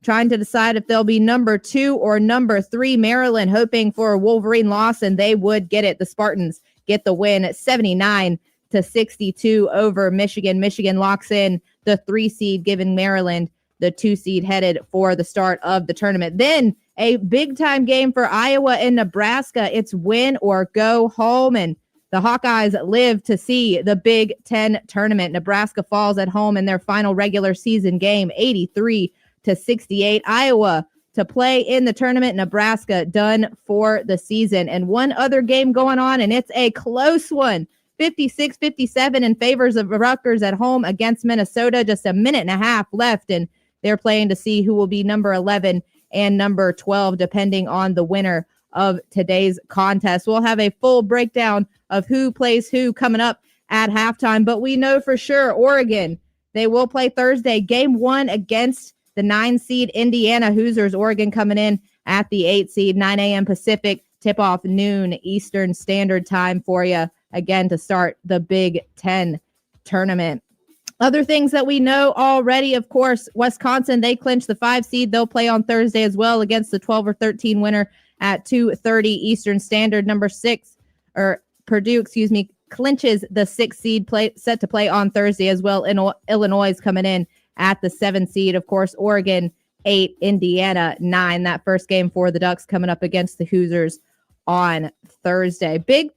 trying to decide if they'll be number 2 or number 3. Maryland hoping for a Wolverine loss, and they would get it. The Spartans get the win at 79-62 over Michigan. Michigan locks in the 3 seed, giving Maryland the 2 seed headed for the start of the tournament. Then a big time game for Iowa and Nebraska. It's win or go home, and the Hawkeyes live to see the Big Ten tournament. Nebraska falls at home in their final regular season game, 83-68. Iowa to play in the tournament. Nebraska done for the season. And one other game going on, and it's a close one. 56-57 in favors of Rutgers at home against Minnesota. Just a minute and a half left, and they're playing to see who will be number 11 and number 12, depending on the winner of today's contest. We'll have a full breakdown of who plays who coming up at halftime, but we know for sure Oregon, they will play Thursday, game 1 against the 9 seed Indiana Hoosiers. Oregon coming in at the 8 seed, 9 a.m. Pacific, tip-off noon Eastern Standard Time for you, again, to start the Big Ten tournament. Other things that we know already, of course, Wisconsin, they clinched the 5 seed. They'll play on Thursday as well against the 12 or 13 winner at 2:30 Eastern Standard. Purdue, clinches the 6 seed, set to play on Thursday as well. Illinois is coming in at the 7 seed. Of course, Oregon 8, Indiana 9. That first game for the Ducks coming up against the Hoosiers on Thursday. Big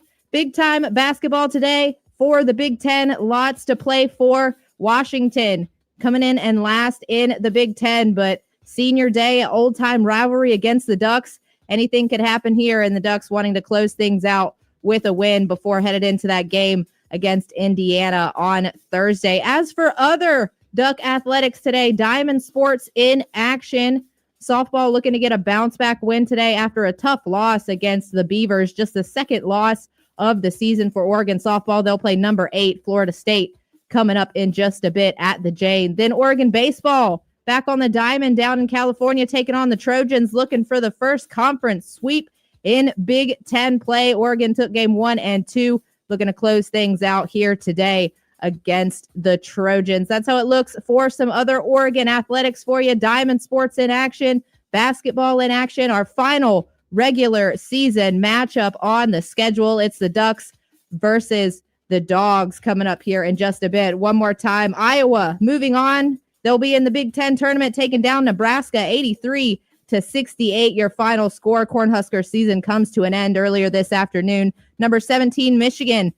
time basketball today for the Big Ten. Lots to play for. Washington coming in and last in the Big Ten, but senior day, old time rivalry against the Ducks. Anything could happen here, and the Ducks wanting to close things out with a win before headed into that game against Indiana on Thursday. As for other Duck athletics today, Diamond Sports in action. Softball looking to get a bounce back win today after a tough loss against the Beavers. Just the second loss of the season for Oregon softball. They'll play number 8, Florida State, coming up in just a bit at the Jane. Then Oregon baseball back on the diamond down in California, taking on the Trojans, looking for the first conference sweep in Big Ten play. Oregon took game 1 and 2, looking to close things out here today against the Trojans. That's how it looks for some other Oregon athletics for you. Diamond Sports in action, basketball in action, our final regular season matchup on the schedule. It's the Ducks versus the Dogs coming up here in just a bit. One more time, Iowa moving on. They'll be in the Big Ten tournament, taking down Nebraska 83-68. Your final score. Cornhusker season comes to an end earlier this afternoon. Number 17, Michigan.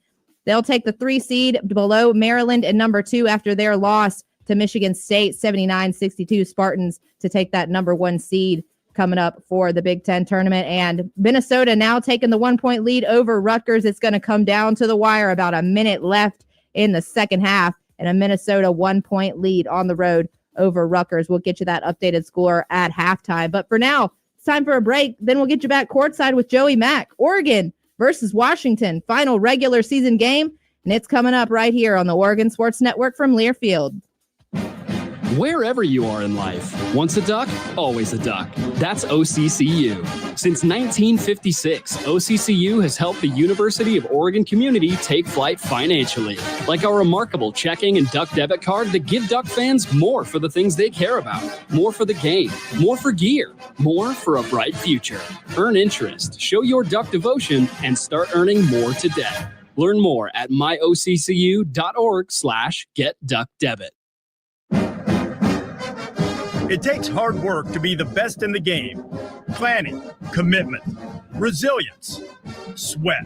They'll take the 3 seed below Maryland and number 2 after their loss to Michigan State, 79-62. Spartans to take that number 1 seed coming up for the Big Ten tournament. And Minnesota now taking the 1-point lead over Rutgers. It's going to come down to the wire, about a minute left in the second half, and a Minnesota 1-point lead on the road over Rutgers. We'll get you that updated score at halftime. But for now, it's time for a break. Then we'll get you back courtside with Joey Mack. Oregon versus Washington, final regular season game. And it's coming up right here on the Oregon Sports Network from Learfield. Wherever you are in life, once a duck, always a duck. That's OCCU. Since 1956, OCCU has helped the University of Oregon community take flight financially, like our remarkable checking and duck debit card that give duck fans more for the things they care about, more for the game, more for gear, more for a bright future. Earn interest, show your duck devotion, and start earning more today. Learn more at myoccu.org/getduckdebit. It takes hard work to be the best in the game. Planning, commitment, resilience, sweat.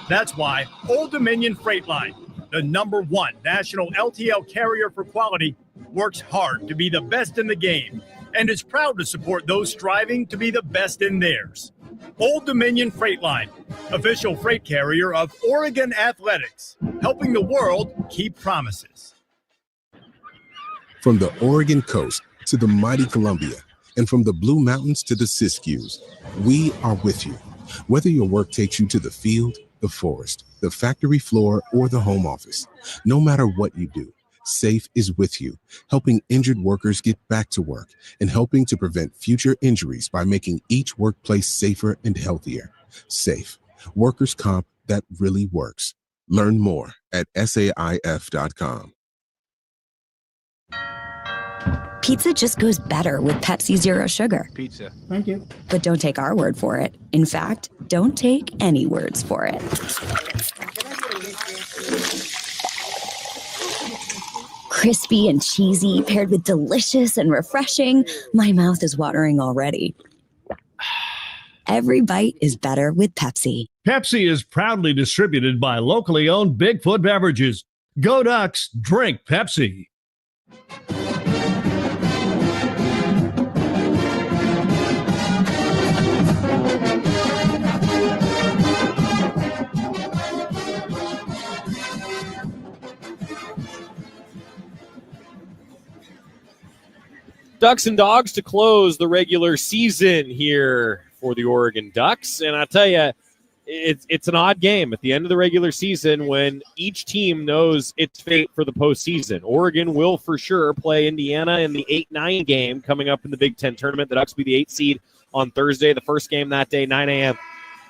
That's why Old Dominion Freight Line, the #1 national LTL carrier for quality, works hard to be the best in the game and is proud to support those striving to be the best in theirs. Old Dominion Freight Line, official freight carrier of Oregon Athletics, helping the world keep promises. From the Oregon coast to the mighty Columbia, and from the Blue Mountains to the Siskiyous, we are with you. Whether your work takes you to the field, the forest, the factory floor, or the home office, no matter what you do, SAFE is with you, helping injured workers get back to work and helping to prevent future injuries by making each workplace safer and healthier. SAFE, workers' comp that really works. Learn more at SAIF.com. Pizza just goes better with Pepsi Zero Sugar. Pizza. Thank you. But don't take our word for it. In fact, don't take any words for it. Crispy and cheesy, paired with delicious and refreshing. My mouth is watering already. Every bite is better with Pepsi. Pepsi is proudly distributed by locally owned Bigfoot Beverages. Go Ducks, drink Pepsi. Ducks and Dogs to close the regular season here for the Oregon Ducks. And I tell you, it's an odd game at the end of the regular season when each team knows its fate for the postseason. Oregon will for sure play Indiana in the 8-9 game coming up in the Big Ten tournament. The Ducks will be the 8th seed on Thursday. The first game that day, 9 a.m.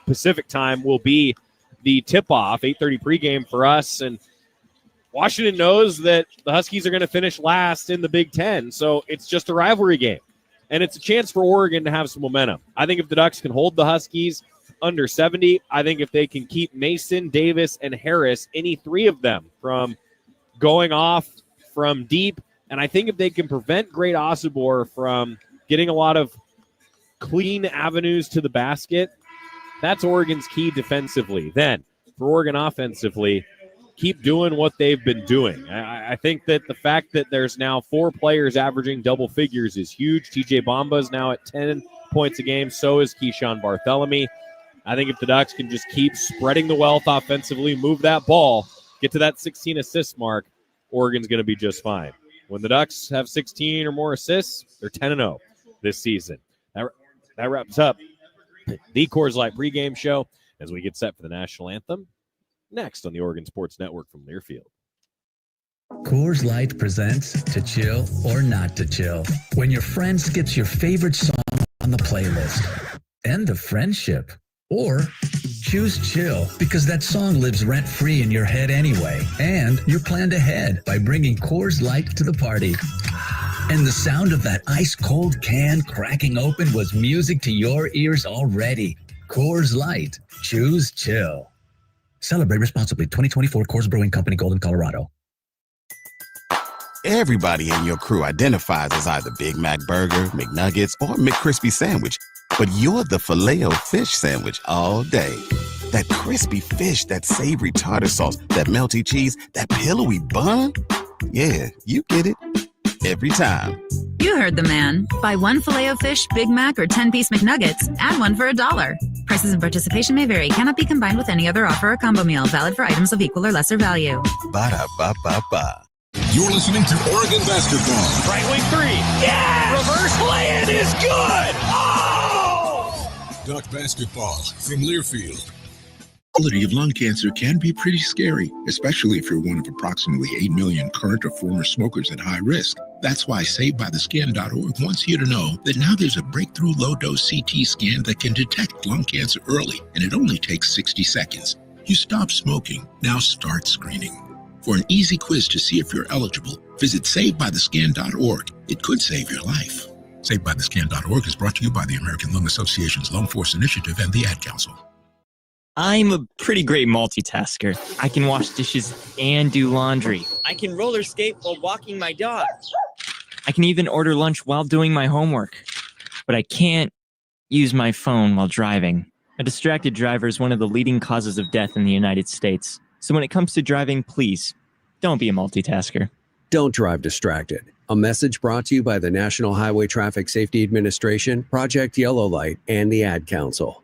Pacific time, will be the tip-off, 8:30 pregame for us. And Washington knows that the Huskies are going to finish last in the Big Ten, so it's just a rivalry game. And it's a chance for Oregon to have some momentum. I think if the Ducks can hold the Huskies under 70, I think if they can keep Mason, Davis, and Harris, any three of them, from going off from deep, and I think if they can prevent Great Osobor from getting a lot of clean avenues to the basket, that's Oregon's key defensively. Then, for Oregon offensively, keep doing what they've been doing. I think that the fact that there's now 4 players averaging double figures is huge. TJ Bamba is now at 10 points a game. So is Keyshawn Barthelemy. I think if the Ducks can just keep spreading the wealth offensively, move that ball, get to that 16 assist mark, Oregon's going to be just fine. When the Ducks have 16 or more assists, they're 10-0 this season. That wraps up the Coors Light pregame show as we get set for the national anthem. Next on the Oregon Sports Network from Learfield. Coors Light presents To Chill or Not to Chill. When your friend skips your favorite song on the playlist. End of friendship. Or choose chill because that song lives rent-free in your head anyway. And you're planned ahead by bringing Coors Light to the party. And the sound of that ice-cold can cracking open was music to your ears already. Coors Light. Choose chill. Celebrate responsibly. 2024 Coors Brewing Company, Golden, Colorado. Everybody in your crew identifies as either Big Mac Burger, McNuggets, or McCrispy Sandwich. But you're the Filet-O-Fish Sandwich all day. That crispy fish, that savory tartar sauce, that melty cheese, that pillowy bun. Yeah, you get it. Every time. You heard the man. Buy one Filet-O-Fish, Big Mac, or 10-piece McNuggets. Add one for $1. Prices and participation may vary. Cannot be combined with any other offer or combo meal. Valid for items of equal or lesser value. Ba-da-ba-ba-ba. You're listening to Oregon Basketball. Right wing three. Yeah! Reverse play-in is good! Oh! Duck Basketball from Learfield. The possibility of lung cancer can be pretty scary, especially if you're one of approximately 8 million current or former smokers at high risk. That's why SaveByTheScan.org wants you to know that now there's a breakthrough low-dose CT scan that can detect lung cancer early, and it only takes 60 seconds. You stop smoking, now start screening. For an easy quiz to see if you're eligible, visit SaveByTheScan.org. It could save your life. SaveByTheScan.org is brought to you by the American Lung Association's Lung Force Initiative and the Ad Council. I'm a pretty great multitasker. I can wash dishes and do laundry. I can roller skate while walking my dog. I can even order lunch while doing my homework. But I can't use my phone while driving. A distracted driver is one of the leading causes of death in the United States. So when it comes to driving, please, don't be a multitasker. Don't drive distracted. A message brought to you by the National Highway Traffic Safety Administration, Project Yellow Light, and the Ad Council.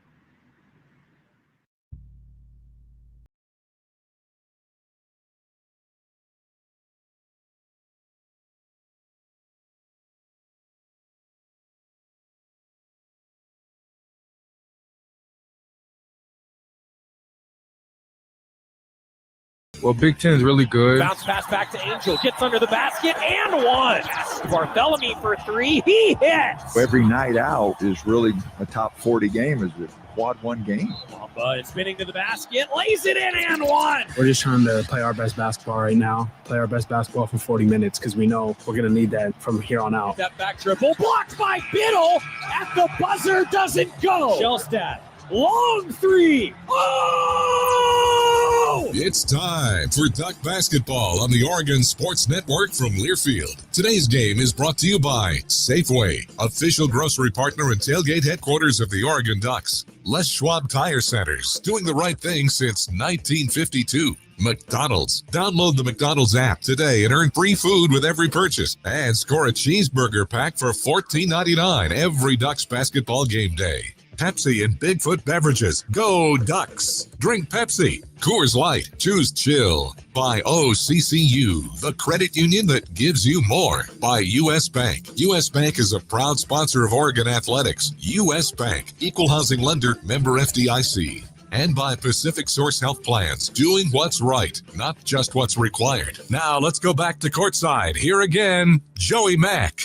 Well, Big Ten is really good. Bounce pass back to Angel. Gets under the basket and one. Bartholomew for three. He hits. Every night out is really a top 40 game. Is a quad one game. Bamba is spinning to the basket. Lays it in and one. We're just trying to play our best basketball right now. Play our best basketball for 40 minutes because we know we're going to need that from here on out. Step back triple. Blocked by Biddle. At the buzzer. Doesn't go. Shellstad. Long three. Oh! It's time for Duck Basketball on the Oregon Sports Network from Learfield. Today's game is brought to you by Safeway, official grocery partner and tailgate headquarters of the Oregon Ducks. Les Schwab Tire Centers, doing the right thing since 1952. McDonald's. Download the McDonald's app today and earn free food with every purchase. And score a cheeseburger pack for $14.99 every Ducks basketball game day. Pepsi and Bigfoot Beverages. Go Ducks. Drink Pepsi. Coors Light. Choose chill. By OCCU, the credit union that gives you more. By U.S. Bank. U.S. Bank is a proud sponsor of Oregon Athletics. U.S. Bank. Equal housing lender. Member FDIC. And by Pacific Source Health Plans. Doing what's right, not just what's required. Now let's go back to courtside. Here again, Joey Mack.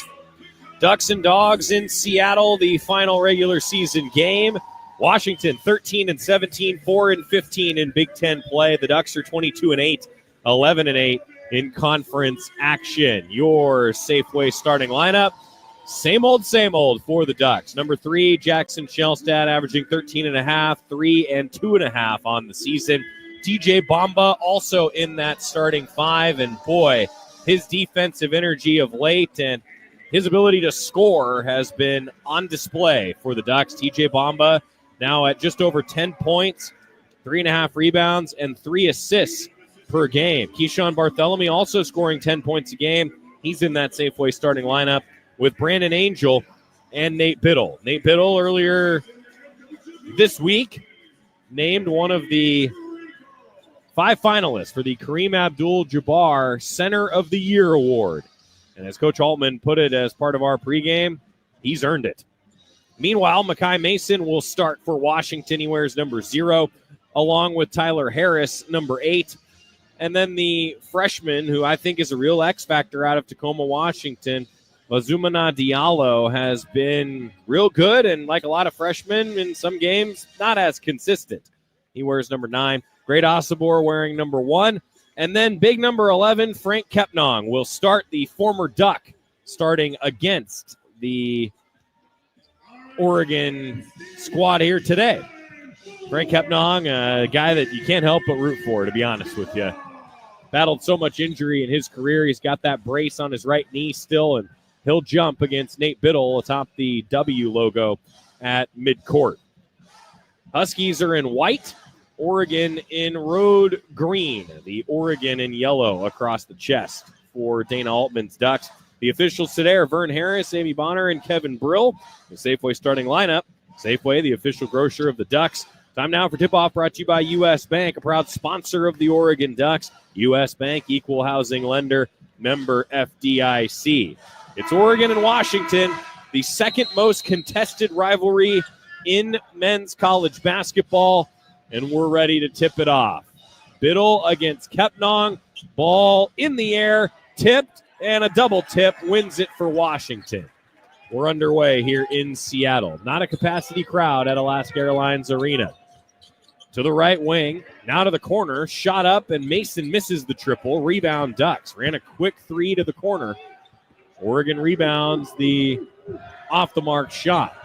Ducks and Dogs in Seattle, the final regular season game. Washington 13-17, 4-15 in Big Ten play. The Ducks are 22-8, 11-8 in conference action. Your Safeway starting lineup, same old for the Ducks. Number 3, Jackson Shellstad, averaging 13.5, 3 and 2.5 on the season. TJ Bamba also in that starting 5, and boy, his defensive energy of late and his ability to score has been on display for the Ducks. TJ Bamba now at just over 10 points, 3.5 rebounds, and 3 assists per game. Keyshawn Bartholomew also scoring 10 points a game. He's in that Safeway starting lineup with Brandon Angel and Nate Biddle. Nate Biddle earlier this week named one of the 5 finalists for the Kareem Abdul-Jabbar Center of the Year Award. And as Coach Altman put it as part of our pregame, he's earned it. Meanwhile, Makai Mason will start for Washington. He wears number 0, along with Tyler Harris, number 8. And then the freshman, who I think is a real X factor out of Tacoma, Washington, Azumana Diallo, has been real good. And like a lot of freshmen in some games, not as consistent. He wears number 9. Great Osobor wearing number 1. And then big number 11, Frank Kepnong, will start, the former Duck, starting against the Oregon squad here today. Frank Kepnong, a guy that you can't help but root for, to be honest with you. Battled so much injury in his career. He's got that brace on his right knee still, and he'll jump against Nate Biddle atop the W logo at midcourt. Huskies are in white. Oregon in road green, the Oregon in yellow across the chest for Dana Altman's Ducks. The officials today are Vern Harris, Amy Bonner, and Kevin Brill. The Safeway starting lineup. Safeway, the official grocer of the Ducks. Time now for tip-off, brought to you by U.S. Bank, a proud sponsor of the Oregon Ducks. U.S. Bank, equal housing lender, member FDIC. It's Oregon and Washington, the second most contested rivalry in men's college basketball. And we're ready to tip it off. Biddle against Kepnong. Ball in the air, tipped, and a double tip wins it for Washington. We're underway here in Seattle. Not a capacity crowd at Alaska Airlines Arena. To the right wing, now to the corner, shot up, and Mason misses the triple. Rebound Ducks. Ran a quick 3 to the corner. Oregon rebounds the off-the-mark shot.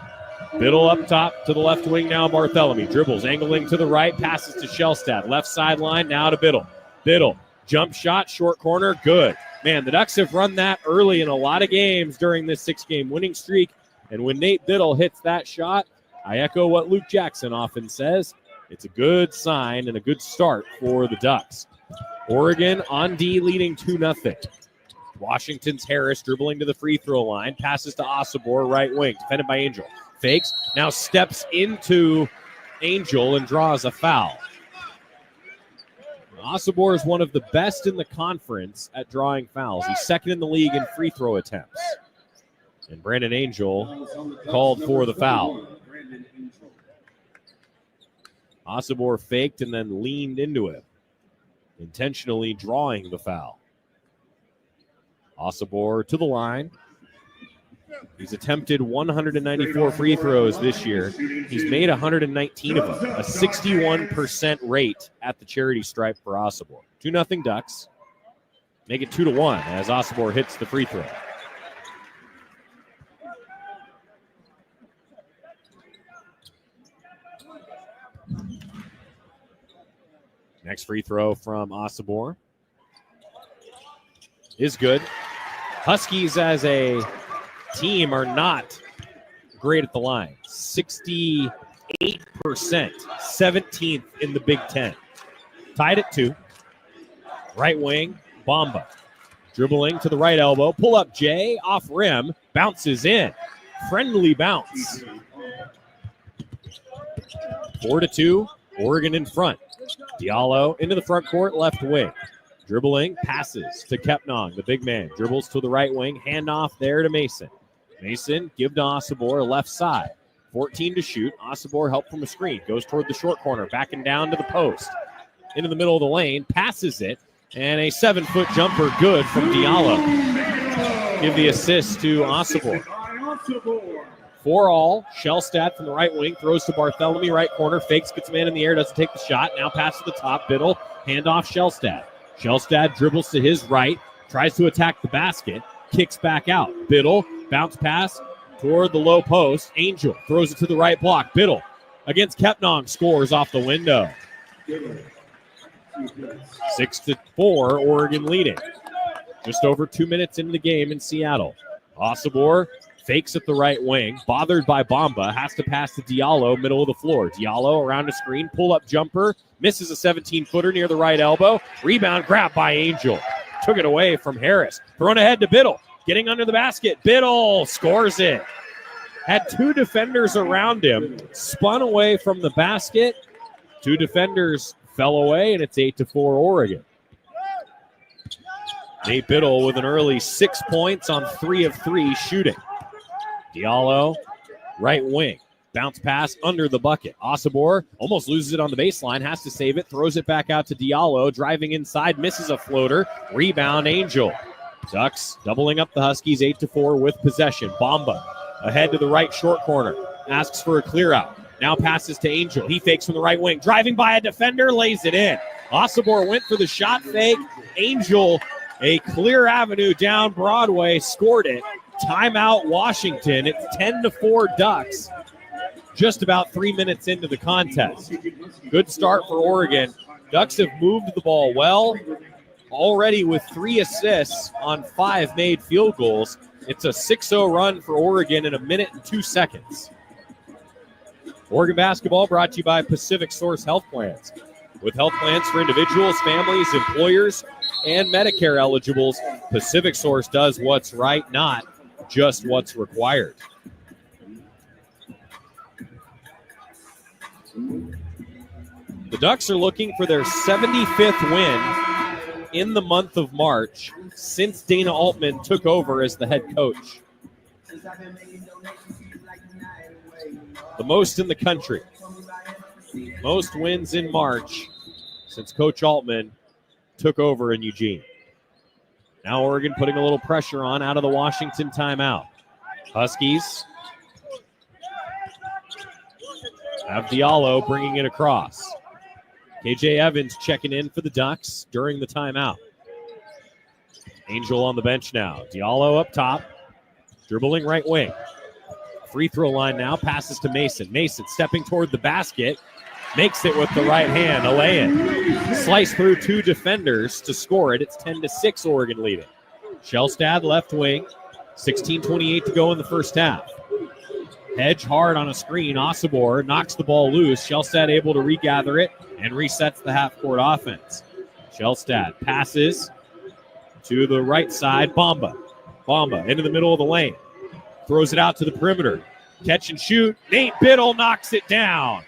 Biddle up top to the left wing now. Bartholomew dribbles, angling to the right, passes to Shellstad. Left sideline now to Biddle. Biddle, jump shot, short corner, good. Man, the Ducks have run that early in a lot of games during this 6-game winning streak. And when Nate Biddle hits that shot, I echo what Luke Jackson often says. It's a good sign and a good start for the Ducks. Oregon on D leading 2-0. Washington's Harris dribbling to the free throw line. Passes to Osobor, right wing, defended by Angel. Fakes, now steps into Angel and draws a foul. Osobor is one of the best in the conference at drawing fouls. He's second in the league in free throw attempts. And Brandon Angel called for the foul. Osobor faked and then leaned into it. intentionally drawing the foul. Osobor to the line. He's attempted 194 free throws this year. He's made 119 of them, a 61% rate at the charity stripe for Osobor. 2-0 Ducks. Make it 2-1 as Osobor hits the free throw. Next free throw from Osobor is good. Huskies as a team are not great at the line. 68%, 17th in the Big Ten. Tied at 2. Right wing, Bamba. Dribbling to the right elbow. Pull up Jay, off rim, bounces in. Friendly bounce. 4-2, Oregon in front. Diallo into the front court, left wing. Dribbling, passes to Kepnong, the big man. Dribbles to the right wing, handoff there to Mason. Mason, give to Osobor, left side. 14 to shoot. Osobor help from a screen. Goes toward the short corner, backing down to the post. Into the middle of the lane, passes it, and a 7-foot jumper good from Diallo. Give the assist to Osobor. 4-all. Shellstad from the right wing, throws to Bartholomew, right corner, fakes, gets a man in the air, doesn't take the shot. Now pass to the top, Biddle, handoff Shellstad. Shellstad dribbles to his right, tries to attack the basket, kicks back out. Biddle, bounce pass toward the low post. Angel throws it to the right block. Biddle against Kepnong, scores off the window. 6-4, Oregon leading. Just over 2 minutes into the game in Seattle. Osobor fakes at the right wing, bothered by Bamba, has to pass to Diallo, middle of the floor. Diallo around a screen, pull-up jumper, misses a 17-footer near the right elbow. Rebound grab by Angel. Took it away from Harris. Thrown ahead to Biddle. Getting under the basket. Biddle scores it. Had 2 defenders around him. Spun away from the basket. 2 defenders fell away, and it's 8-4 Oregon. Nate Biddle with an early 6 points on 3 of 3 shooting. Diallo, right wing. Bounce pass under the bucket. Osobor almost loses it on the baseline, has to save it, throws it back out to Diallo, driving inside, misses a floater. Rebound, Angel. Ducks doubling up the Huskies 8-4 with possession. Bamba ahead to the right short corner. Asks for a clear out. Now passes to Angel. He fakes from the right wing. Driving by a defender, lays it in. Osobor went for the shot fake. Angel, a clear avenue down Broadway, scored it. Timeout Washington. It's 10-4 Ducks. Just about 3 minutes into the contest. Good start for Oregon. Ducks have moved the ball well. Already with 3 assists on 5 made field goals. It's a 6-0 run for Oregon in 1 minute and 2 seconds. Oregon basketball brought to you by Pacific Source Health Plans. With health plans for individuals, families, employers, and Medicare eligibles, Pacific Source does what's right, not just what's required. The Ducks are looking for their 75th win in the month of March since Dana Altman took over as the head coach. The most in the country. Most wins in March since Coach Altman took over in Eugene. Now Oregon putting a little pressure on out of the Washington timeout. Huskies have Diallo bringing it across. KJ Evans checking in for the Ducks during the timeout. Angel on the bench now. Diallo up top. Dribbling right wing. Free throw line now. Passes to Mason. Mason stepping toward the basket. Makes it with the right hand. A lay-in. Slice through 2 defenders to score it. It's 10-6 Oregon leading. Shellstad left wing. 16:28 to go in the first half. Hedge hard on a screen. Osobor knocks the ball loose. Shellstad able to regather it and resets the half-court offense. Shellstad passes to the right side. Bamba into the middle of the lane. Throws it out to the perimeter. Catch and shoot. Nate Biddle knocks it down.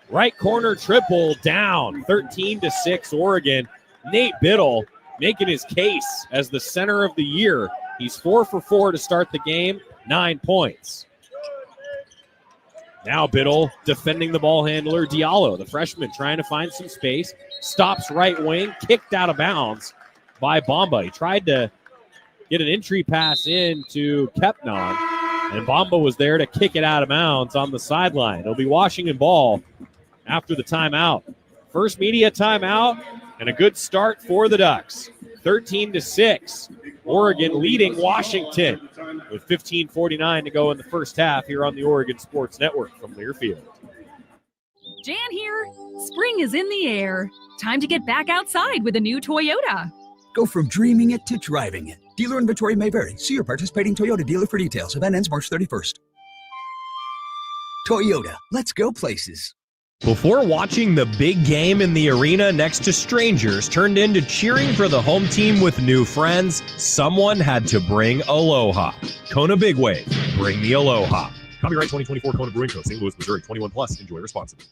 Right corner triple down. 13-6 Oregon. Nate Biddle making his case as the center of the year. He's 4 for 4 to start the game. 9 points. Now Biddle defending the ball handler, Diallo, the freshman, trying to find some space. Stops right wing, kicked out of bounds by Bamba. He tried to get an entry pass in to Kepnon, and Bamba was there to kick it out of bounds on the sideline. It'll be Washington ball after the timeout. First media timeout, and a good start for the Ducks. 13-6. Oregon leading Washington with 15:49 to go in the first half here on the Oregon Sports Network from Learfield. Jan here. Spring is in the air. Time to get back outside with a new Toyota. Go from dreaming it to driving it. Dealer inventory may vary. See your participating Toyota dealer for details. Event ends March 31st. Toyota, let's go places. Before watching the big game in the arena next to strangers turned into cheering for the home team with new friends, someone had to bring Aloha. Kona Big Wave, bring the Aloha. Copyright 2024 Kona Brewing Co., St. Louis, Missouri, 21+. Enjoy responsibly.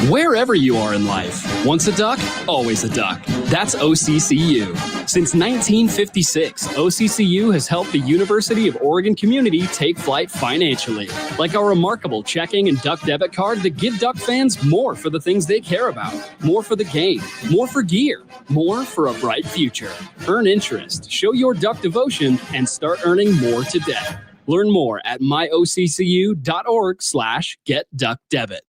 Wherever you are in life, once a duck, always a duck. That's OCCU. Since 1956, OCCU has helped the University of Oregon community take flight financially, like our remarkable checking and duck debit card that give duck fans more for the things they care about, more for the game, more for gear, more for a bright future. Earn interest, show your duck devotion, and start earning more today. Learn more at myoccu.org/getduckdebit.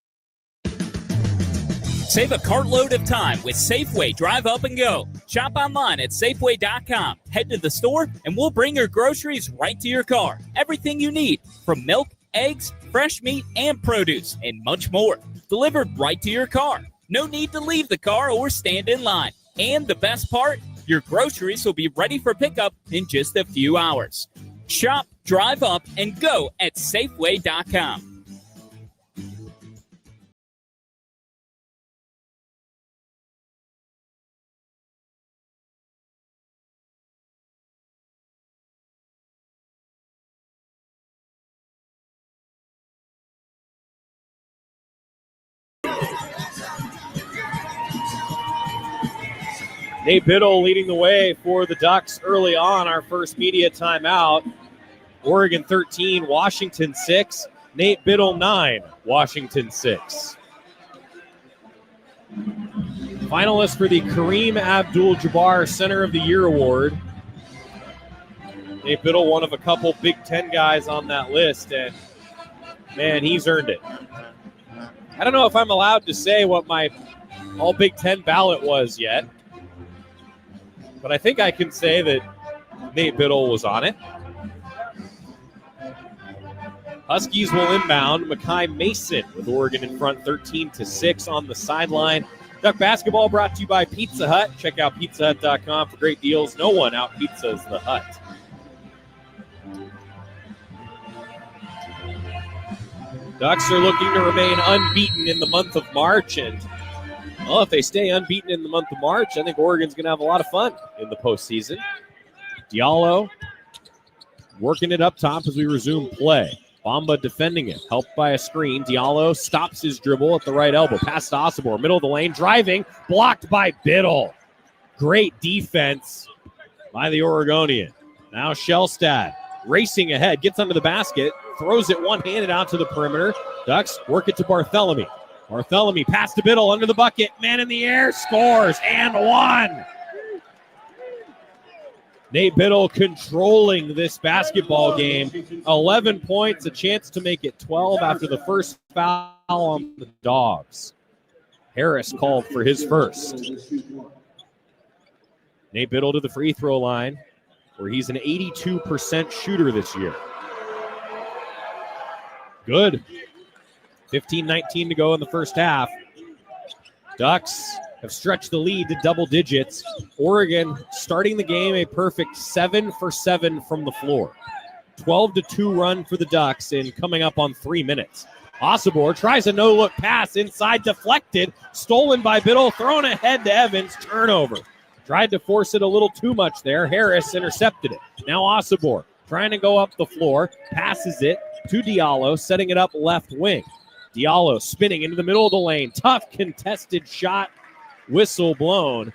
Save a cartload of time with Safeway Drive Up and Go. Shop online at Safeway.com. Head to the store and we'll bring your groceries right to your car. Everything you need, from milk, eggs, fresh meat, and produce, and much more. Delivered right to your car. No need to leave the car or stand in line. And the best part, your groceries will be ready for pickup in just a few hours. Shop, drive up, and go at Safeway.com. Nate Biddle leading the way for the Ducks early on our first media timeout. Oregon 13, Washington 6. Nate Biddle 9, Washington 6. Finalist for the Kareem Abdul-Jabbar Center of the Year Award. Nate Biddle, one of a couple Big Ten guys on that list, and man, he's earned it. I don't know if I'm allowed to say what my all Big Ten ballot was yet, but I think I can say that Nate Biddle was on it. Huskies will inbound. Makai Mason with Oregon in front, 13-6 on the sideline. Duck basketball brought to you by Pizza Hut. Check out pizzahut.com for great deals. No one out pizzas the Hut. Ducks are looking to remain unbeaten in the month of March, and well, if they stay unbeaten in the month of March, I think Oregon's going to have a lot of fun in the postseason. Diallo working it up top as we resume play. Bamba defending it, helped by a screen. Diallo stops his dribble at the right elbow. Pass to Osobor, middle of the lane, driving, blocked by Biddle. Great defense by the Oregonian. Now Shellstad racing ahead, gets under the basket, throws it one-handed out to the perimeter. Ducks work it to Barthélemy. Barthélemy pass to Biddle under the bucket. Man in the air, scores, and one. Nate Biddle controlling this basketball game. 11 points, a chance to make it 12 after the first foul on the Dogs. Harris called for his first. Nate Biddle to the free throw line, where he's an 82% shooter this year. Good. 15-19 to go in the first half. Ducks have stretched the lead to double digits. Oregon starting the game a perfect 7 for 7 from the floor. 12-2 run for the Ducks in coming up on 3 minutes. Osobor tries a no-look pass inside, deflected, stolen by Biddle, thrown ahead to Evans, turnover. Tried to force it a little too much there. Harris intercepted it. Now Osobor trying to go up the floor, passes it to Diallo, setting it up left wing. Diallo spinning into the middle of the lane. Tough contested shot. Whistle blown.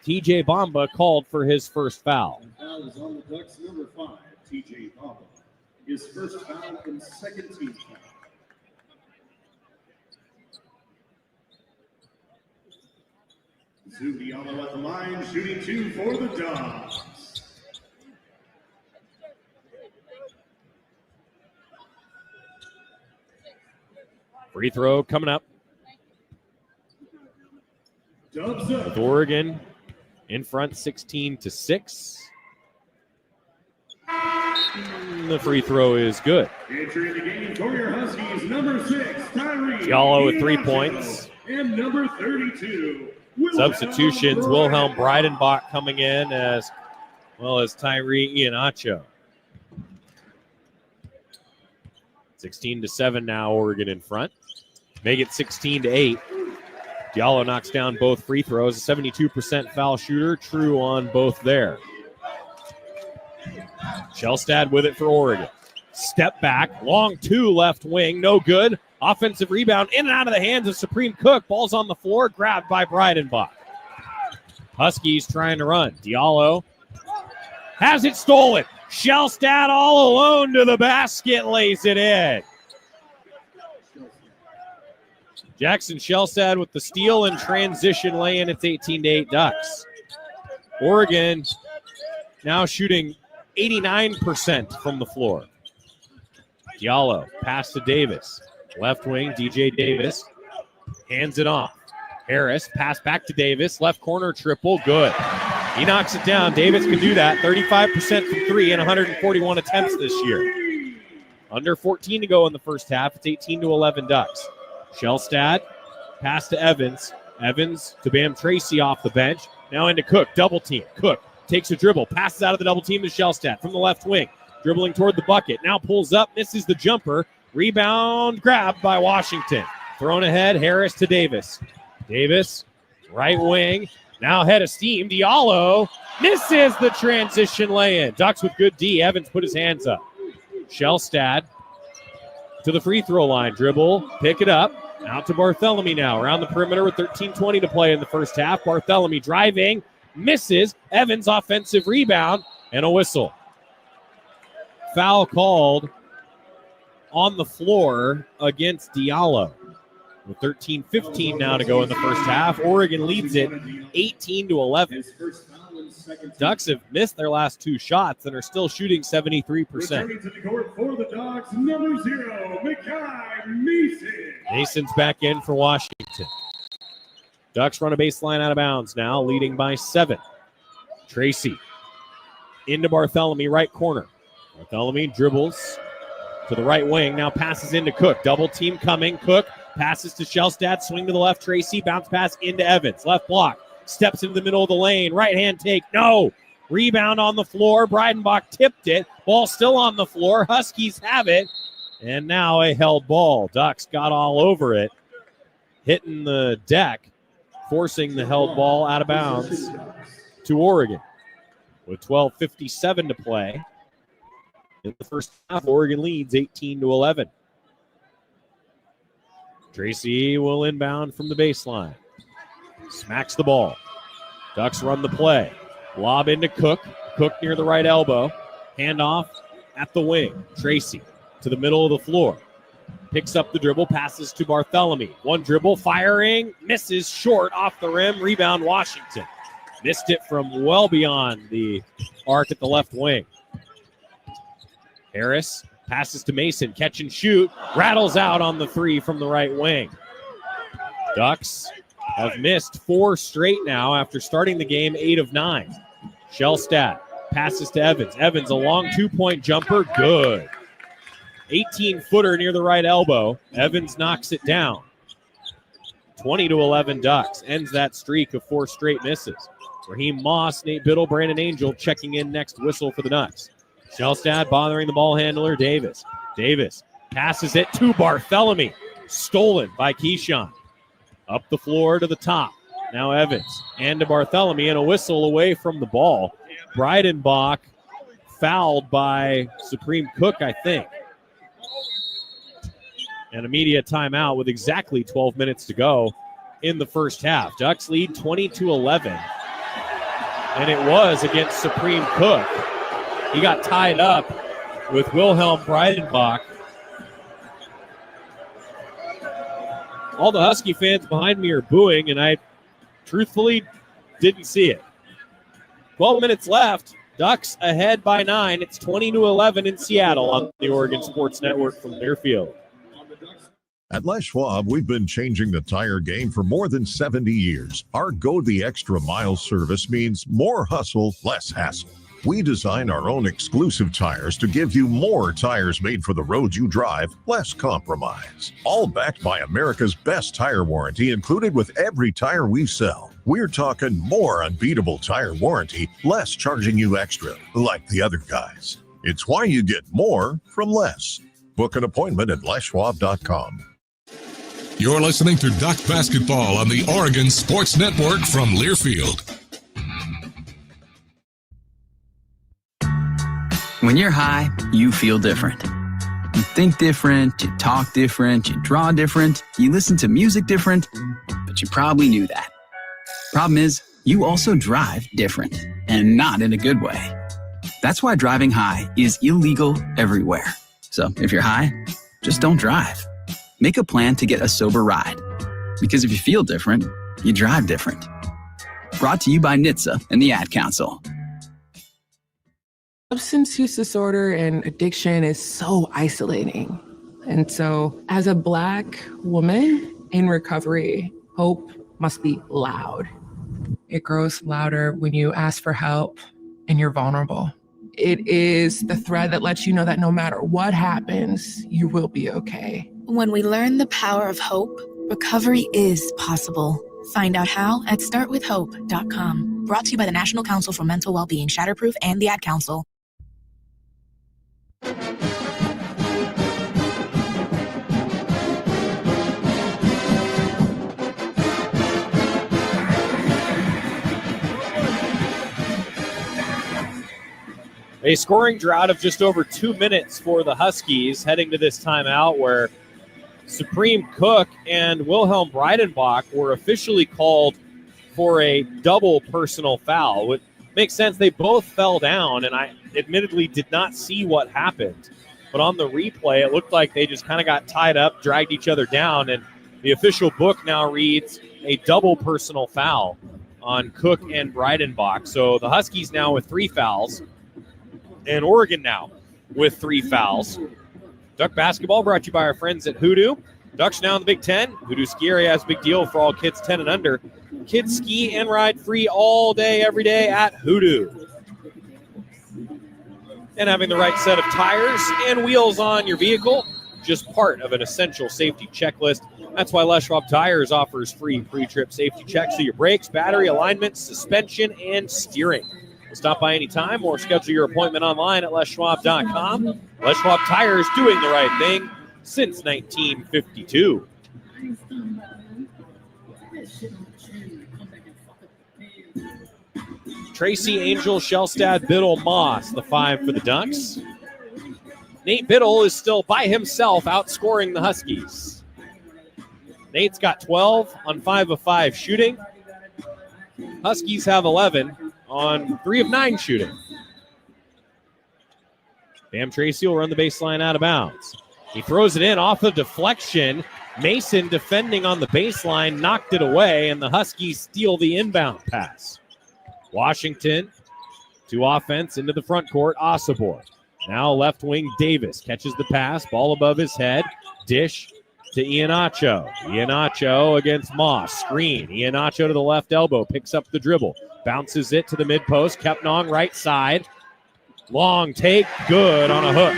TJ Bamba called for his first foul. Foul is on the Ducks, number 5, TJ Bamba. His first foul and second team foul. Sue Diallo at the line, shooting 2 for the Dogs. Free throw coming up. Dubs up. With Oregon in front 16-6. The free throw is good. Entering the game for your Huskies, number 6, Tyree Giallo with 3 Iheanacho. points. And number 32, Substitutions, Wilhelm Breidenbach coming in as well as Tyree Iheanacho. 16-7 now, Oregon in front. Make it 16-8. Diallo knocks down both free throws. A 72% foul shooter, true on both there. Shellstad with it for Oregon. Step back, long 2 left wing, no good. Offensive rebound in and out of the hands of Supreme Cook. Ball's on the floor, grabbed by Breidenbach. Huskies trying to run. Diallo has it stolen. Shellstad all alone to the basket, lays it in. Jackson Shellstad with the steal and transition lay-in. It's 18-8 Ducks. Oregon now shooting 89% from the floor. Diallo, pass to Davis. Left wing, DJ Davis. Hands it off. Harris, pass back to Davis. Left corner triple, good. He knocks it down. Davis can do that. 35% from 3 and 141 attempts this year. Under 14 to go in the first half. It's 18-11 Ducks. Shellstad, pass to Evans. Evans to Bam Tracy off the bench. Now into Cook, double team. Cook takes a dribble, passes out of the double team to Shellstad from the left wing. Dribbling toward the bucket. Now pulls up, misses the jumper. Rebound grabbed by Washington. Thrown ahead, Harris to Davis. Davis, right wing. Now head of steam. Diallo misses the transition lay-in. Ducks with good D. Evans put his hands up. Shellstad to the free throw line. Dribble, pick it up. Out to Barthélemy now. Around the perimeter with 13:20 to play in the first half. Barthélemy driving, misses. Evans offensive rebound and a whistle. Foul called on the floor against Diallo. With 13:15 now to go in the first half. Oregon leads it 18-11. Ducks have missed their last 2 shots and are still shooting 73%. Returning to the court for the Dogs, number 0, Mekhi Mason. Mason's back in for Washington. Ducks run a baseline out of bounds now, leading by 7. Tracy into Barthélemy, right corner. Barthélemy dribbles to the right wing, now passes into Cook. Double team coming. Cook passes to Shellstad, swing to the left. Tracy, bounce pass into Evans. Left block, steps into the middle of the lane. Right hand take, no. Rebound on the floor. Breidenbach tipped it. Ball still on the floor. Huskies have it. And now a held ball. Ducks got all over it, hitting the deck, forcing the held ball out of bounds to Oregon. With 12:57 to play in the first half, Oregon leads 18-11. Tracy will inbound from the baseline. Smacks the ball. Ducks run the play. Lob into Cook. Cook near the right elbow. Handoff at the wing. Tracy to the middle of the floor. Picks up the dribble, passes to Barthélemy. One dribble, firing, misses short off the rim. Rebound Washington. Missed it from well beyond the arc at the left wing. Harris passes to Mason, catch and shoot, rattles out on the 3 from the right wing. Ducks have missed 4 straight now after starting the game 8 of 9. Shellstad passes to Evans. Evans, a long 2-point jumper, good. 18-footer near the right elbow. Evans knocks it down. 20-11 Ducks. Ends that streak of 4 straight misses. Raheem Moss, Nate Biddle, Brandon Angel checking in next whistle for the Ducks. Shellstad bothering the ball handler, Davis. Davis passes it to Barthélemy. Stolen by Keyshawn. Up the floor to the top. Now Evans and to Barthélemy, and a whistle away from the ball. Breidenbach fouled by Supreme Cook, I think. An immediate timeout with exactly 12 minutes to go in the first half. Ducks lead 20-11. And it was against Supreme Cook. He got tied up with Wilhelm Breidenbach. All the Husky fans behind me are booing, and I truthfully Didn't see it. 12 minutes left. Ducks ahead by 9. It's 20-11 in Seattle on the Oregon Sports Network from Learfield. At Les Schwab, we've been changing the tire game for more than 70 years. Our Go the Extra Mile service means more hustle, less hassle. We design our own exclusive tires to give you more tires made for the road you drive, less compromise. All backed by America's best tire warranty included with every tire we sell. We're talking more unbeatable tire warranty, less charging you extra, like the other guys. It's why you get more from less. Book an appointment at leschwab.com. You're listening to Duck Basketball on the Oregon Sports Network from Learfield. When you're high, you feel different. You think different, you talk different, you draw different, you listen to music different, but you probably knew that. Problem is, you also drive different, and not in a good way. That's why driving high is illegal everywhere. So if you're high, just don't drive. Make a plan to get a sober ride. Because if you feel different, you drive different. Brought to you by NHTSA and the Ad Council. Substance use disorder and addiction is so isolating. And so as a Black woman in recovery, hope must be loud. It grows louder when you ask for help and you're vulnerable. It is the thread that lets you know that no matter what happens, you will be okay. When we learn the power of hope, recovery is possible. Find out how at startwithhope.com. Brought to you by the National Council for Mental Wellbeing, Shatterproof, and the Ad Council. A scoring drought of just over 2 minutes for the Huskies heading to this timeout where Supreme Cook and Wilhelm Breidenbach were officially called for a double personal foul. It makes sense. They both fell down, and I admittedly did not see what happened. But on the replay, it looked like they just kind of got tied up, dragged each other down, and the official book now reads a double personal foul on Cook and Breidenbach. So the Huskies now with 3 fouls, and Oregon now with 3 fouls. Duck basketball brought to you by our friends at Hoodoo. Ducks now in the Big Ten. Hoodoo Ski Area has a big deal for all kids 10 and under. Kids ski and ride free all day, every day at Hoodoo. And having the right set of tires and wheels on your vehicle, just part of an essential safety checklist. That's why Les Schwab Tires offers free pre-trip safety checks of your brakes, battery, alignment, suspension, and steering. Stop by anytime or schedule your appointment online at leschwab.com. Les Schwab Tires, doing the right thing since 1952. Tracy, Angel, Shellstad, Biddle, Moss, the 5 for the Ducks. Nate Biddle is still by himself outscoring the Huskies. Nate's got 12 on 5 of 5 shooting. Huskies have 11 on 3 of 9 shooting. Bam Tracy will run the baseline out of bounds. He throws it in off a deflection. Mason defending on the baseline, knocked it away, and the Huskies steal the inbound pass. Washington to offense into the front court. Osibor. Now left wing Davis catches the pass, ball above his head. Dish to Iheanacho. Iheanacho against Moss. Screen. Iheanacho to the left elbow, picks up the dribble. Bounces it to the mid post. Kepnong right side. Long take. Good on a hook.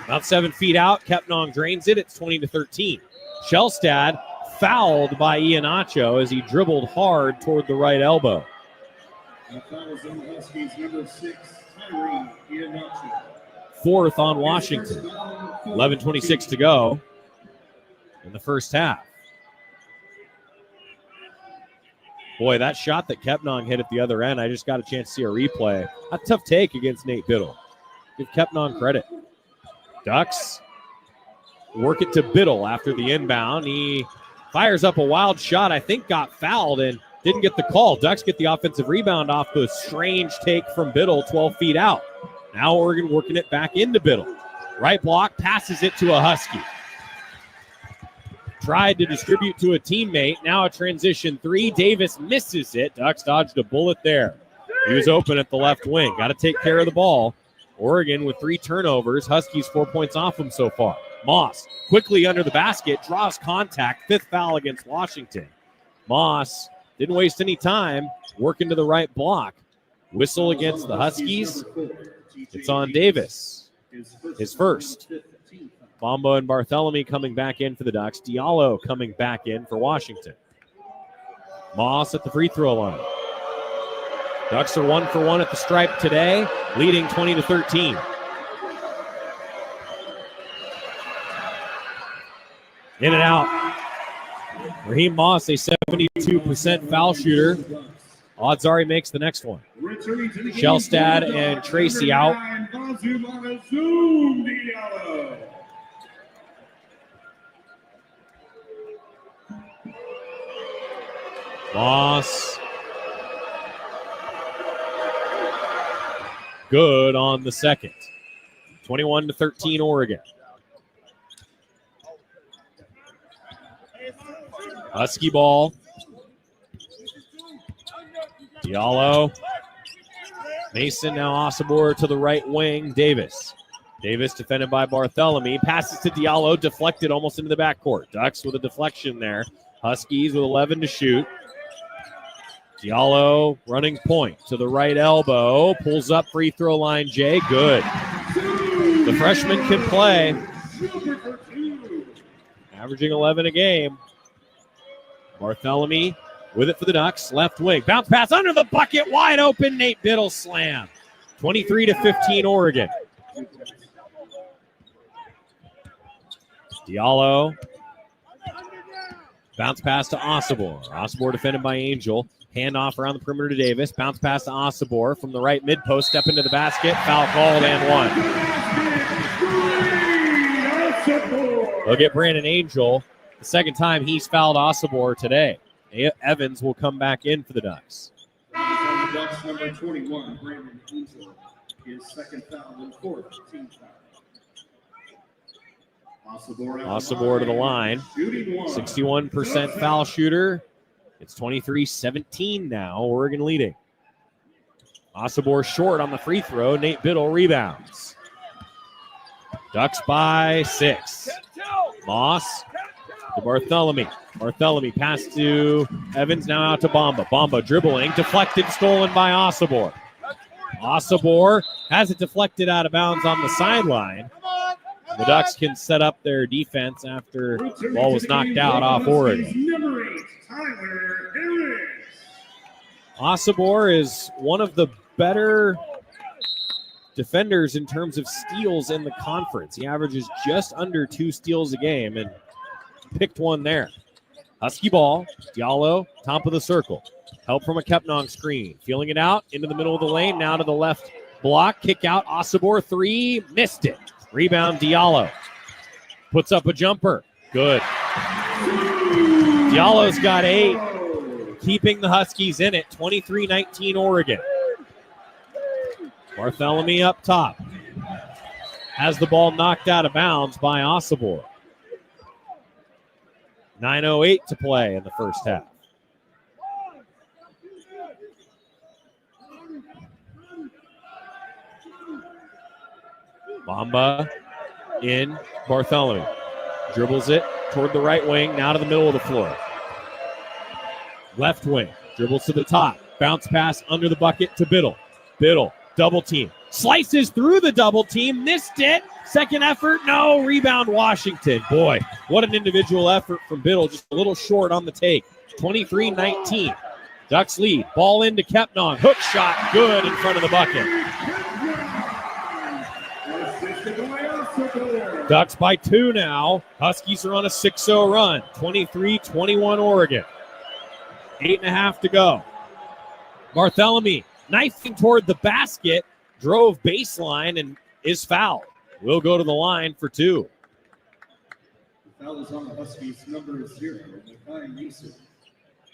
About 7 feet out. Kepnong drains it. It's 20-13. Shellstad fouled by Iheanacho as he dribbled hard toward the right elbow. Fourth on Washington. 11:26 to go in the first half. Boy, that shot that Kepnong hit at the other end, I just got a chance to see a replay. A tough take against Nate Biddle. Give Kepnong credit. Ducks work it to Biddle after the inbound. He fires up a wild shot, I think got fouled and didn't get the call. Ducks get the offensive rebound off the strange take from Biddle 12 feet out. Now Oregon working it back into Biddle. Right block, passes it to a Husky. tried to distribute to a teammate. Now a transition three. Davis misses it. Ducks dodged a bullet there. He was open at the left wing. Got to take care of the ball. Oregon with 3 turnovers. Huskies 4 points off them so far. Moss quickly under the basket, draws contact. 5th foul against Washington. Moss didn't waste any time, working to the right block. Whistle against the Huskies. It's on Davis. His first. Bomba and Bartholomew coming back in for the Ducks. Diallo coming back in for Washington. Moss at the free throw line. Ducks are 1 for 1 at the stripe today, leading 20-13. In and out. Raheem Moss, a 72% foul shooter. Odds are he makes the next one. Shellstad and Tracy out. Moss. Good on the second. 21-13 Oregon. Husky ball. Diallo. Mason now Osibor to the right wing. Davis. Davis defended by Bartholomew. Passes to Diallo. Deflected almost into the backcourt. Ducks with a deflection there. Huskies with 11 to shoot. Diallo running point to the right elbow. Pulls up free throw line. Jay. Good. The freshman can play. Averaging 11 a game. Bartholomew with it for the Ducks. Left wing. Bounce pass under the bucket. Wide open. Nate Biddle slam. 23-15 Oregon. Diallo. Bounce pass to Osibor. Osibor defended by Angel. Handoff around the perimeter to Davis. Bounce pass to Osibor from the right mid post. Step into the basket. Foul called and one. They'll get Brandon Angel. The second time he's fouled Osibor today. Evans will come back in for the Ducks. Ducks number 21, Brandon Angel, his second foul and 4th team foul. Osibor to the line. 61% foul shooter. It's 23-17 now. Oregon leading. Osibor short on the free throw. Nate Biddle rebounds. Ducks by 6. Moss to Bartholomew. Bartholomew pass to Evans, now out to Bomba. Bomba dribbling, deflected, stolen by Osibor. Osibor has it deflected out of bounds on the sideline. The Ducks can set up their defense after the ball was knocked out off Oregon. Osibor is one of the better defenders in terms of steals in the conference. He averages just under 2 steals a game and picked one there. Husky ball. Diallo, top of the circle. Help from a Kepnong screen. Feeling it out into the middle of the lane. Now to the left block. Kick out. Osibor 3. Missed it. Rebound Diallo. Puts up a jumper. Good. Diallo's got 8. Keeping the Huskies in it. 23-19 Oregon. Bartholomew up top. Has the ball knocked out of bounds by Osibor. 9:08 to play in the first half. Bomba in. Bartholomew dribbles it toward the right wing, now to the middle of the floor. Left wing, dribbles to the top. Bounce pass under the bucket to Biddle. Biddle, double team. Slices through the double team, missed it. Second effort, no. Rebound Washington. Boy, what an individual effort from Biddle. Just a little short on the take. 23-19. Ducks lead. Ball into Kepnong. Hook shot, good in front of the bucket. Ducks by 2 now. Huskies are on a 6-0 run. 23-21 Oregon. 8.5 to go. Bartholomew knifing toward the basket. Drove baseline and is fouled. Will go to the line for 2. The foul is on the Huskies, number 0, Mason.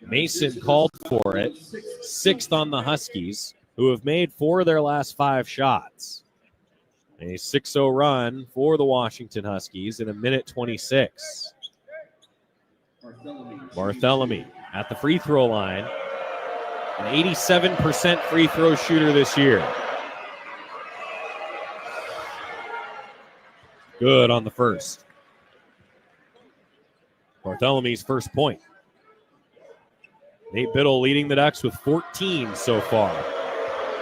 Mason called for it. 6th on the Huskies, who have made 4 of their last 5 shots. A 6-0 run for the Washington Huskies in 1:26. Bartholomew at the free throw line. An 87% free throw shooter this year. Good on the first. Bartholomew's first point. Nate Biddle leading the Ducks with 14 so far.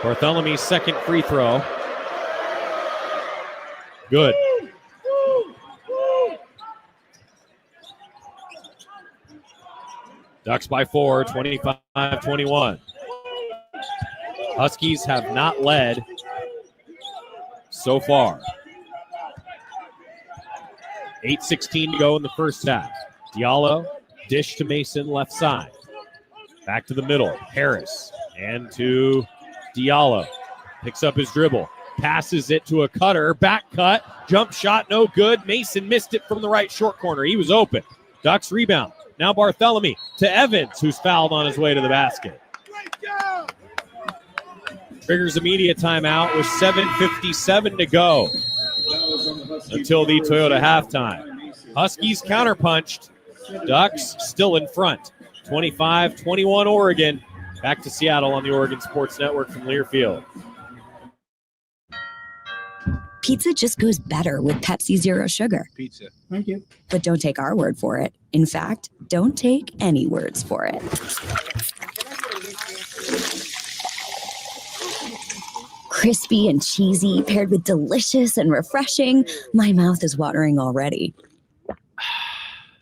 Bartholomew's second free throw. Good. Ducks by 4, 25-21. Huskies have not led so far. 8:16 to go in the first half. Diallo, dish to Mason, left side. Back to the middle. Harris and to Diallo. Picks up his dribble. Passes it to a cutter. Back cut. Jump shot, no good. Mason missed it from the right short corner. He was open. Ducks rebound. Now Bartholomew to Evans, who's fouled on his way to the basket. Triggers immediate timeout with 7:57 to go until the Toyota halftime. Huskies counterpunched. Ducks still in front. 25-21 Oregon. Back to Seattle on the Oregon Sports Network from Learfield. Pizza just goes better with Pepsi Zero Sugar. Pizza. Thank you. But don't take our word for it. In fact, don't take any words for it. Crispy and cheesy, paired with delicious and refreshing. My mouth is watering already.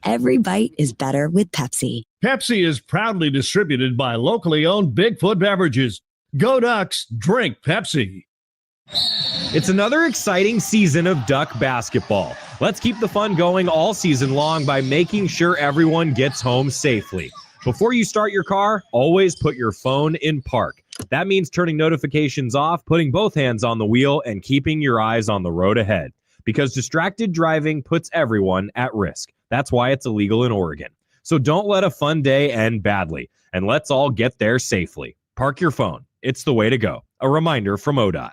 Every bite is better with Pepsi. Pepsi is proudly distributed by locally owned Bigfoot Beverages. Go Ducks, drink Pepsi. It's another exciting season of Duck basketball. Let's keep the fun going all season long by making sure everyone gets home safely. Before you start your car, always put your phone in park. That means turning notifications off, putting both hands on the wheel, and keeping your eyes on the road ahead. Because distracted driving puts everyone at risk. That's why it's illegal in Oregon. So don't let a fun day end badly, and let's all get there safely. Park your phone. It's the way to go. A reminder from ODOT.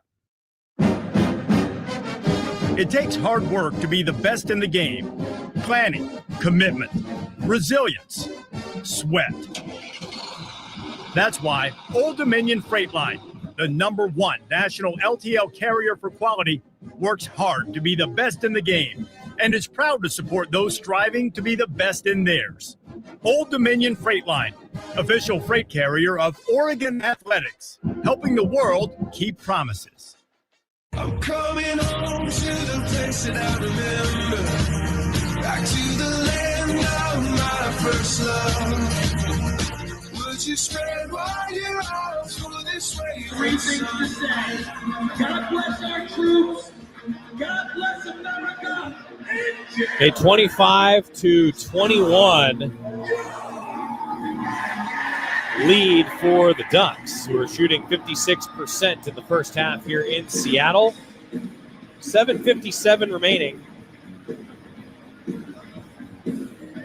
It takes hard work to be the best in the game. Planning, commitment, resilience, sweat. That's why Old Dominion Freight Line, the #1 national LTL carrier for quality, works hard to be the best in the game and is proud to support those striving to be the best in theirs. Old Dominion Freight Line, official freight carrier of Oregon Athletics, helping the world keep promises. I'm coming home to the place that I remember, back to the land of my first love. Would you spread wide your arms for this way? Three things to say. God bless our troops. God bless America. A 25-21 lead for the Ducks, who are shooting 56% in the first half here in Seattle. 7:57 remaining.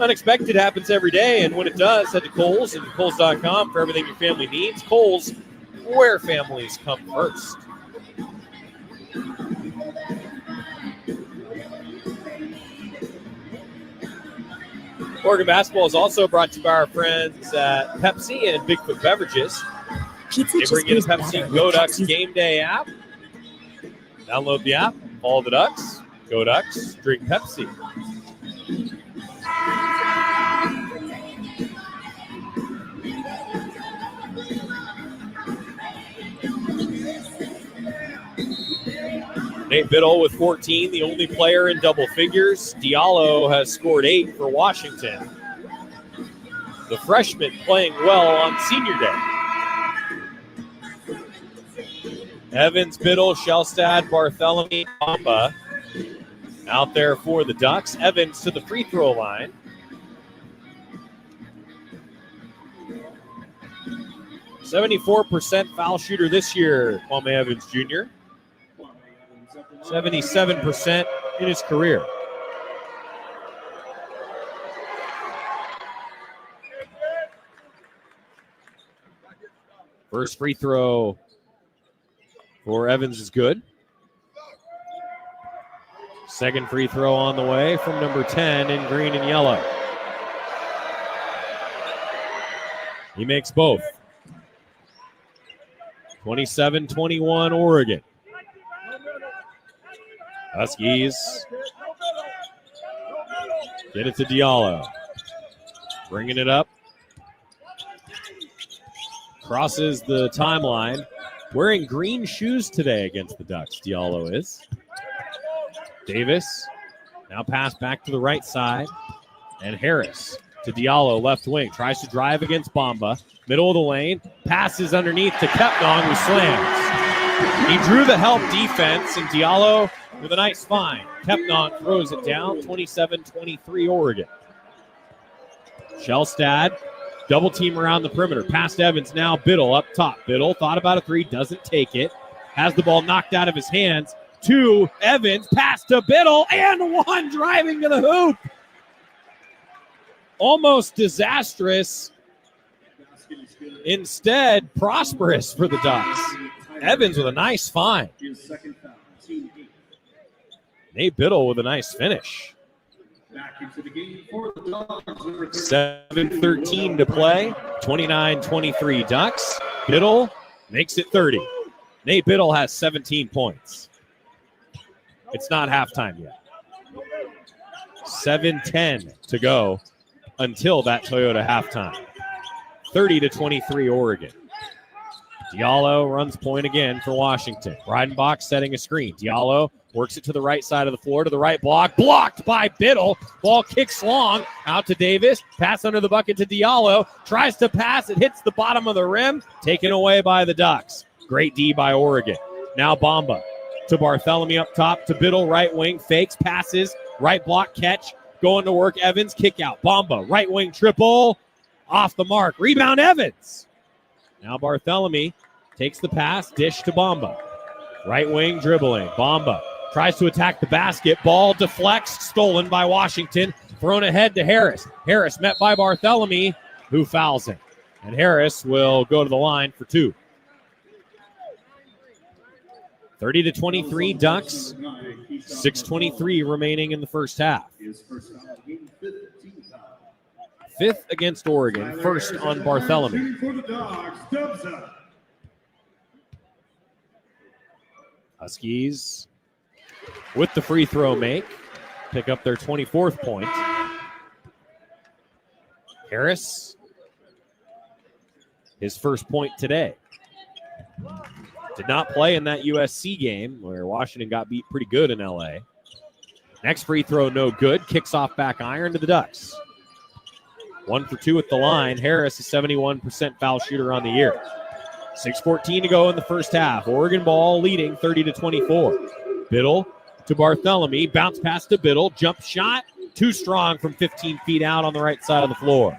Unexpected happens every day, and when it does, head to Kohl's and Kohl's.com for everything your family needs. Kohl's, where families come first. Oregon basketball is also brought to you by our friends at Pepsi and Bigfoot Beverages. Pizza They bring you the Pepsi better Go with Ducks Pepsi. Game Day app. Download the app, follow the Ducks, go Ducks, drink Pepsi. Nate Biddle with 14, the only player in double figures. Diallo has scored 8 for Washington. The freshman playing well on senior day. Evans, Biddle, Shellstad, Bartholomew, Bamba out there for the Ducks. Evans to the free throw line. .74% foul shooter this year, Kwame Evans Jr. 77% in his career. First free throw for Evans is good. Second free throw on the way from number 10 in green and yellow. He makes both. 27-21 Oregon. Huskies get it to Diallo. Bringing it up. Crosses the timeline. Wearing green shoes today against the Ducks, Diallo is. Davis now pass back to the right side. And Harris to Diallo, left wing. Tries to drive against Bamba. Middle of the lane. Passes underneath to Kepnong, who slams. He drew the help defense, and Diallo with a nice find. Kepnong throws it down, 27-23 Oregon. Shellstad, double team around the perimeter. Past Evans, now Biddle up top. Biddle thought about a three, doesn't take it. Has the ball knocked out of his hands. To Evans, pass to Biddle, and one driving to the hoop. Almost disastrous. Instead, prosperous for the Ducks. Evans with a nice find. Nate Biddle with a nice finish. 7:13 to play. 29-23 Ducks. Biddle makes it 30. Nate Biddle has 17 points. It's not halftime yet. 7:10 to go until that Toyota halftime. 30-23 Oregon. Diallo runs point again for Washington. Breidenbach setting a screen. Diallo works it to the right side of the floor, to the right block. Blocked by Biddle. Ball kicks long. Out to Davis. Pass under the bucket to Diallo. Tries to pass. It hits the bottom of the rim. Taken away by the Ducks. Great D by Oregon. Now Bamba to Bartholomew up top. To Biddle, right wing. Fakes, passes. Right block catch. Going to work. Evans, kick out. Bamba, right wing triple. Off the mark. Rebound Evans. Now Bartholomew takes the pass. Dish to Bamba. Right wing dribbling. Bamba tries to attack the basket. Ball deflects. Stolen by Washington. Thrown ahead to Harris. Harris met by Bartholomew, who fouls him. And Harris will go to the line for two. 30-23 Ducks. 6:23 remaining in the first half. Fifth against Oregon. First on Bartholomew. Huskies with the free throw make. Pick up their 24th point. Harris, his first point today. Did not play in that USC game where Washington got beat pretty good in LA. Next free throw, no good. Kicks off back iron to the Ducks. 1 for 2 at the line. Harris is 71% foul shooter on the year. 6:14 to go in the first half. Oregon ball leading 30-24. Biddle to Bartholomew. Bounce pass to Biddle. Jump shot. Too strong from 15 feet out on the right side of the floor.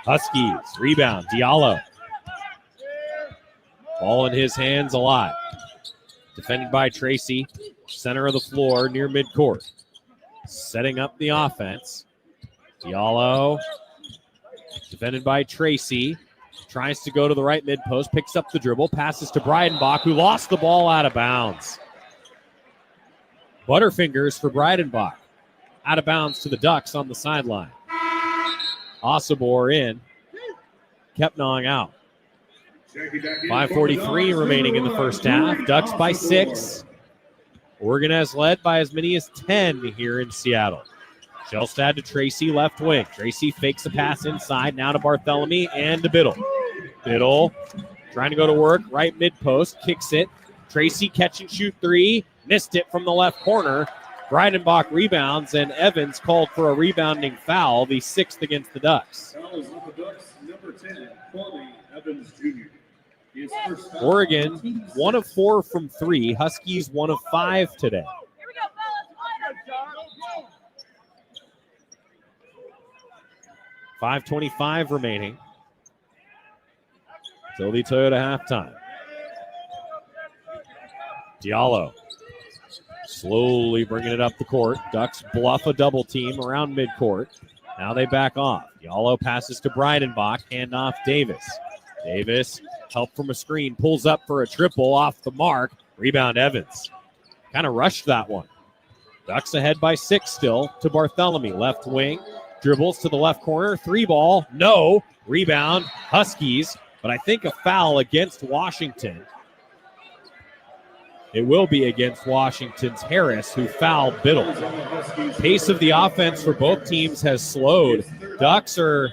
Huskies. Rebound. Diallo. Ball in his hands a lot. Defended by Tracy. Center of the floor near midcourt. Setting up the offense. Diallo. Defended by Tracy. Tries to go to the right mid post. Picks up the dribble. Passes to Breidenbach, who lost the ball out of bounds. Butterfingers for Breidenbach. Out of bounds to the Ducks on the sideline. Osobor in. Kepnong out. 5:43 remaining in the first half. Ducks by 6. Oregon has led by as many as 10 here in Seattle. Shellstad to Tracy, left wing. Tracy fakes a pass inside, now to Bartholomew and to Biddle. Biddle trying to go to work, right mid post, kicks it. Tracy catch and shoot three, missed it from the left corner. Breidenbach rebounds, and Evans called for a rebounding foul, the 6th against the Ducks. Foul is on the Ducks, number 10, Kwame Evans Jr. His first foul. Oregon, 1 of 4 from 3. Huskies, 1 of 5 today. 5:25 remaining. Till the Toyota halftime. Diallo slowly bringing it up the court. Ducks bluff a double team around midcourt. Now they back off. Diallo passes to Breidenbach. Handoff Davis. Davis, help from a screen, pulls up for a triple off the mark. Rebound Evans. Kind of rushed that one. Ducks ahead by 6 still to Bartholomew. Left wing. Dribbles to the left corner. 3-ball. No. Rebound. Huskies. But I think a foul against Washington. It will be against Washington's Harris, who fouled Biddle. Pace of the offense for both teams has slowed. Ducks are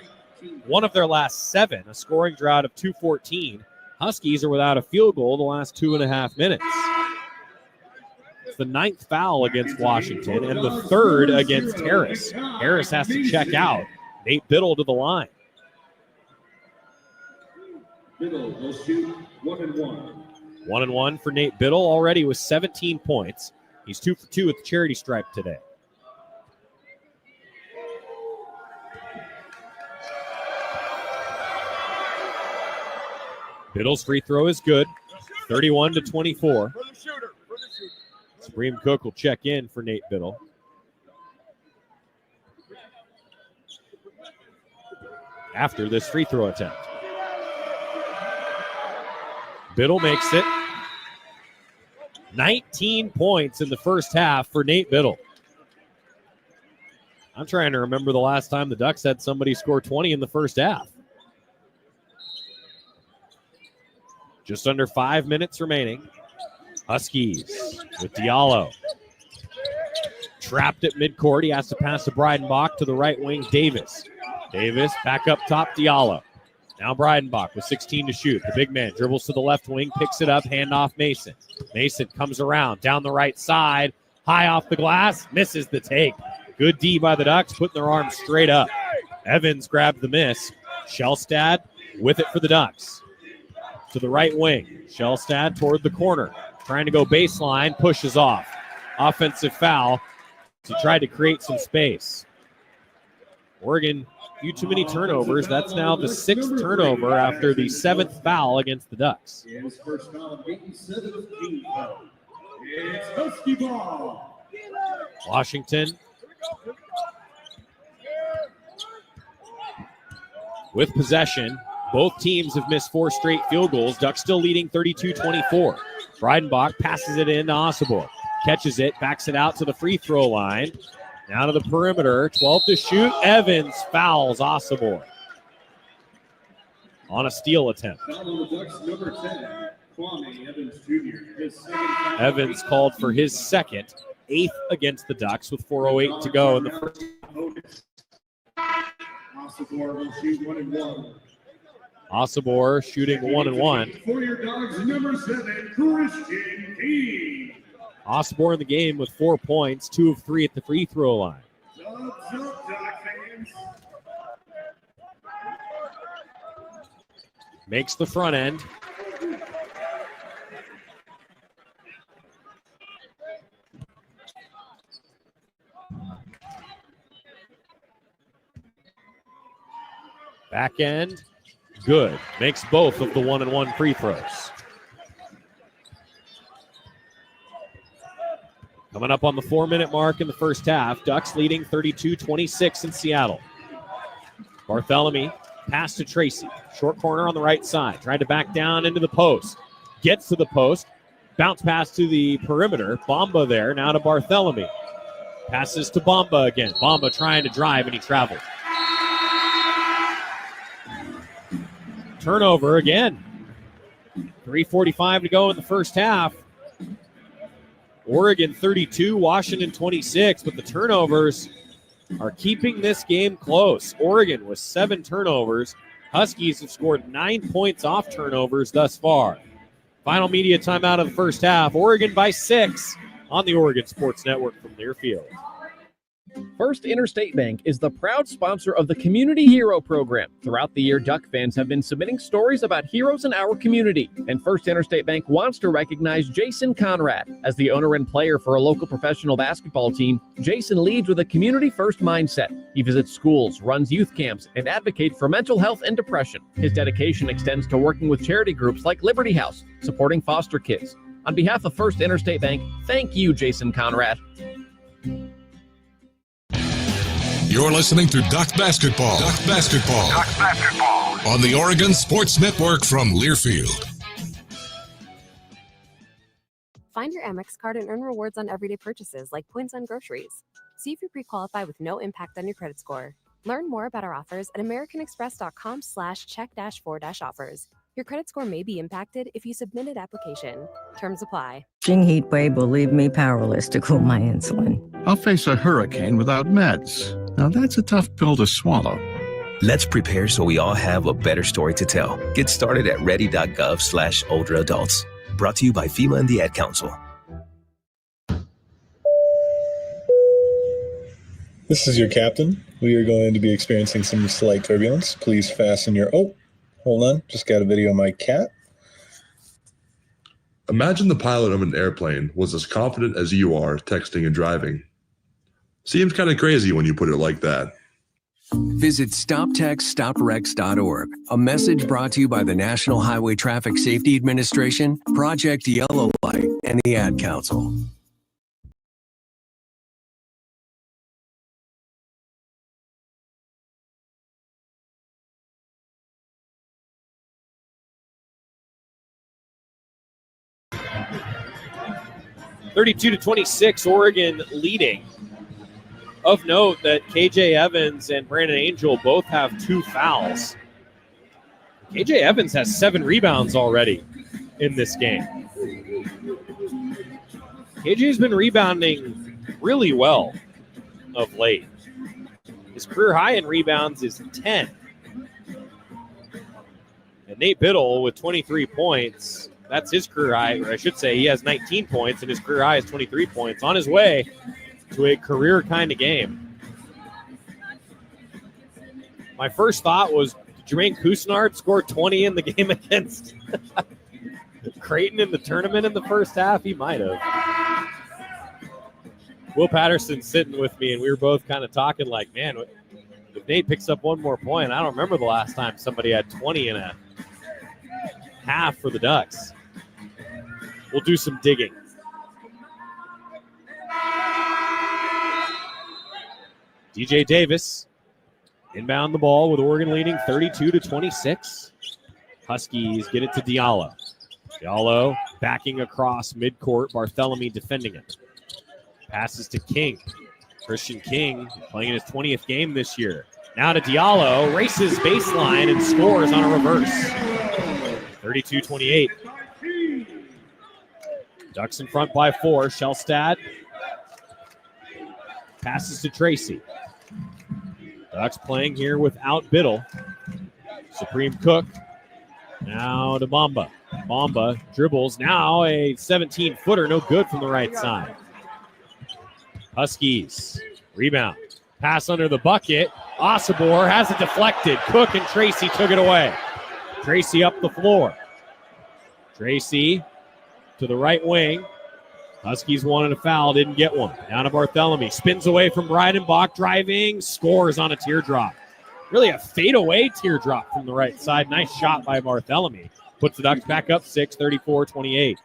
one of their last 7, a scoring drought of 2:14. Huskies are without a field goal the last 2.5 minutes. It's the 9th foul against Washington and the 3rd against Harris. Harris has to check out. Nate Biddle to the line. Biddle will shoot 1-1. 1-1 for Nate Biddle already with 17 points. He's 2 for 2 with the charity stripe today. Biddle's free throw is good. 31-24. Supreme Cook will check in for Nate Biddle. After this free throw attempt. Biddle makes it. 19 points in the first half for Nate Biddle. I'm trying to remember the last time the Ducks had somebody score 20 in the first half. Just under 5 minutes remaining. Huskies with Diallo. Trapped at midcourt. He has to pass to Breidenbach to the right wing, Davis. Davis back up top, Diallo. Now Breidenbach with 16 to shoot. The big man dribbles to the left wing, picks it up, handoff Mason. Mason comes around, down the right side, high off the glass, misses the take. Good D by the Ducks, putting their arms straight up. Evans grabbed the miss. Shellstad with it for the Ducks. To the right wing. Shellstad toward the corner. Trying to go baseline, pushes off. Offensive foul. He tried to create some space. Oregon, few too many turnovers. That's now the 6th turnover after the 7th foul against the Ducks. His first foul, 17 foul. It's Husky ball. Washington with possession. Both teams have missed 4 straight field goals. Ducks still leading 32-24. Breidenbach passes it in to Osobor. Catches it, backs it out to the free throw line. Now to the perimeter, 12 to shoot. Evans fouls Osobor on a steal attempt. Foul on the Ducks, number 10, Kwame Evans Jr. His second foul. Evans called for his second, 8th against the Ducks with 4:08 to go in the first. Osobor will shoot 1-1. Osobor shooting 1-1. For your Dogs, number 7, Christian King. Osobor in the game with 4 points, 2 of 3 at the free throw line. Makes the front end. Back end, good. Makes both of the 1-and-1 free throws. Coming up on the 4-minute mark in the first half, Ducks leading 32-26 in Seattle. Barthélemy, pass to Tracy. Short corner on the right side. Tried to back down into the post. Gets to the post. Bounce pass to the perimeter. Bamba there, now to Barthélemy. Passes to Bamba again. Bamba trying to drive, and he traveled. Turnover again. 3:45 to go in the first half. Oregon 32, Washington 26, but the turnovers are keeping this game close. Oregon with 7 turnovers. Huskies have scored 9 points off turnovers thus far. Final media timeout of the first half. Oregon by 6 on the Oregon Sports Network from Learfield. First Interstate Bank is the proud sponsor of the Community Hero Program. Throughout the year, Duck fans have been submitting stories about heroes in our community. And First Interstate Bank wants to recognize Jason Conrad. As the owner and player for a local professional basketball team, Jason leads with a community-first mindset. He visits schools, runs youth camps, and advocates for mental health and depression. His dedication extends to working with charity groups like Liberty House, supporting foster kids. On behalf of First Interstate Bank, thank you, Jason Conrad. You're listening to Duck Basketball. Duck Basketball. Duck Basketball. On the Oregon Sports Network from Learfield. Find your Amex card and earn rewards on everyday purchases like points on groceries. See if you pre-qualify with no impact on your credit score. Learn more about our offers at americanexpress.com/check-4-offers. Your credit score may be impacted if you submitted application. Terms apply. Jing heat wave will leave me powerless to cool my insulin. I'll face a hurricane without meds. Now that's a tough pill to swallow. Let's prepare so we all have a better story to tell. Get started at ready.gov/older adults. Brought to you by FEMA and the Ad Council. This is your captain. We are going to be experiencing some slight turbulence. Please fasten your... Oh, hold on. Just got a video of my cat. Imagine the pilot of an airplane was as confident as you are texting and driving. Seems kind of crazy when you put it like that. Visit StopTextsStopWrecks.org. A message brought to you by the National Highway Traffic Safety Administration, Project Yellow Light, and the Ad Council. (32-26), Oregon leading. Of note that KJ Evans and Brandon Angel both have 2 fouls. KJ Evans has 7 rebounds already in this game. KJ's been rebounding really well of late. His career high in rebounds is 10. And Nate Biddle with 23 points. That's his career high, or I should say he has 19 points, and his career high is 23 points. On his way to a career kind of game. My first thought was, did Jermaine Couisnard score 20 in the game against Creighton in the tournament in the first half? He might have. Will Patterson's sitting with me, and we were both kind of talking like, man, if Nate picks up one more point, I don't remember the last time somebody had 20 in a half for the Ducks. We'll do some digging. DJ Davis inbound the ball with Oregon leading 32-26. Huskies get it to Diallo. Diallo backing across midcourt. Barthelemy defending it. Passes to King. Christian King playing in his 20th game this year. Now to Diallo. Races baseline and scores on a reverse. 32-28. Ducks in front by 4. Shellstad passes to Tracy. Ducks playing here without Biddle. Supreme Cook. Now to Bamba. Bamba dribbles. Now a 17-footer. No good from the right side. Huskies. Rebound. Pass under the bucket. Osibor has it deflected. Cook and Tracy took it away. Tracy up the floor. Tracy to the right wing. Huskies wanted a foul, didn't get one. Down to Barthelemy. Spins away from Breidenbach, driving, scores on a teardrop. Really a fadeaway teardrop from the right side. Nice shot by Barthelemy. Puts the Ducks back up 6, 34-28.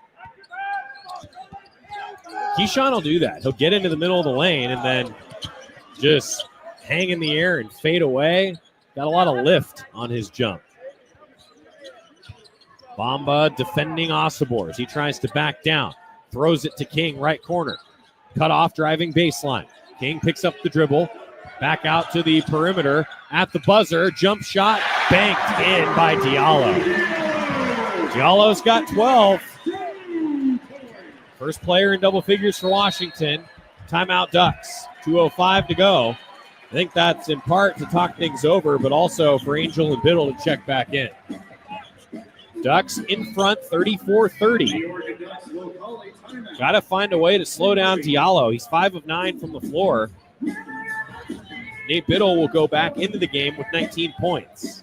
Keyshawn will do that. He'll get into the middle of the lane and then just hang in the air and fade away. Got a lot of lift on his jump. Bamba defending Osibor as he tries to back down. Throws it to King, right corner. Cut off, driving baseline. King picks up the dribble. Back out to the perimeter. At the buzzer, jump shot banked in by Diallo. Diallo's got 12. First player in double figures for Washington. Timeout Ducks. 2:05 to go. I think that's in part to talk things over, but also for Angel and Biddle to check back in. Ducks in front, 34-30. Got to find a way to slow down Diallo. He's 5 of 9 from the floor. Nate Biddle will go back into the game with 19 points.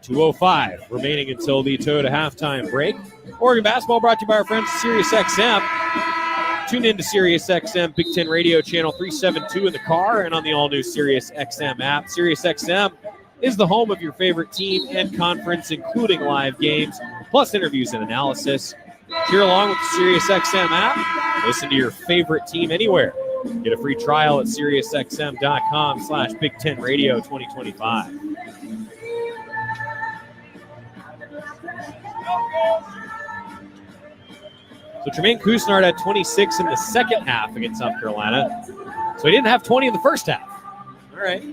.205 remaining until the Toyota halftime break. Oregon basketball brought to you by our friends at SiriusXM. Tune in to SiriusXM Big Ten Radio Channel 372 in the car and on the all-new SiriusXM app. SiriusXM is the home of your favorite team and conference, including live games, plus interviews and analysis. Cheer along with the SiriusXM app. Listen to your favorite team anywhere. Get a free trial at SiriusXM.com/Big Ten Radio 2025. So Tremaine Couisnard had 26 in the second half against South Carolina. So he didn't have 20 in the first half. All right.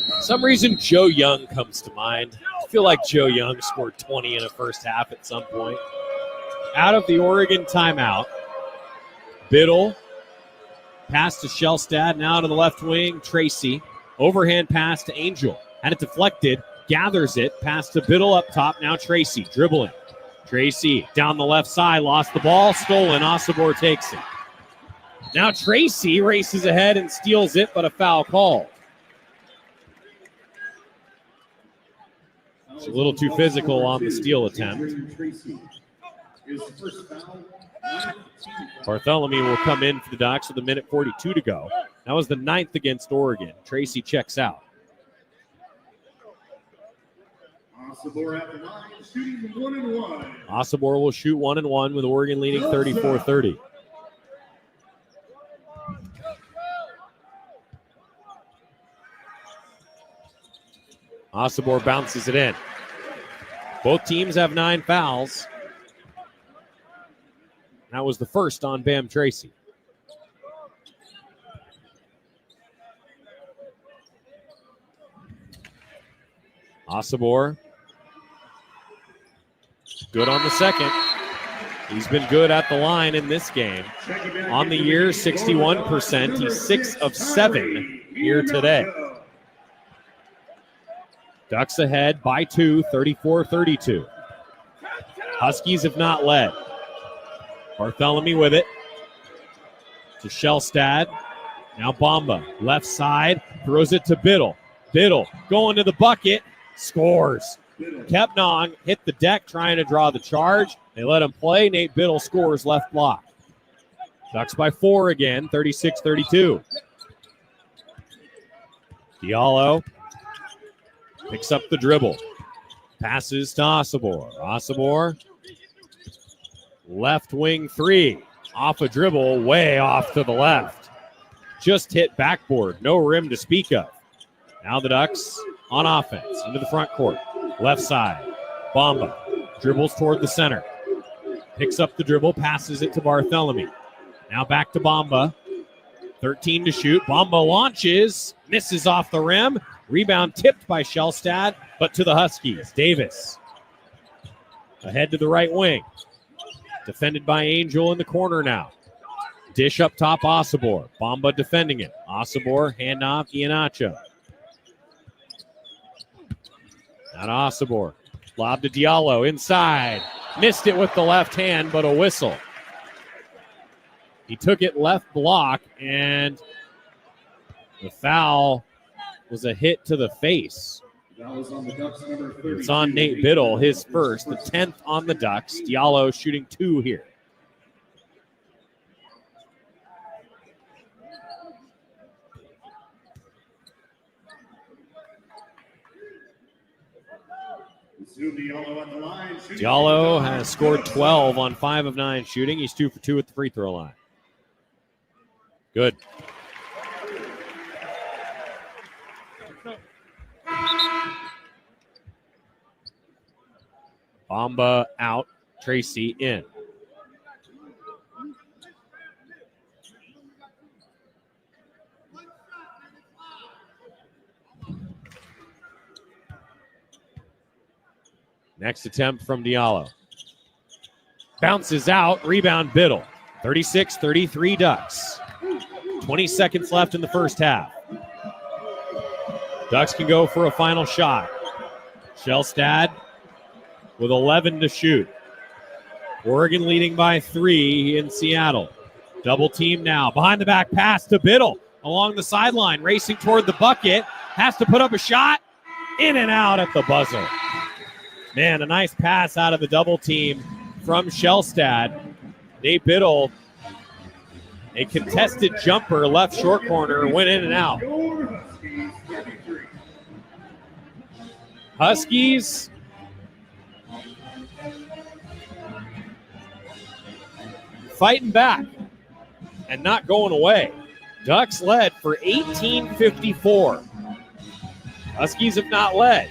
For some reason, Joe Young comes to mind. I feel like Joe Young scored 20 in a first half at some point. Out of the Oregon timeout, Biddle, pass to Shellstad, now to the left wing, Tracy. Overhand pass to Angel. Had it deflected, gathers it, pass to Biddle up top, now Tracy, dribbling. Tracy down the left side, lost the ball, stolen, Osobor takes it. Now Tracy races ahead and steals it, but a foul called. It's a little too physical on the steal attempt. Bartholomew will come in for the Ducks with 1:42 to go. That was the 9th against Oregon. Tracy checks out. Osobor at the line, shooting 1-1. Osobor will shoot 1-1 with Oregon leading 34-30. Osobor bounces it in. Both teams have 9 fouls. That was the first on Bam Tracy. Osobor, good on the second. He's been good at the line in this game. On the year, 61%. He's 6 of 7 here today. Ducks ahead by 2, 34-32. Huskies have not led. Bartholomew with it to Shellstad. Now Bamba, left side, throws it to Biddle. Biddle going to the bucket, scores. Kepnong hit the deck trying to draw the charge. They let him play. Nate Biddle scores left block. Ducks by 4 again, 36-32. Diallo picks up the dribble. Passes to Osobor. Osobor, left wing 3. Off a dribble, way off to the left. Just hit backboard. No rim to speak of. Now the Ducks on offense into the front court. Left side. Bamba dribbles toward the center. Picks up the dribble, passes it to Bartholomew. Now back to Bamba. 13 to shoot. Bamba launches, misses off the rim. Rebound tipped by Shellstad, but to the Huskies. Davis ahead to the right wing. Defended by Angel in the corner now. Dish up top, Osobor. Bamba defending it. Osobor, handoff, Iheanacho. Not Osobor. Lob to Diallo inside. Missed it with the left hand, but a whistle. He took it left block, and the foul was a hit to the face. It's on Nate Biddle, his first, the 10th on the Ducks. Diallo shooting 2 here. Diallo has scored 12 on 5 of 9 shooting. He's 2 for 2 at the free throw line. Good. Bamba out, Tracy in. Next attempt from Diallo. Bounces out, rebound Biddle. 36-33 Ducks. 20 seconds left in the first half. Ducks can go for a final shot. Shellstad with 11 to shoot. Oregon leading by 3 in Seattle. Double team now. Behind the back pass to Biddle. Along the sideline, racing toward the bucket. Has to put up a shot. In and out at the buzzer. Man, a nice pass out of the double team from Shellstad. Nate Biddle, a contested jumper, left short corner, went in and out. Huskies fighting back and not going away. Ducks led for 18:54. Huskies have not led.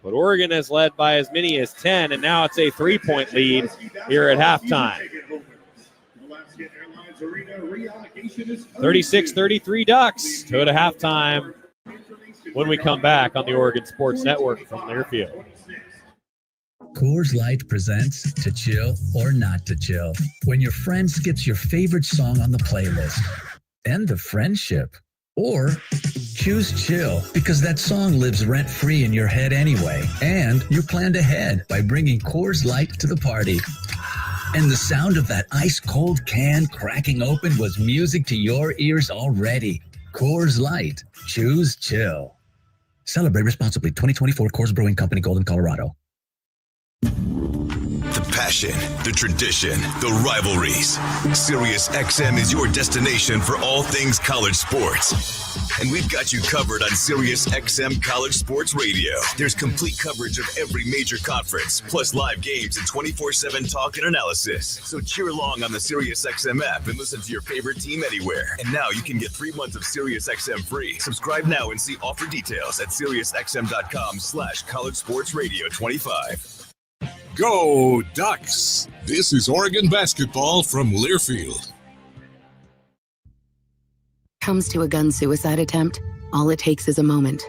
But Oregon has led by as many as 10, and now it's a 3-point lead here at halftime. 36-33 Ducks. Go to halftime when we come back on the Oregon Sports Network from Learfield. Coors Light presents To Chill or Not to Chill. When your friend skips your favorite song on the playlist. End the friendship. Or choose chill because that song lives rent-free in your head anyway. And you planned ahead by bringing Coors Light to the party. And the sound of that ice-cold can cracking open was music to your ears already. Coors Light. Choose chill. Celebrate responsibly. 2024 Coors Brewing Company, Golden, Colorado. The passion, the tradition, the rivalries. SiriusXM is your destination for all things college sports. And we've got you covered on SiriusXM College Sports Radio. There's complete coverage of every major conference, plus live games and 24/7 talk and analysis. So cheer along on the SiriusXM app and listen to your favorite team anywhere. And now you can get 3 months of SiriusXM free. Subscribe now and see offer details at SiriusXM.com/College Sports Radio 25. Go Ducks! This is Oregon basketball from Learfield. Comes to a gun suicide attempt, all it takes is a moment.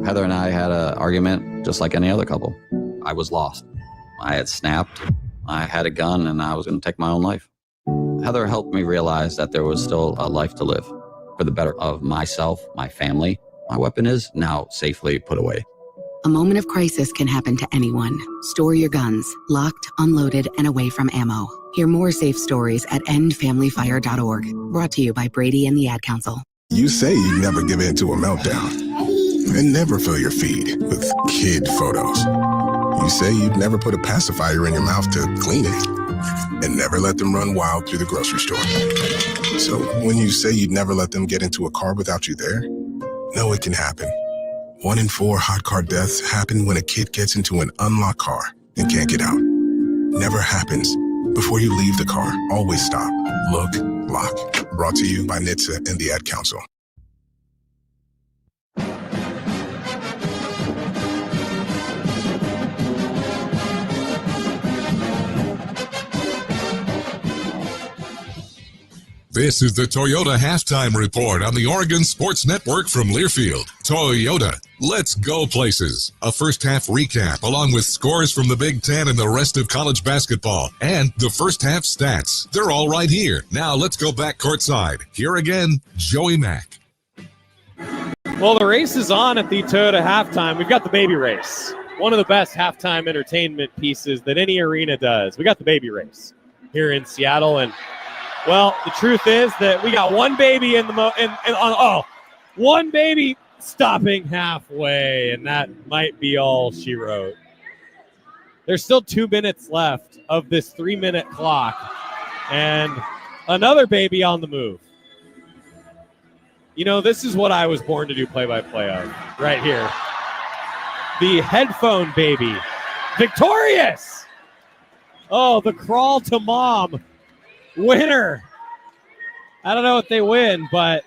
Heather and I had an argument just like any other couple. I was lost. I had snapped. I had a gun and I was going to take my own life. Heather helped me realize that there was still a life to live for the better of myself, my family. My weapon is now safely put away. A moment of crisis can happen to anyone. Store your guns, locked, unloaded, and away from ammo. Hear more safe stories at endfamilyfire.org. Brought to you by Brady and the Ad Council. You say you never give in to a meltdown and never fill your feed with kid photos. You say you'd never put a pacifier in your mouth to clean it and never let them run wild through the grocery store. So when you say you'd never let them get into a car without you there, know it can happen. 1 in 4 hot car deaths happen when a kid gets into an unlocked car and can't get out. Never happens. Before you leave the car, always stop, look, lock. Brought to you by NHTSA and the Ad Council. This is the Toyota Halftime Report on the Oregon Sports Network from Learfield. Toyota, let's go places. A first half recap along with scores from the Big Ten and the rest of college basketball. And the first half stats. They're all right here. Now let's go back courtside. Here again, Joey Mack. Well, the race is on at the Toyota halftime. We've got the baby race. One of the best halftime entertainment pieces that any arena does. We got the baby race here in Seattle, and well, the truth is that we got one baby in the one baby stopping halfway, and that might be all she wrote. There's still 2 minutes left of this 3-minute clock, and another baby on the move. You know, this is what I was born to do play-by-play of, right here. The headphone baby, victorious! Oh, the crawl to mom. Winner. I don't know what they win, but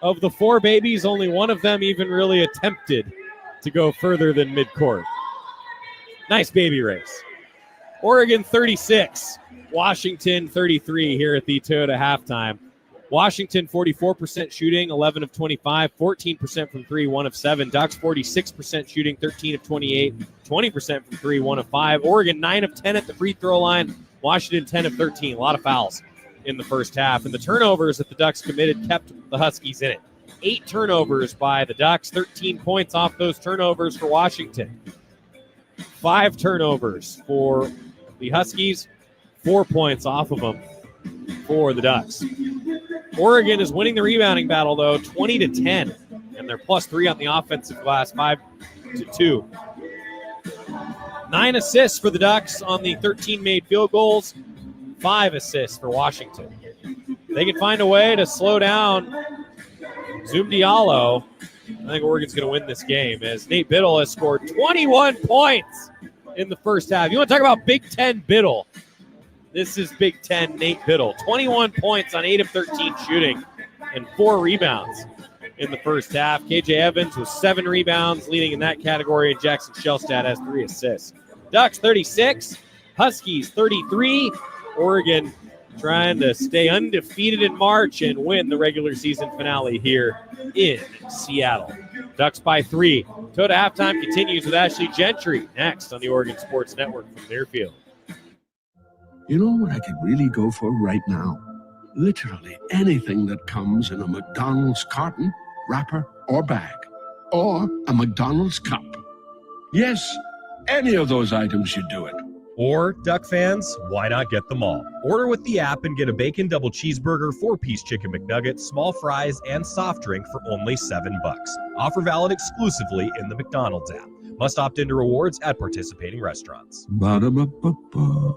of the 4 babies, only one of them even really attempted to go further than midcourt. Nice baby race. Oregon 36, Washington 33 here at the Toyota halftime. Washington 44% shooting, 11 of 25, 14% from 3, 1 of 7. Ducks 46% shooting, 13 of 28, 20% from 3, 1 of 5. Oregon 9 of 10 at the free throw line. Washington 10 of 13. A lot of fouls in the first half. And the turnovers that the Ducks committed kept the Huskies in it. 8 turnovers by the Ducks. 13 points off those turnovers for Washington. 5 turnovers for the Huskies. 4 points off of them for the Ducks. Oregon is winning the rebounding battle, though, 20-10. And they're +3 on the offensive glass, 5-2. 9 assists for the Ducks on the 13 made field goals, 5 assists for Washington. They can find a way to slow down Zoom Diallo. I think Oregon's going to win this game as Nate Biddle has scored 21 points in the first half. You want to talk about Big Ten Biddle? This is Big Ten Nate Biddle. 21 points on 8 of 13 shooting and 4 rebounds. in the first half. KJ Evans with 7 rebounds, leading in that category, and Jackson Shellstad has 3 assists. Ducks 36, Huskies 33. Oregon trying to stay undefeated in March and win the regular season finale here in Seattle. Ducks by 3. Total halftime continues with Ashley Gentry next on the Oregon Sports Network from Learfield. You know what I could really go for right now? Literally anything that comes in a McDonald's carton, wrapper, or bag. Or a McDonald's cup. Yes, any of those items should do it. Or, Duck fans, why not get them all? Order with the app and get a bacon double cheeseburger, 4-piece chicken McNugget, small fries, and soft drink for only $7. Offer valid exclusively in the McDonald's app. Must opt into rewards at participating restaurants. Ba-da-ba-ba-ba.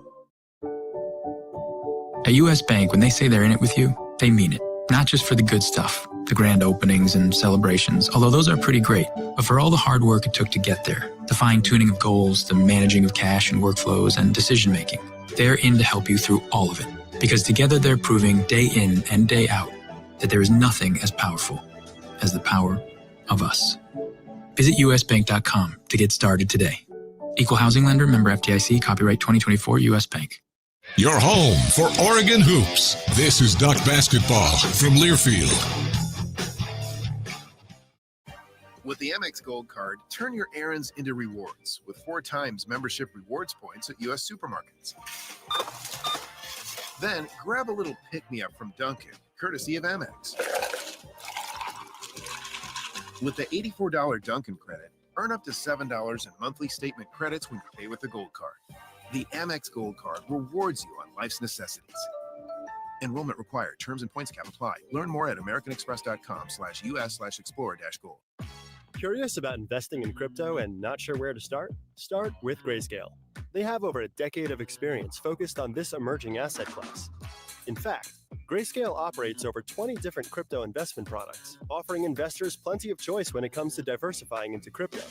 At U.S. Bank, when they say they're in it with you, they mean it. Not just for the good stuff, the grand openings and celebrations, although those are pretty great, but for all the hard work it took to get there, the fine-tuning of goals, the managing of cash and workflows, and decision-making. They're in to help you through all of it, because together they're proving day in and day out that there is nothing as powerful as the power of us. Visit usbank.com to get started today. Equal housing lender, member FDIC, copyright 2024 U.S. Bank. Your home for Oregon hoops. This is Duck Basketball from Learfield. With the Amex Gold Card, turn your errands into rewards with 4 times membership rewards points at U.S. supermarkets. Then grab a little pick-me-up from Dunkin', courtesy of Amex. With the $84 Dunkin' credit, earn up to $7 in monthly statement credits when you pay with the Gold Card. The Amex Gold Card rewards you on life's necessities. Enrollment required. Terms and points cap apply. Learn more at americanexpress.com/us/explore-gold. Curious about investing in crypto and not sure where to start? Start with Grayscale. They have over a decade of experience focused on this emerging asset class. In fact, Grayscale operates over 20 different crypto investment products, offering investors plenty of choice when it comes to diversifying into crypto.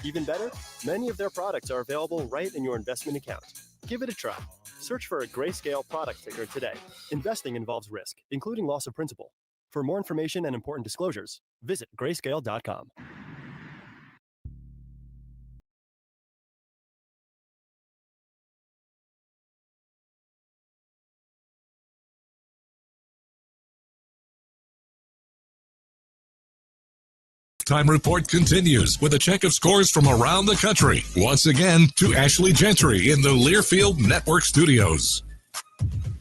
Even better, many of their products are available right in your investment account. Give it a try. Search for a Grayscale product ticker today. Investing involves risk, including loss of principal. For more information and important disclosures, visit grayscale.com. Time report continues with a check of scores from around the country. Once again, to Ashley Gentry in the Learfield Network studios.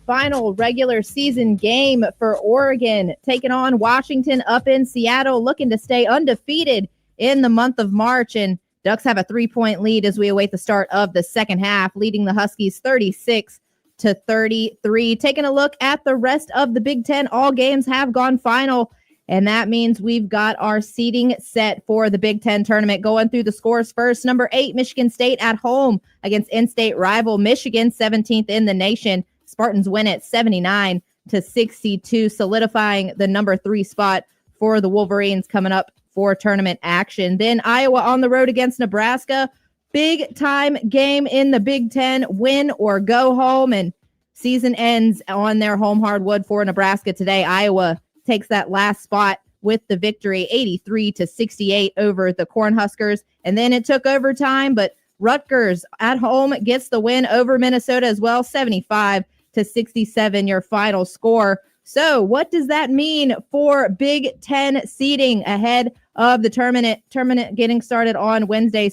Final regular season game for Oregon, taking on Washington up in Seattle, looking to stay undefeated in the month of March. And Ducks have a 3-point lead as we await the start of the second half, leading the Huskies 36-33. Taking a look at the rest of the Big Ten, all games have gone final. And that means we've got our seeding set for the Big Ten tournament. Going through the scores first, number 8, Michigan State at home against in-state rival Michigan, 17th in the nation. Spartans win it 79-62, solidifying the number 3 spot for the Wolverines coming up for tournament action. Then Iowa on the road against Nebraska. Big time game in the Big Ten, win or go home. And season ends on their home hardwood for Nebraska today. Iowa takes that last spot with the victory, 83-68 over the Cornhuskers. And then it took overtime, but Rutgers at home gets the win over Minnesota as well, 75-67, your final score. So what does that mean for Big Ten seeding ahead of the tournament getting started on Wednesday?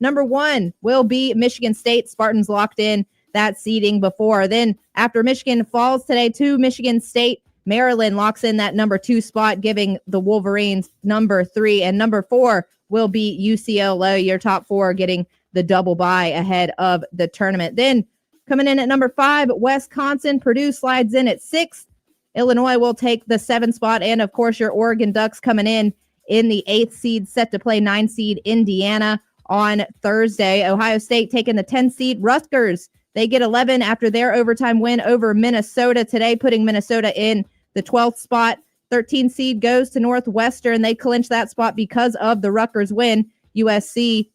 Number 1 will be Michigan State. Spartans locked in that seeding before. Then after Michigan falls today to Michigan State, Maryland locks in that number 2 spot, giving the Wolverines number 3. And number 4 will be UCLA, your top 4 getting the double bye ahead of the tournament. Then coming in at number 5, Wisconsin. Purdue slides in at 6. Illinois will take the 7 spot. And, of course, your Oregon Ducks coming in the 8th seed, set to play 9 seed Indiana on Thursday. Ohio State taking the 10 seed. Rutgers, they get 11 after their overtime win over Minnesota today, putting Minnesota in the 12th spot. 13 seed goes to Northwestern. They clinch that spot because of the Rutgers win. USC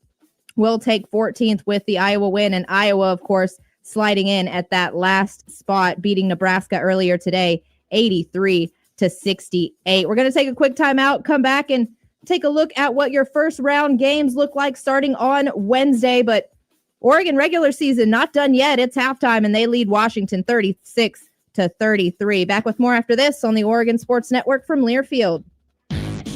will take 14th with the Iowa win. And Iowa, of course, sliding in at that last spot, beating Nebraska earlier today, 83-67. to 68. We're going to take a quick timeout, come back and take a look at what your first round games look like starting on Wednesday. But Oregon regular season not done yet. It's halftime and they lead Washington 36-33. Back with more after this on the Oregon Sports Network from Learfield.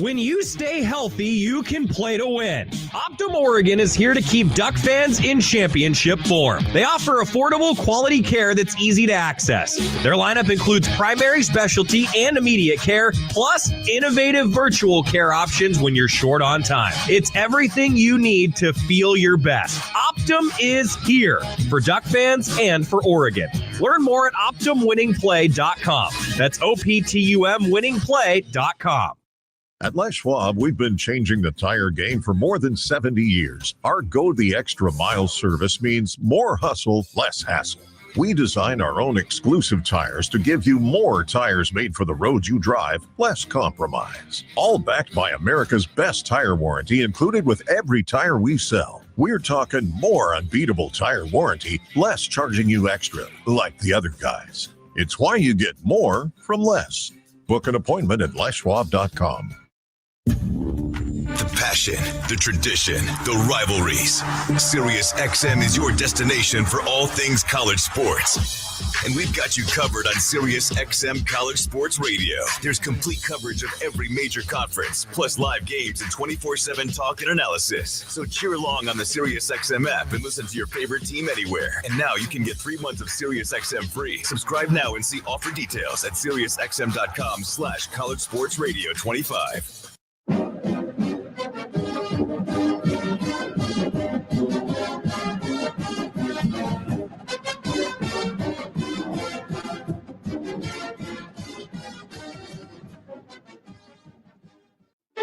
When you stay healthy, you can play to win. Optum Oregon is here to keep Duck fans in championship form. They offer affordable, quality care that's easy to access. Their lineup includes primary, specialty, and immediate care, plus innovative virtual care options when you're short on time. It's everything you need to feel your best. Optum is here for Duck fans and for Oregon. Learn more at OptumWinningPlay.com. That's OPTUMWinningPlay.com. At Les Schwab, we've been changing the tire game for more than 70 years. Our Go the Extra Mile service means more hustle, less hassle. We design our own exclusive tires to give you more tires made for the road you drive, less compromise. All backed by America's best tire warranty included with every tire we sell. We're talking more unbeatable tire warranty, less charging you extra, like the other guys. It's why you get more from less. Book an appointment at leschwab.com. The passion, the tradition, the rivalries. SiriusXM is your destination for all things college sports. And we've got you covered on SiriusXM College Sports Radio. There's complete coverage of every major conference, plus live games and 24/7 talk and analysis. So cheer along on the SiriusXM app and listen to your favorite team anywhere. And now you can get 3 months of SiriusXM free. Subscribe now and see offer details at SiriusXM.com/College Sports Radio 25.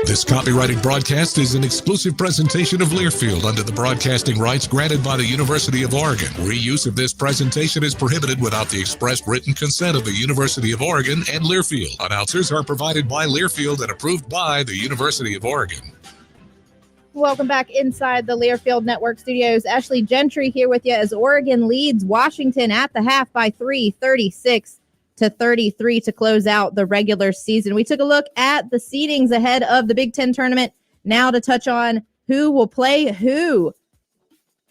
This copyrighted broadcast is an exclusive presentation of Learfield under the broadcasting rights granted by the University of Oregon. Reuse of this presentation is prohibited without the express written consent of the University of Oregon and Learfield. Announcers are provided by Learfield and approved by the University of Oregon. Welcome back inside the Learfield Network studios. Ashley Gentry here with you as Oregon leads Washington at the half by 36-33 to close out the regular season. We took a look at the seedings ahead of the Big Ten tournament. Now to touch on who will play who.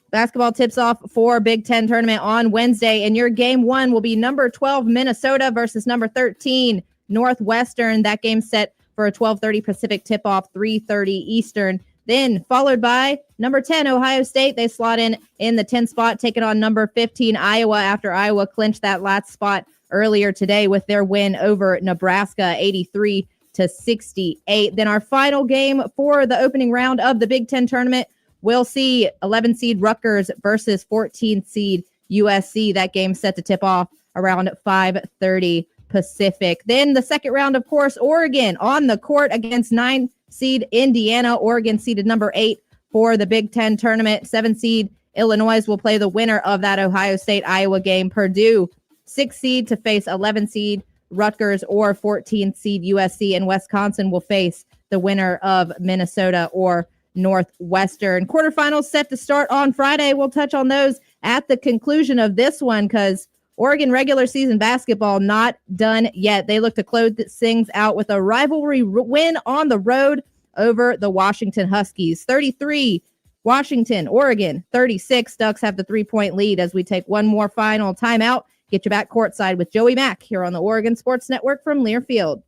Basketball tips off for Big Ten tournament on Wednesday, and your game one will be number 12 Minnesota versus number 13 Northwestern. That game set for a 12:30 Pacific tip-off, 3:30 Eastern. Then followed by number 10 Ohio State. They slot in the 10th spot, taking on number 15 Iowa after Iowa clinched that last spot earlier today with their win over Nebraska, 83-68. Then our final game for the opening round of the Big Ten tournament, we'll see 11 seed Rutgers versus 14 seed USC. That game set to tip off around 5:30 Pacific. Then the second round, of course, Oregon on the court against 9 seed Indiana. Oregon seeded number 8 for the Big Ten tournament. 7 seed Illinois will play the winner of that Ohio State-Iowa game. Purdue, 6 seed to face 11 seed Rutgers or 14 seed USC, and Wisconsin will face the winner of Minnesota or Northwestern. Quarterfinals set to start on Friday. We'll touch on those at the conclusion of this one because Oregon regular season basketball not done yet. They look to close things out with a rivalry win on the road over the Washington Huskies. 33 Washington, Oregon 36. Ducks have the 3-point lead as we take one more final timeout. Get you back courtside with Joey Mack here on the Oregon Sports Network from Learfield.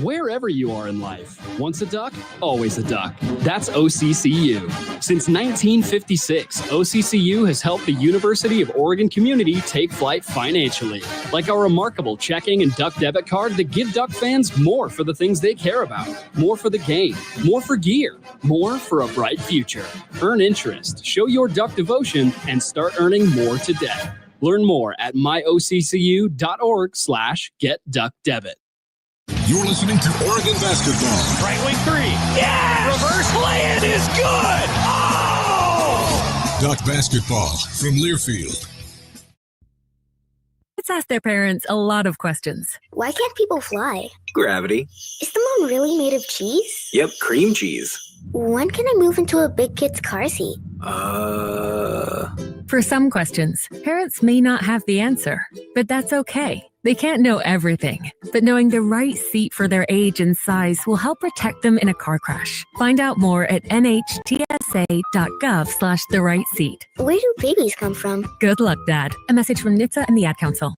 Wherever you are in life, once a duck, always a duck. That's OCCU. Since 1956, OCCU has helped the University of Oregon community take flight financially, like our remarkable checking and duck debit card that give Duck fans more for the things they care about, more for the game, more for gear, more for a bright future. Earn interest, show your Duck devotion, and start earning more today. Learn more at myoccu.org/getduckdebit. You're listening to Oregon basketball. Right wing three. Yeah! Reverse lay-in is good. Oh! Duck basketball from Learfield. Let's ask their parents a lot of questions. Why can't people fly? Gravity. Is the moon really made of cheese? Yep, cream cheese. When can I move into a big kid's car seat? For some questions, parents may not have the answer, but that's okay. They can't know everything, but knowing the right seat for their age and size will help protect them in a car crash. Find out more at nhtsa.gov/the right seat. Where do babies come from? Good luck, Dad. A message from NHTSA and the Ad Council.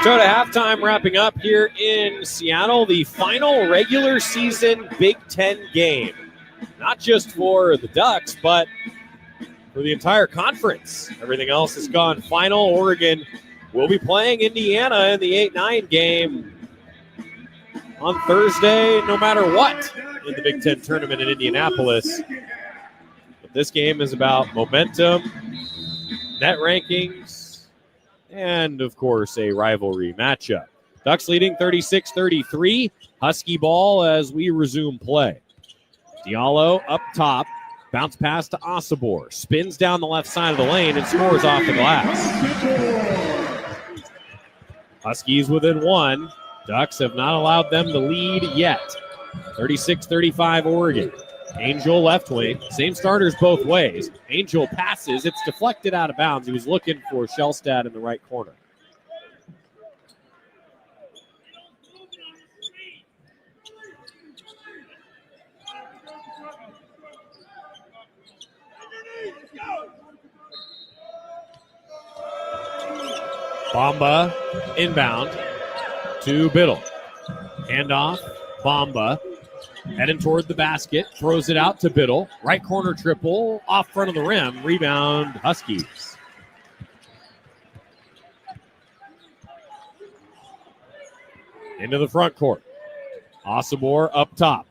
So to halftime, wrapping up here in Seattle, the final regular season Big Ten game. Not just for the Ducks, but for the entire conference. Everything else has gone final. Oregon will be playing Indiana in the 8-9 game on Thursday, no matter what, in the Big Ten tournament in Indianapolis. But this game is about momentum, net rankings, and, of course, a rivalry matchup. Ducks leading 36-33. Husky ball as we resume play. Diallo up top. Bounce pass to Osobor. Spins down the left side of the lane and scores off the glass. Huskies within one. Ducks have not allowed them to lead yet. 36-35 Oregon. Angel left wing. Same starters both ways. Angel passes. It's deflected out of bounds. He was looking for Shellstad in the right corner. Bamba inbound to Biddle. Handoff. Bamba heading toward the basket. Throws it out to Biddle. Right corner triple. Off front of the rim. Rebound Huskies. Into the front court. Osobor up top.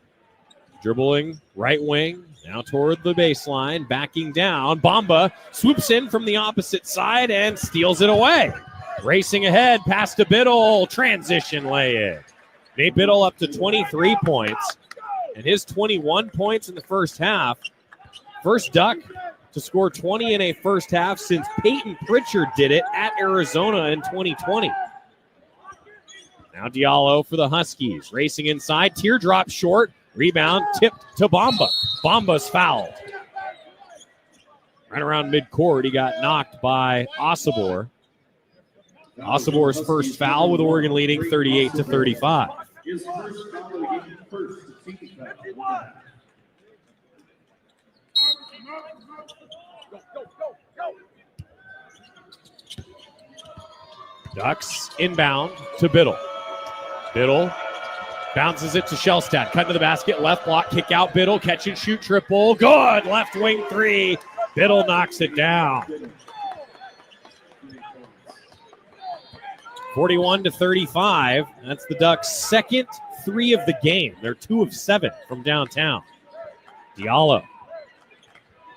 Dribbling right wing. Now toward the baseline. Backing down. Bamba swoops in from the opposite side and steals it away. Racing ahead. Pass to Biddle. Transition lay-in. Nate Biddle up to 23 points. And his 21 points in the first half. First Duck to score 20 in a first half since Peyton Pritchard did it at Arizona in 2020. Now Diallo for the Huskies. Racing inside. Teardrop short. Rebound tipped to Bamba. Bamba's fouled. Right around midcourt, he got knocked by Osobor. Osabor's first foul with Oregon leading 38-35. His first foul of the game, first team foul. Ducks inbound to Biddle. Biddle bounces it to Shellstad. Cut to the basket. Left block. Kick out Biddle. Catch and shoot triple. Good. Left wing three. Biddle knocks it down. 41-35. That's the Ducks' second three of the game. They're 2 of 7 from downtown. Diallo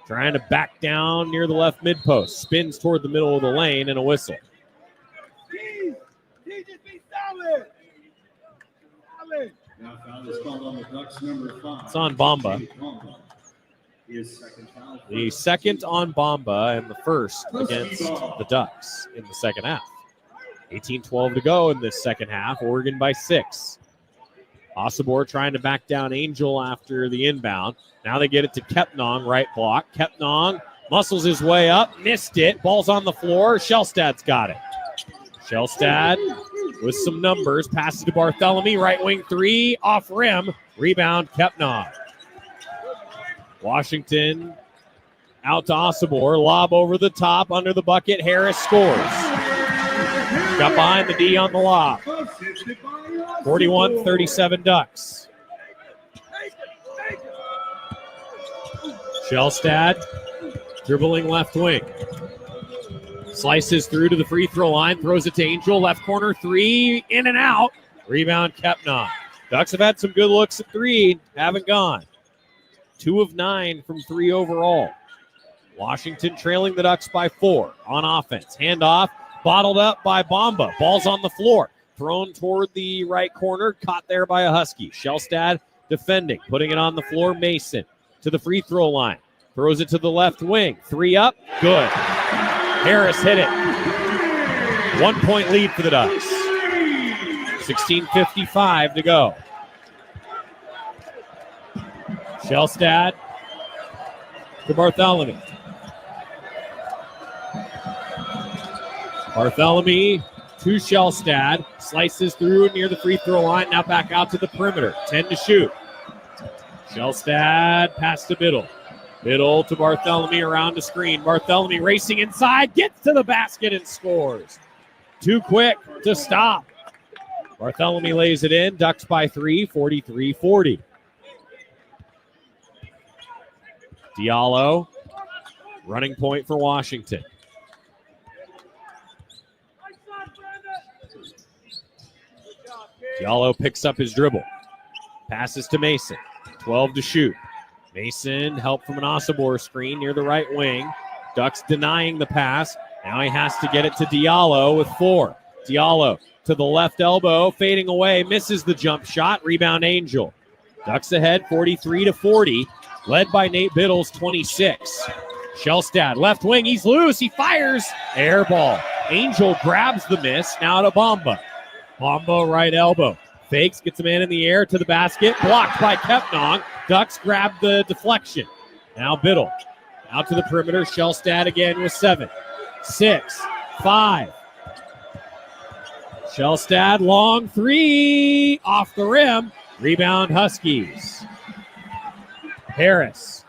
trying to back down near the left mid post. Spins toward the middle of the lane and a whistle. Now foul is called on the Ducks, number 5. It's on Bamba. His second foul. The second on Bamba and the first against the Ducks in the second half. 18-12 to go in this second half. Oregon by 6. Osobor trying to back down Angel after the inbound. Now they get it to Kepnong, right block. Kepnong muscles his way up, missed it. Ball's on the floor. Shellstad's got it. Shellstad with some numbers. Passes to Barthélemy, right wing three, off rim. Rebound, Kepnong. Washington out to Osobor. Lob over the top, under the bucket. Harris scores. Got behind the D on the lob. 41-37 Ducks. Shellstad dribbling left wing. Slices through to the free throw line. Throws it to Angel. Left corner three. In and out. Rebound Kepnong. Ducks have had some good looks at three. Haven't gone. 2 of 9 from 3 overall. Washington trailing the Ducks by 4 on offense. Handoff. Bottled up by Bamba. Ball's on the floor. Thrown toward the right corner. Caught there by a Husky. Shellstad defending. Putting it on the floor. Mason to the free throw line. Throws it to the left wing. 3 up. Good. Harris hit it. 1 point lead for the Ducks. 16:55 to go. Shellstad to Bartholomew. Bartholomew to Shellstad. Slices through near the free throw line. Now back out to the perimeter. 10 to shoot. Shellstad pass to Biddle. Biddle to Bartholomew around the screen. Bartholomew racing inside. Gets to the basket and scores. Too quick to stop. Bartholomew lays it in. Ducks by 3, 43-40. Diallo, running point for Washington. Diallo picks up his dribble. Passes to Mason. 12 to shoot. Mason, help from an Osobor screen near the right wing. Ducks denying the pass. Now he has to get it to Diallo with 4. Diallo to the left elbow, fading away, misses the jump shot. Rebound Angel. Ducks ahead 43-40, led by Nate Biddle's 26. Shellstad, left wing, he's loose, he fires. Air ball. Angel grabs the miss, now to Bamba. Bamba right elbow. Fakes, gets a man in the air to the basket. Blocked by Kepnong. Ducks grab the deflection. Now Biddle. Out to the perimeter. Shellstad again with 7. 6. 5. Shellstad, long 3. Off the rim. Rebound Huskies. Harris.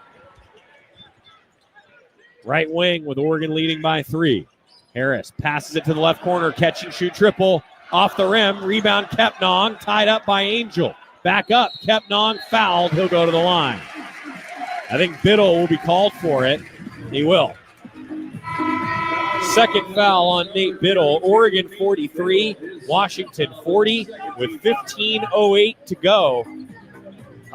Right wing with Oregon leading by 3. Harris passes it to the left corner. Catch and shoot triple. Off the rim. Rebound Kepnong. Tied up by Angel. Back up. Kepnong fouled. He'll go to the line. I think Biddle will be called for it. He will. Second foul on Nate Biddle. Oregon 43, Washington 40 with 15:08 to go.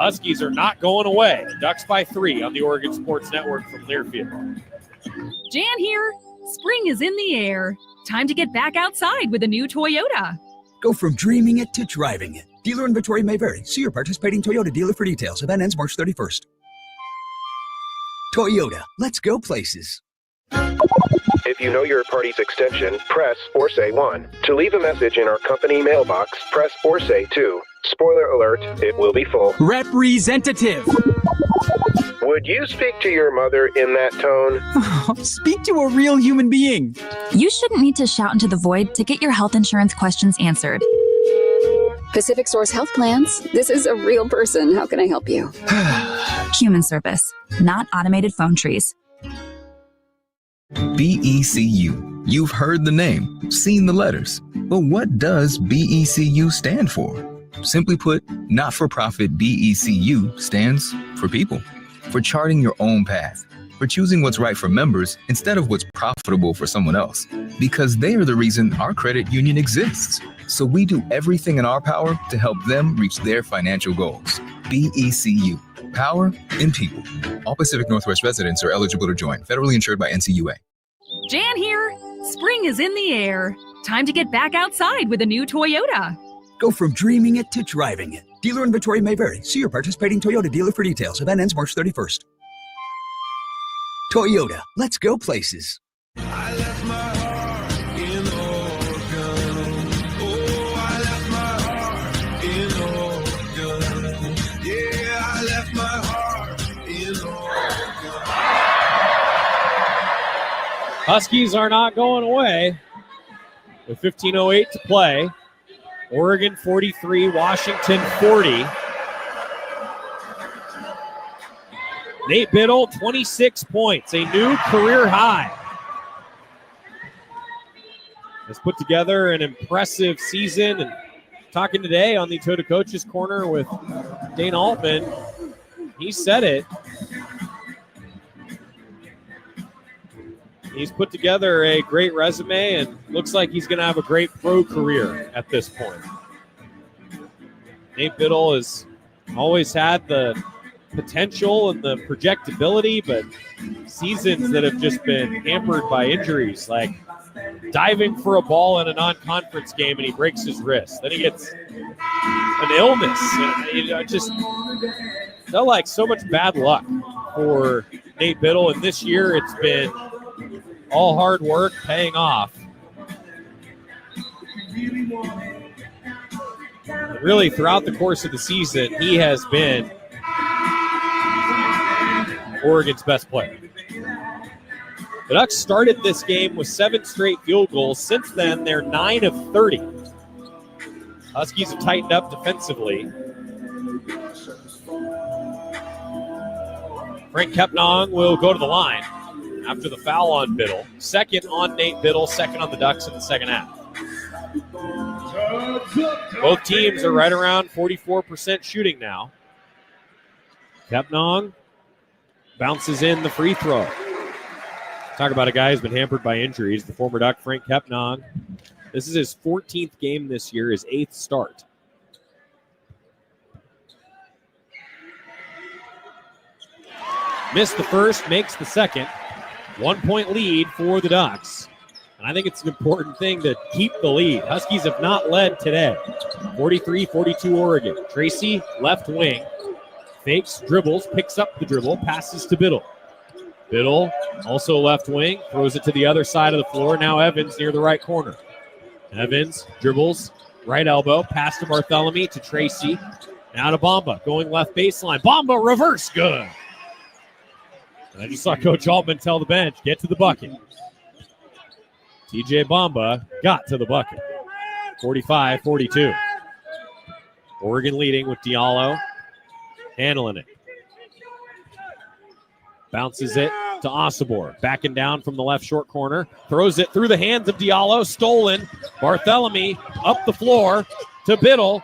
Huskies are not going away. Ducks by 3 on the Oregon Sports Network from Learfield. Jan here. Spring is in the air. Time to get back outside with a new Toyota. Go from dreaming it to driving it. Dealer inventory may vary. See your participating Toyota dealer for details. Event ends March 31st. Toyota, let's go places. If you know your party's extension, press or say 1. To leave a message in our company mailbox, press or say 2. Spoiler alert, it will be full. Representative. Would you speak to your mother in that tone? Speak to a real human being. You shouldn't need to shout into the void to get your health insurance questions answered. Pacific Source Health Plans. This is a real person. How can I help you? Human service, not automated phone trees. BECU. You've heard the name, seen the letters. But what does BECU stand for? Simply put, not-for-profit BECU stands for people. For charting your own path. For choosing what's right for members instead of what's profitable for someone else. Because they are the reason our credit union exists. So we do everything in our power to help them reach their financial goals. BECU. Power in people. All Pacific Northwest residents are eligible to join. Federally insured by NCUA. Jan here. Spring is in the air. Time to get back outside with a new Toyota. Go from dreaming it to driving it. Dealer inventory may vary. See your participating Toyota dealer for details. Event ends March 31st. Toyota, let's go places. Huskies are not going away with 15:08 to play. Oregon 43, Washington 40. Nate Biddle, 26 points, a new career high. Has put together an impressive season. And talking today on the Toyota Coaches Corner with Dane Altman, he said it. He's put together a great resume and looks like he's going to have a great pro career at this point. Nate Biddle has always had the potential and the projectability, but seasons that have just been hampered by injuries, like diving for a ball in a non-conference game and he breaks his wrist. Then he gets an illness. It just felt like so much bad luck for Nate Biddle, and this year it's been All hard work paying off. And really, throughout the course of the season, he has been Oregon's best player. The Ducks started this game with 7 straight field goals. Since then, they're 9 of 30. Huskies have tightened up defensively. Frank Kepnong will go to the line after the foul on Biddle. Second on Nate Biddle, second on the Ducks in the second half. Both teams are right around 44% shooting now. Kepnong bounces in the free throw. Talk about a guy who's been hampered by injuries, the former Duck Frank Kepnong. This is his 14th game this year, his 8th start. Missed the first, makes the second. 1-point lead for the Ducks. And I think it's an important thing to keep the lead. Huskies have not led today. 43-42 Oregon. Tracy, left wing. Fakes, dribbles, picks up the dribble, passes to Biddle. Biddle, also left wing, throws it to the other side of the floor. Now Evans near the right corner. Evans dribbles, right elbow, pass to Bartholomew, to Tracy. Now to Bomba, going left baseline. Bomba, reverse, good. And I just saw Coach Altman tell the bench, get to the bucket. TJ Bomba got to the bucket. 45-42. Oregon leading with Diallo handling it. Bounces it to Osobor. Backing down from the left short corner. Throws it through the hands of Diallo. Stolen. Bartholomew up the floor to Biddle.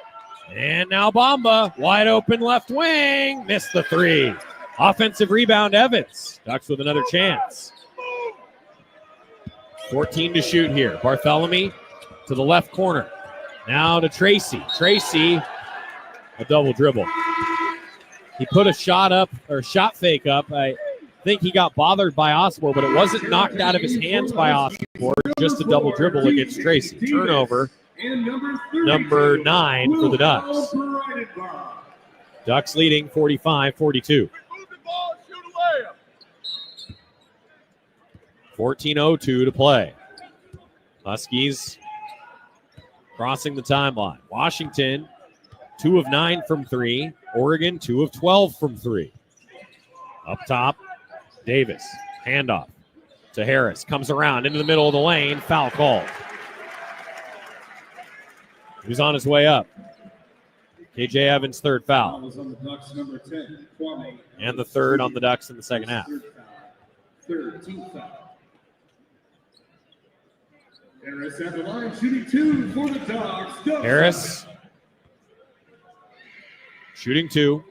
And now Bomba. Wide open left wing. Missed the three. Offensive rebound, Evans. Ducks with another chance. 14 to shoot here. Bartholomew to the left corner. Now to Tracy. Tracy, a double dribble. He put a shot up, or shot fake up. I think he got bothered by Osobor, but it wasn't knocked out of his hands by Osobor. Just a double dribble against Tracy. Turnover, number 9 for the Ducks. Ducks leading 45-42. 14:02 to play. Huskies crossing the timeline. Washington, 2 of 9 from 3. Oregon, 2 of 12 from 3. Up top, Davis. Handoff to Harris. Comes around into the middle of the lane. Foul called. He's on his way up. KJ Evans' third foul. And the third on the Ducks in the second half. Third team foul. Harris at the line, shooting 2 for the Dogs. Harris shooting 2.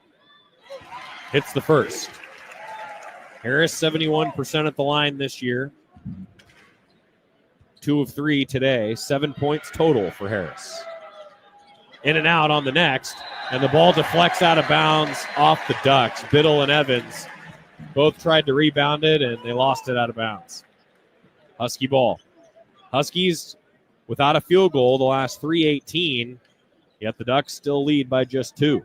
Hits the first. Harris 71% at the line this year. 2 of 3 today. 7 points total for Harris. In and out on the next. And the ball deflects out of bounds off the Ducks. Biddle and Evans both tried to rebound it, and they lost it out of bounds. Husky ball. Huskies without a field goal the last 3:18, yet the Ducks still lead by just 2.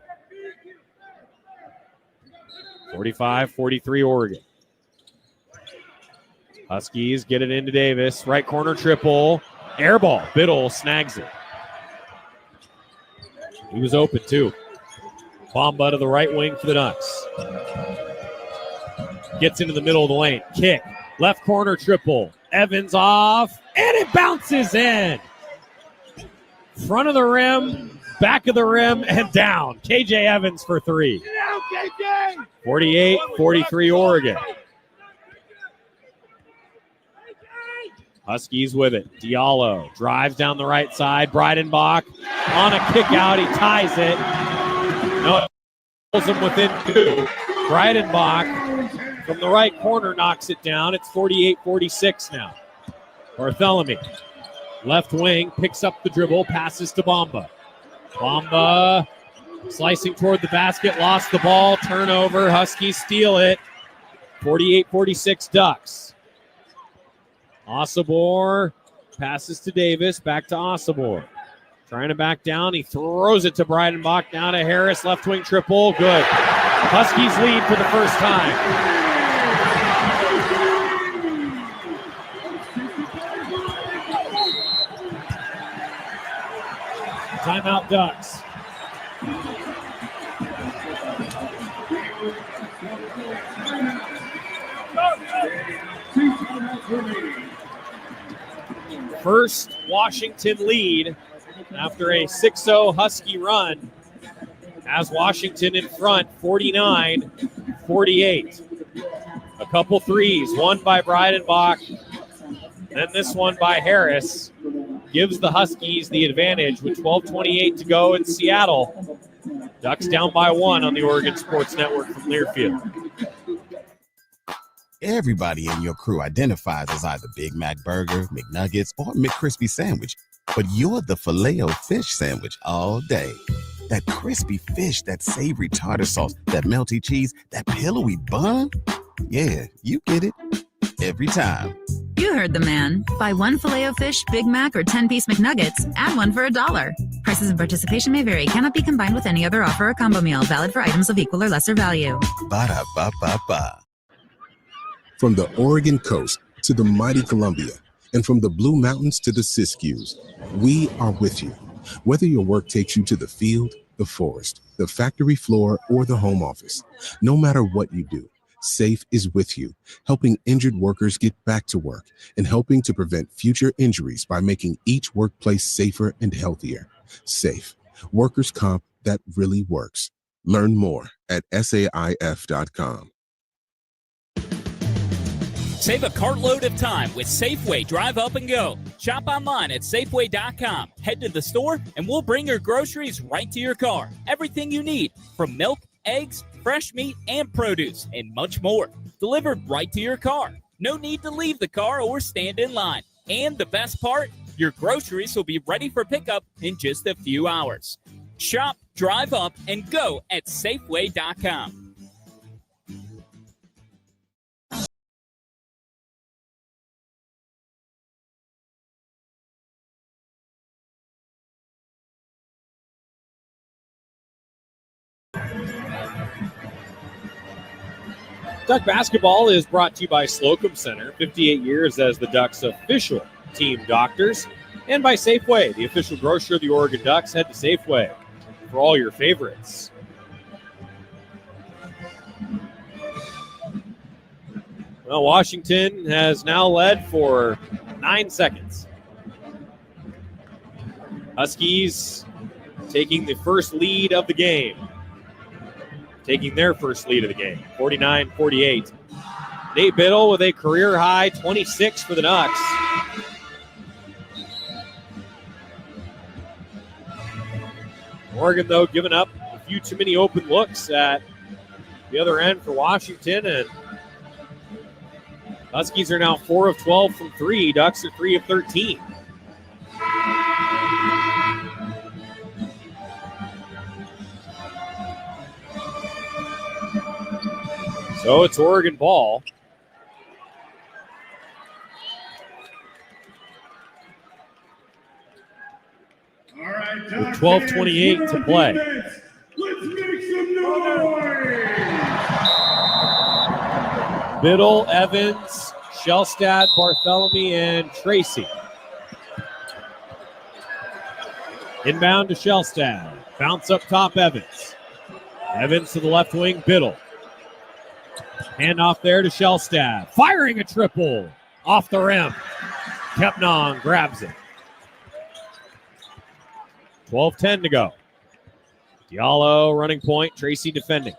45-43 Oregon. Huskies get it into Davis. Right corner triple. Air ball. Biddle snags it. He was open too. Bomba to the right wing for the Ducks. Gets into the middle of the lane. Kick. Left corner triple. Evans off. And it bounces in. Front of the rim, back of the rim, and down. KJ Evans for 3. 48-43 Oregon. Huskies with it. Diallo drives down the right side. Breidenbach on a kick out. He ties it. No, pulls him within 2. Breidenbach from the right corner knocks it down. It's 48-46 now. Bartholomew, left wing, picks up the dribble, passes to Bomba. Bomba slicing toward the basket, lost the ball, turnover. Huskies steal it. 48-46 Ducks. Osobor passes to Davis, back to Osobor. Trying to back down, he throws it to Breidenbach, down to Harris, left wing triple, good. Huskies lead for the first time. Timeout Ducks. First Washington lead after a 6-0 Husky run has Washington in front 49-48. A couple threes, one by Breidenbach, then this one by Harris, gives the Huskies the advantage with 12:28 to go in Seattle. Ducks down by 1 on the Oregon Sports Network from Learfield. Everybody in your crew identifies as either Big Mac Burger, McNuggets, or McCrispy Sandwich, but you're the Filet-O-Fish Sandwich all day. That crispy fish, that savory tartar sauce, that melty cheese, that pillowy bun. Yeah, you get it. Every time. You heard the man. Buy one Filet-O-Fish, Big Mac, or 10-piece McNuggets. Add one for $1. Prices and participation may vary. Cannot be combined with any other offer or combo meal. Valid for items of equal or lesser value. Ba-da-ba-ba-ba. From the Oregon coast to the mighty Columbia, and from the Blue Mountains to the Siskiyous, we are with you. Whether your work takes you to the field, the forest, the factory floor, or the home office, no matter what you do, SAFE is with you, helping injured workers get back to work and helping to prevent future injuries by making each workplace safer and healthier. SAFE, workers' comp that really works. Learn more at SAIF.com. Save a cartload of time with Safeway Drive Up and Go. Shop online at Safeway.com. Head to the store and we'll bring your groceries right to your car. Everything you need, from milk, eggs, fresh meat, and produce, and much more. Delivered right to your car. No need to leave the car or stand in line. And the best part, your groceries will be ready for pickup in just a few hours. Shop, drive up, and go at Safeway.com. Duck basketball is brought to you by Slocum Center, 58 years as the Ducks' official team doctors, and by Safeway, the official grocer of the Oregon Ducks. Head to Safeway for all your favorites. Well, Washington has now led for 9 seconds. Huskies taking the first lead of the game. Taking their first lead of the game, 49-48. Nate Biddle with a career-high 26 for the Ducks. Oregon, though, giving up a few too many open looks at the other end for Washington, and Huskies are now 4 of 12 from 3. Ducks are 3 of 13. So it's Oregon ball. All right, with 12:28 to play. Let's make some noise. Biddle, Evans, Shellstad, Bartholomew, and Tracy. Inbound to Shellstad. Bounce up top, Evans. Evans to the left wing, Biddle. Handoff there to Shellstad. Firing a triple off the rim. Kepnong grabs it. 12:10 to go. Diallo running point. Tracy defending.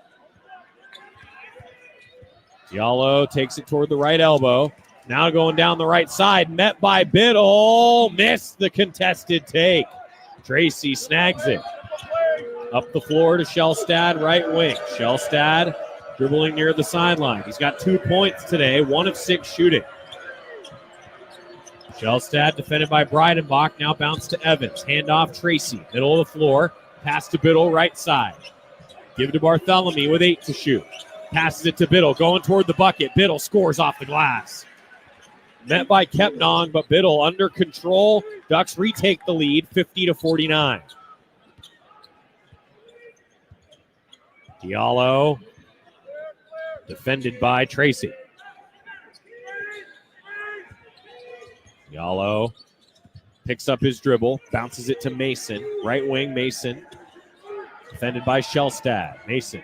Diallo takes it toward the right elbow. Now going down the right side. Met by Biddle. Missed the contested take. Tracy snags it. Up the floor to Shellstad, right wing. Shellstad dribbling near the sideline. He's got 2 points today, 1 of 6 shooting. Shellstad defended by Breidenbach. Now bounce to Evans. Handoff Tracy. Middle of the floor. Pass to Biddle, right side. Give it to Bartholomew with 8 to shoot. Passes it to Biddle, going toward the bucket. Biddle scores off the glass. Met by Kepnong, but Biddle under control. Ducks retake the lead, 50-49. Diallo defended by Tracy. Diallo Picks up his dribble, bounces it to Mason. Right wing, Mason. Defended by Shellstad. Mason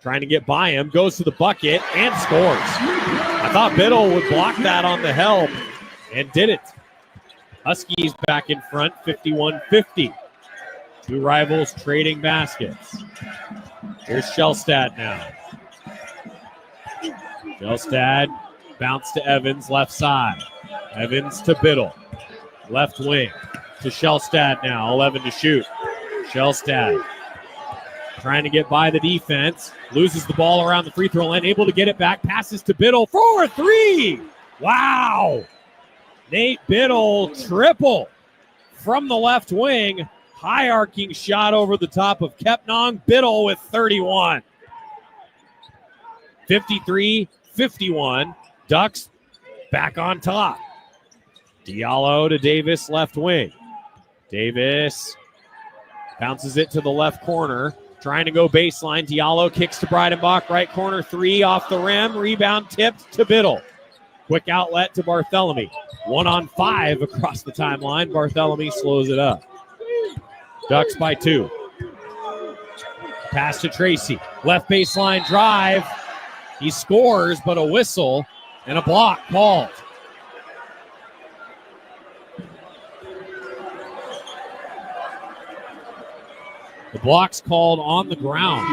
trying to get by him, goes to the bucket, and scores. I thought Biddle would block that on the help, and didn't. Huskies back in front, 51-50. Two rivals trading baskets. Here's Shellstad now. Shellstad bounce to Evans, left side. Evans to Biddle. Left wing to Shellstad now, 11 to shoot. Shellstad trying to get by the defense. Loses the ball around the free throw line, able to get it back. Passes to Biddle for 3. Wow. Nate Biddle triple from the left wing. High arcing shot over the top of Kepnong. Biddle with 31. 53-51. Ducks back on top. Diallo to Davis, left wing. Davis bounces it to the left corner. Trying to go baseline. Diallo kicks to Breidenbach. Right corner 3 off the rim. Rebound tipped to Biddle. Quick outlet to Barthélemy. 1-on-5 across the timeline. Barthélemy slows it up. Ducks by 2. Pass to Tracy. Left baseline drive. He scores, but a whistle and a block called. The block's called on the ground.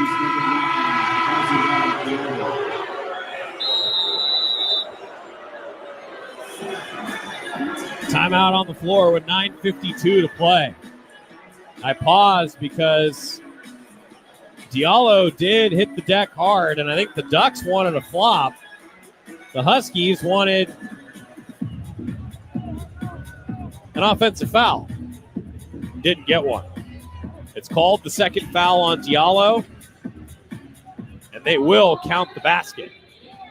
Timeout on the floor with 9:52 to play. I paused because Diallo did hit the deck hard, and I think the Ducks wanted a flop. The Huskies wanted an offensive foul. Didn't get one. It's called the second foul on Diallo, and they will count the basket.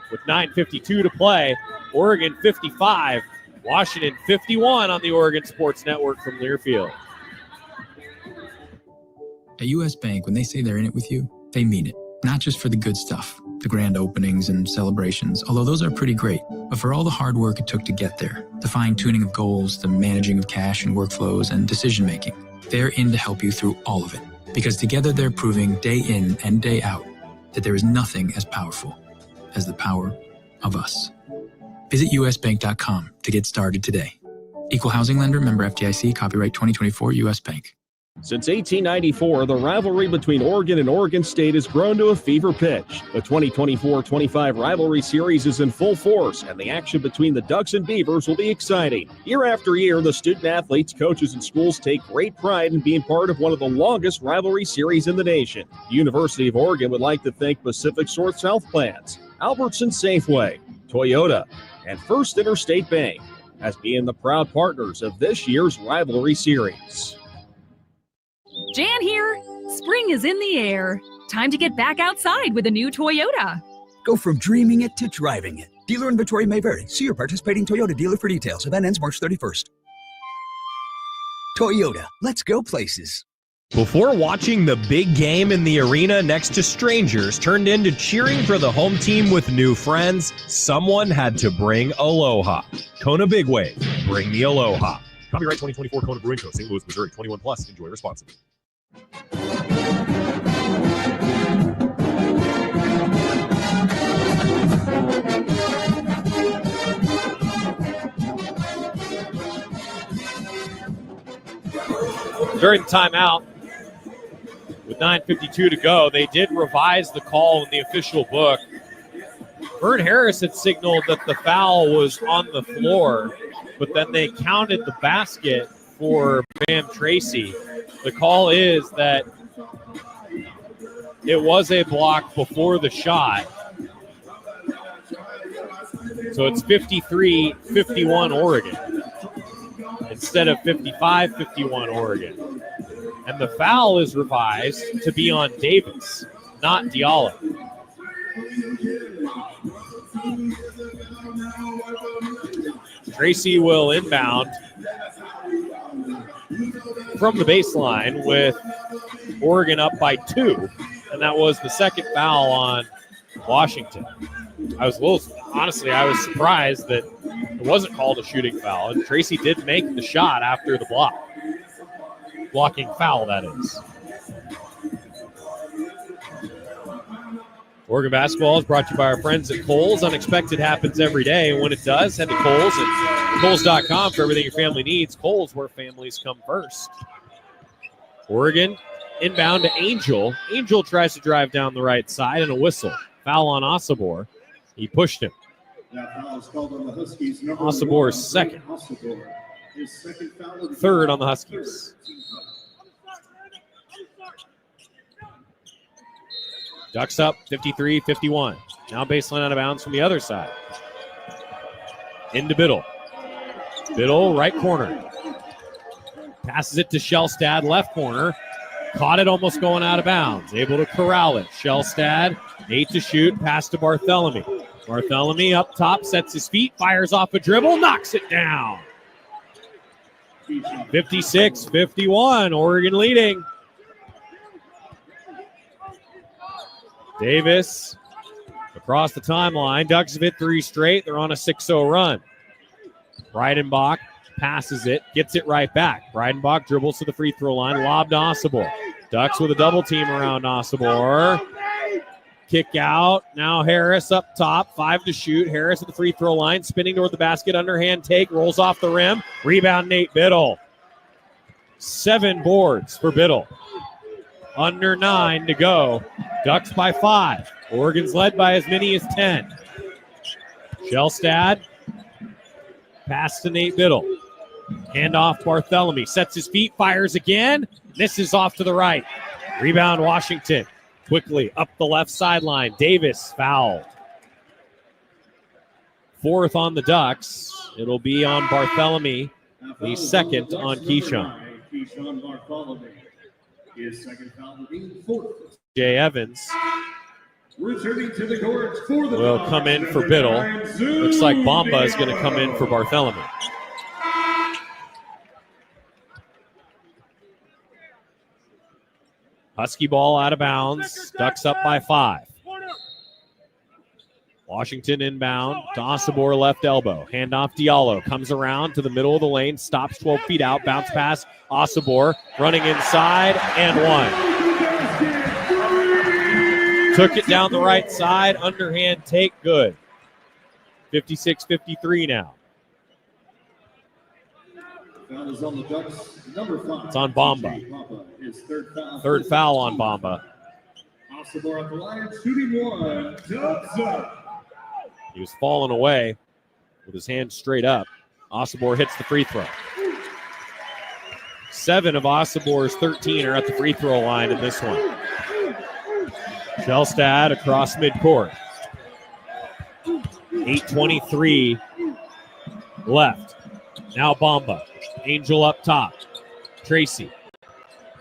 With 9:52 to play, Oregon 55, Washington 51 on the Oregon Sports Network from Learfield. At U.S. Bank, when they say they're in it with you, they mean it. Not just for the good stuff, the grand openings and celebrations, although those are pretty great, but for all the hard work it took to get there, the fine-tuning of goals, the managing of cash and workflows, and decision-making. They're in to help you through all of it, because together they're proving day in and day out that there is nothing as powerful as the power of us. Visit usbank.com to get started today. Equal housing lender, member FDIC, copyright 2024 U.S. Bank. Since 1894, the rivalry between Oregon and Oregon State has grown to a fever pitch. The 2024-25 rivalry series is in full force, and the action between the Ducks and Beavers will be exciting. Year after year, the student-athletes, coaches, and schools take great pride in being part of one of the longest rivalry series in the nation. The University of Oregon would like to thank Pacific Source Health Plans, Albertson Safeway, Toyota, and First Interstate Bank as being the proud partners of this year's rivalry series. Jan here. Spring is in the air. Time to get back outside with a new Toyota. Go from dreaming it to driving it. Dealer inventory may vary. See your participating Toyota dealer for details. Event ends March 31st. Toyota, let's go places. Before watching the big game in the arena next to strangers turned into cheering for the home team with new friends, someone had to bring aloha. Kona Big Wave, bring the aloha. Copyright 2024 Kona Brewing Co., St. Louis, Missouri. 21 plus. Enjoy responsibly. During timeout, with 9:52 to go, they did revise the call in the official book. Vern Harris had signaled that the foul was on the floor, but then they counted the basket for Bam Tracy. The call is that it was a block before the shot. So it's 53-51 Oregon instead of 55-51 Oregon. And the foul is revised to be on Davis, not Diallo. Tracy will inbound from the baseline with Oregon up by 2, and that was the second foul on Washington. I was a little honestly, I was surprised that it wasn't called a shooting foul. And Tracy did make the shot after the block. Blocking foul, that is. Oregon basketball is brought to you by our friends at Kohl's. Unexpected happens every day, and when it does, head to Kohl's and Kohl's.com for everything your family needs. Kohl's, where families come first. Oregon inbound to Angel. Angel tries to drive down the right side, and a whistle. Foul on Osobor. He pushed him. That foul is called on the Huskies. Osobor's second. Osobor, his second foul of the Third on the Huskies. Ducks up 53-51. Now baseline out of bounds from the other side. Into Biddle. Biddle, right corner. Passes it to Shellstad, left corner. Caught it almost going out of bounds. Able to corral it. Shellstad, 8 to shoot. Pass to Barthélemy. Barthélemy up top, sets his feet, fires off a dribble, knocks it down. 56-51, Oregon leading. Davis across the timeline. Ducks have hit 3 straight. They're on a 6-0 run. Breidenbach passes it, gets it right back. Breidenbach dribbles to the free throw line, lob to Osobor. Ducks with a double team around Osobor. Kick out. Now Harris up top, 5 to shoot. Harris at the free throw line, spinning toward the basket, underhand take, rolls off the rim. Rebound Nate Biddle. 7 boards for Biddle. Under 9 to go. Ducks by 5. Oregon's led by as many as 10. Shellstad. Pass to Nate Biddle. Handoff Barthélemy. Sets his feet, fires again. Misses off to the right. Rebound Washington. Quickly up the left sideline. Davis fouled. 4th on the Ducks. It'll be on Barthélemy. The 2nd on Keyshawn. Keyshawn Barthélemy. His second foul will be 4th. Jay Evans returning to the court for the will come in for Biddle. Looks like Bamba is going to come in for Barthélemy. Husky ball out of bounds. Ducks up by 5. Washington inbound to Osobor, left elbow. Handoff Diallo. Comes around to the middle of the lane. Stops 12 feet out. Bounce pass. Osobor running inside and 1. Took it down the right side. Underhand take. Good. 56-53 now. Foul is on the Ducks. Number 5. It's on Bamba. His Third foul on Bamba. Osobor at the line, shooting 1. Ducks up. He was falling away with his hand straight up. Osobor hits the free throw. 7 of Osobor's 13 are at the free throw line in this one. Shellstad across midcourt. 8:23 left. Now Bamba. Angel up top. Tracy.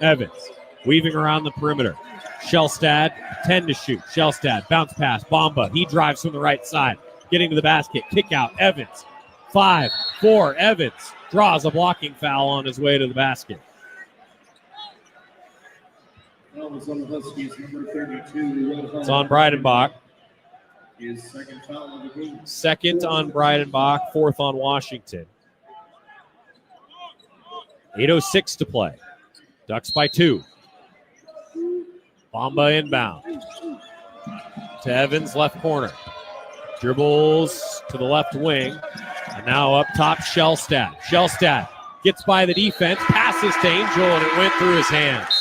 Evans weaving around the perimeter. Shellstad, 10 to shoot. Shellstad, bounce pass. Bamba, he drives from the right side. Getting to the basket. Kick out. Evans. 5-4. Evans draws a blocking foul on his way to the basket. That was on the Huskies, number 32. It's on Breidenbach. His second foul of the game. 2nd on Breidenbach, 4th on Washington. 8:06 to play. Ducks by 2. Bamba inbound. To Evans, left corner. Dribbles to the left wing. And now up top, Shellstad. Shellstad gets by the defense, passes to Angel, and it went through his hands.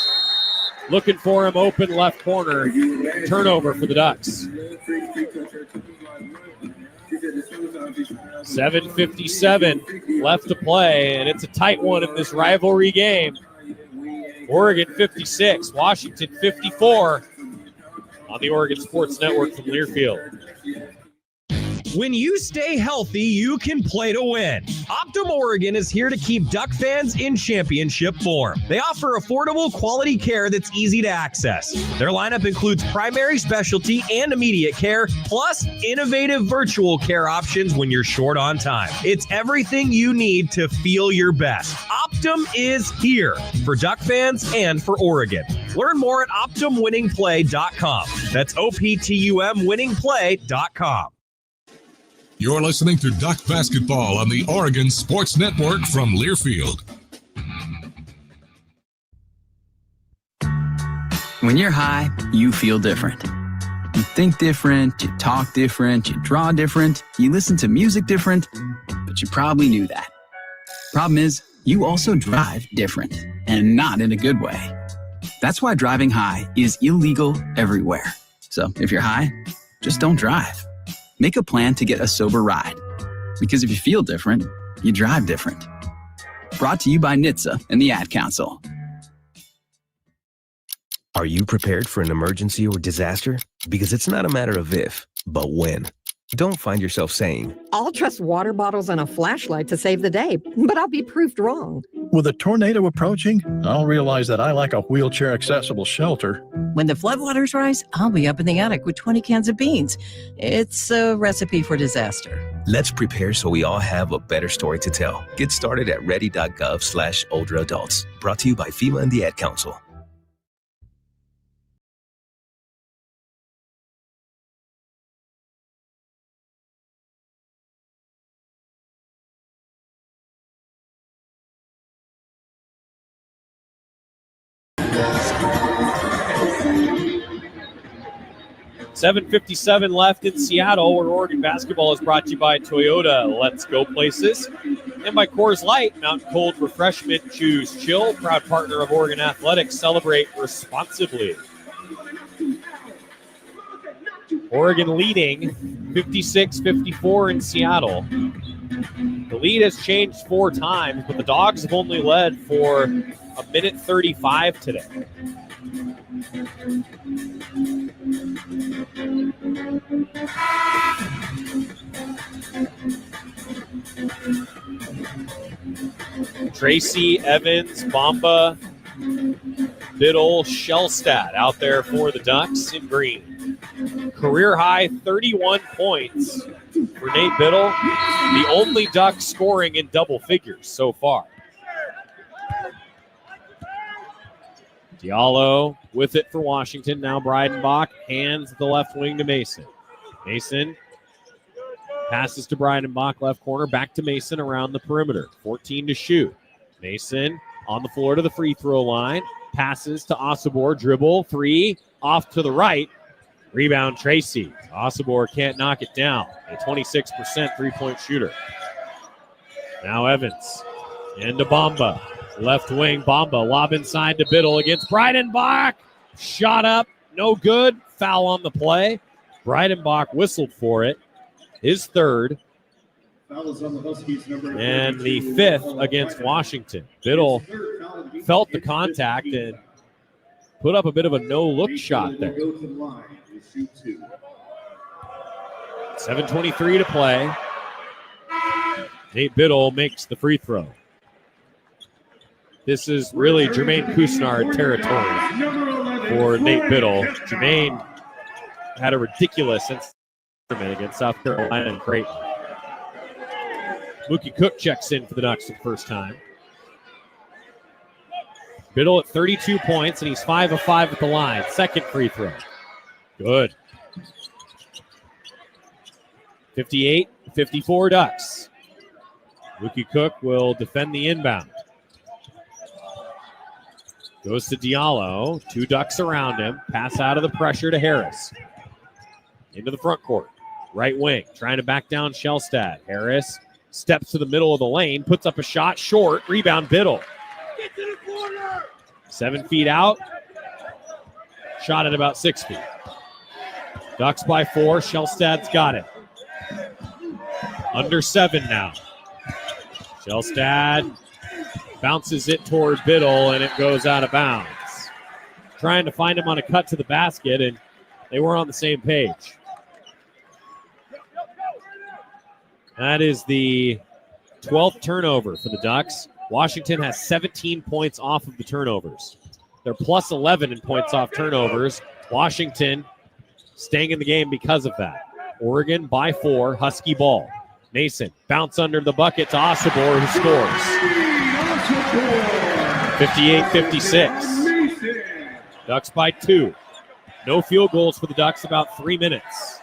Looking for him open left corner. Turnover for the Ducks. 7:57 left to play, and it's a tight one in this rivalry game. Oregon 56, Washington 54 on the Oregon Sports Network from Learfield. When you stay healthy, you can play to win. Optum Oregon is here to keep Duck fans in championship form. They offer affordable, quality care that's easy to access. Their lineup includes primary specialty and immediate care, plus innovative virtual care options when you're short on time. It's everything you need to feel your best. Optum is here for Duck fans and for Oregon. Learn more at OptumWinningPlay.com. That's OPTUM winningplay.com. You're listening to Duck Basketball on the Oregon Sports Network from Learfield. When you're high, you feel different. You think different, you talk different, you draw different, you listen to music different, but you probably knew that. Problem is, you also drive different, and not in a good way. That's why driving high is illegal everywhere. So if you're high, just don't drive. Make a plan to get a sober ride. Because if you feel different, you drive different. Brought to you by NHTSA and the Ad Council. Are you prepared for an emergency or disaster? Because it's not a matter of if, but when. Don't find yourself saying, I'll trust water bottles and a flashlight to save the day, but I'll be proved wrong. With a tornado approaching, I'll realize that I like a wheelchair-accessible shelter. When the floodwaters rise, I'll be up in the attic with 20 cans of beans. It's a recipe for disaster. let's prepare so we all have a better story to tell. Get started at ready.gov/older adults. Brought to you by FEMA and the Ad Council. $7:57 left in Seattle, where Oregon basketball is brought to you by Toyota. Let's go places. And by Coors Light, Mountain Cold Refreshment. Choose chill. Proud partner of Oregon Athletics. Celebrate responsibly. Oregon leading 56-54 in Seattle. The lead has changed 4 times, but the Dogs have only led for a minute 35 today. Tracy, Evans, Bamba, Biddle, Shellstad out there for the Ducks in green. Career high 31 points for Nate Biddle, the only Duck scoring in double figures so far. Diallo with it for Washington. Now Breidenbach hands the left wing to Mason. Mason passes to Breidenbach, left corner, back to Mason around the perimeter. 14 to shoot. Mason on the floor to the free throw line. Passes to Osobor, dribble, 3, off to the right. Rebound Tracy. Osobor can't knock it down. A 26% three-point shooter. Now Evans into Bamba. Left wing, Bamba, lob inside to Biddle against Breidenbach. Shot up, no good. Foul on the play. Breidenbach whistled for it. His third. Foul is on the Huskies, number and the 5th against Washington. Biddle felt the contact and put up a bit of a no-look shot there. 7:23 to play. Nate Biddle makes the free throw. This is really Jermaine Couisnard territory for Nate Biddle. Jermaine had a ridiculous instrument against South Carolina and Creighton. Mookie Cook checks in for the Ducks for the first time. Biddle at 32 points, and he's 5 of 5 at the line. Second free throw. Good. 58-54 Ducks. Mookie Cook will defend the inbound. Goes to Diallo. 2 Ducks around him. Pass out of the pressure to Harris. Into the front court. Right wing. Trying to back down Shellstad. Harris steps to the middle of the lane. Puts up a shot. Short. Rebound Biddle. 7 feet out. Shot at about 6 feet. Ducks by 4. Shellstad's got it. Under 7 now. Shellstad bounces it toward Biddle, and it goes out of bounds. Trying to find him on a cut to the basket, and they weren't on the same page. That is the 12th turnover for the Ducks. Washington has 17 points off of the turnovers. They're plus 11 in points off turnovers. Washington staying in the game because of that. Oregon by 4, Husky ball. Mason, bounce under the bucket to Osobor, who scores. 58-56. Ducks by 2. No field goals for the Ducks, about 3 minutes.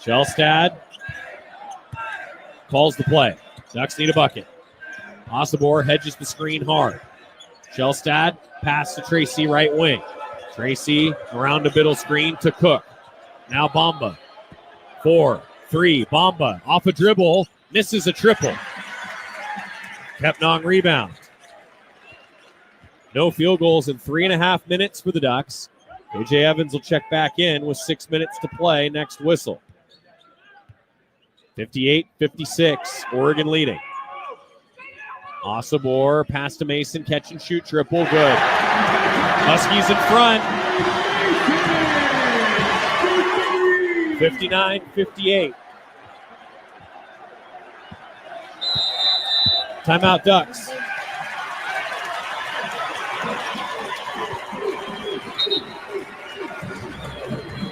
Shellstad calls the play. Ducks need a bucket. Osobor hedges the screen hard. Shellstad pass to Tracy, right wing. Tracy around the middle screen to Cook. Now Bamba. 4-3. Bamba off a dribble. Misses a triple. Kepnong rebound. No field goals in 3.5 minutes for the Ducks. AJ Evans will check back in with 6 minutes to play next whistle. 58-56, Oregon leading. Osobor, pass to Mason, catch and shoot, triple, good. Huskies in front. 59-58. Timeout Ducks.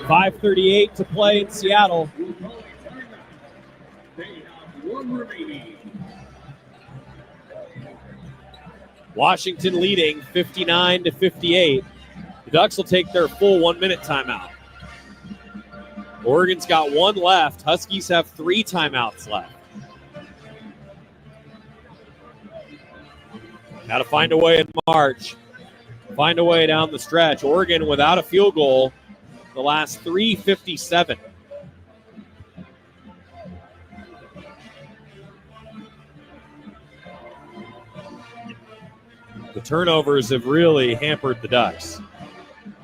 .538 to play in Seattle. Washington leading 59-58. The Ducks will take their full 1-minute timeout. Oregon's got one left. Huskies have 3 timeouts left. Got to find a way in March. Find a way down the stretch. Oregon without a field goal the last 3:57. The turnovers have really hampered the Ducks.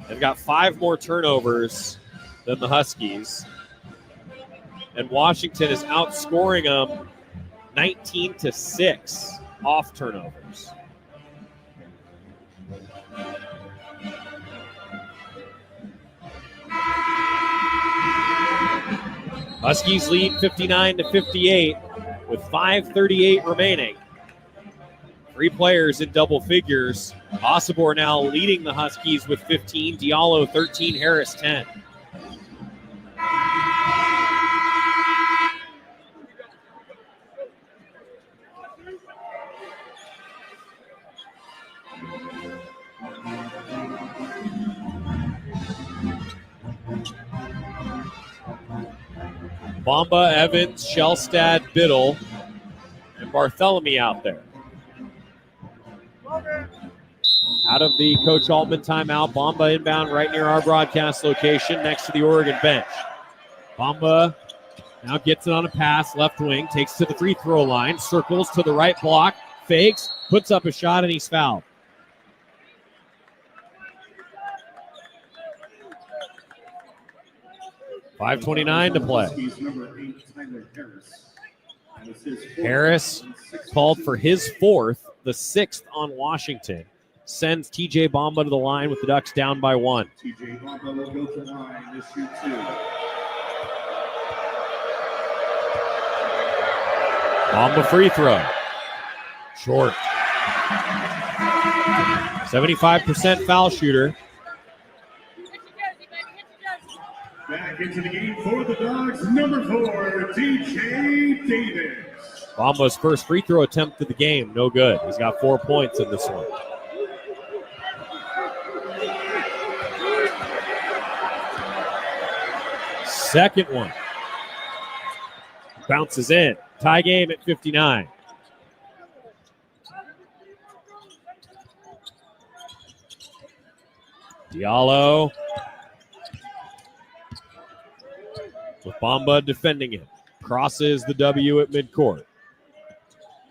They've got 5 more turnovers than the Huskies. And Washington is outscoring them 19-6 off turnovers. Huskies lead 59-58 with 5:38 remaining. 3 players in double figures. Osobor now leading the Huskies with 15. Diallo 13, Harris 10. Bamba, Evans, Shellstad, Biddle, and Bartholomew out there. Out of the Coach Altman timeout, Bamba inbound right near our broadcast location next to the Oregon bench. Bamba now gets it on a pass, left wing, takes to the free throw line, circles to the right block, fakes, puts up a shot, and he's fouled. .529 to play. Harris called for his 4th, the 6th on Washington. Sends TJ Bamba to the line with the Ducks down by 1. TJ Bamba will go to the line to shoot 2. Bamba free throw. Short. 75% foul shooter. Back into the game for the Dogs, number 4, DJ Davis. Bamba's first free throw attempt of the game, no good. He's got 4 points in this one. Second one. Bounces in. Tie game at 59. Diallo. With Bamba defending him. Crosses the W at midcourt.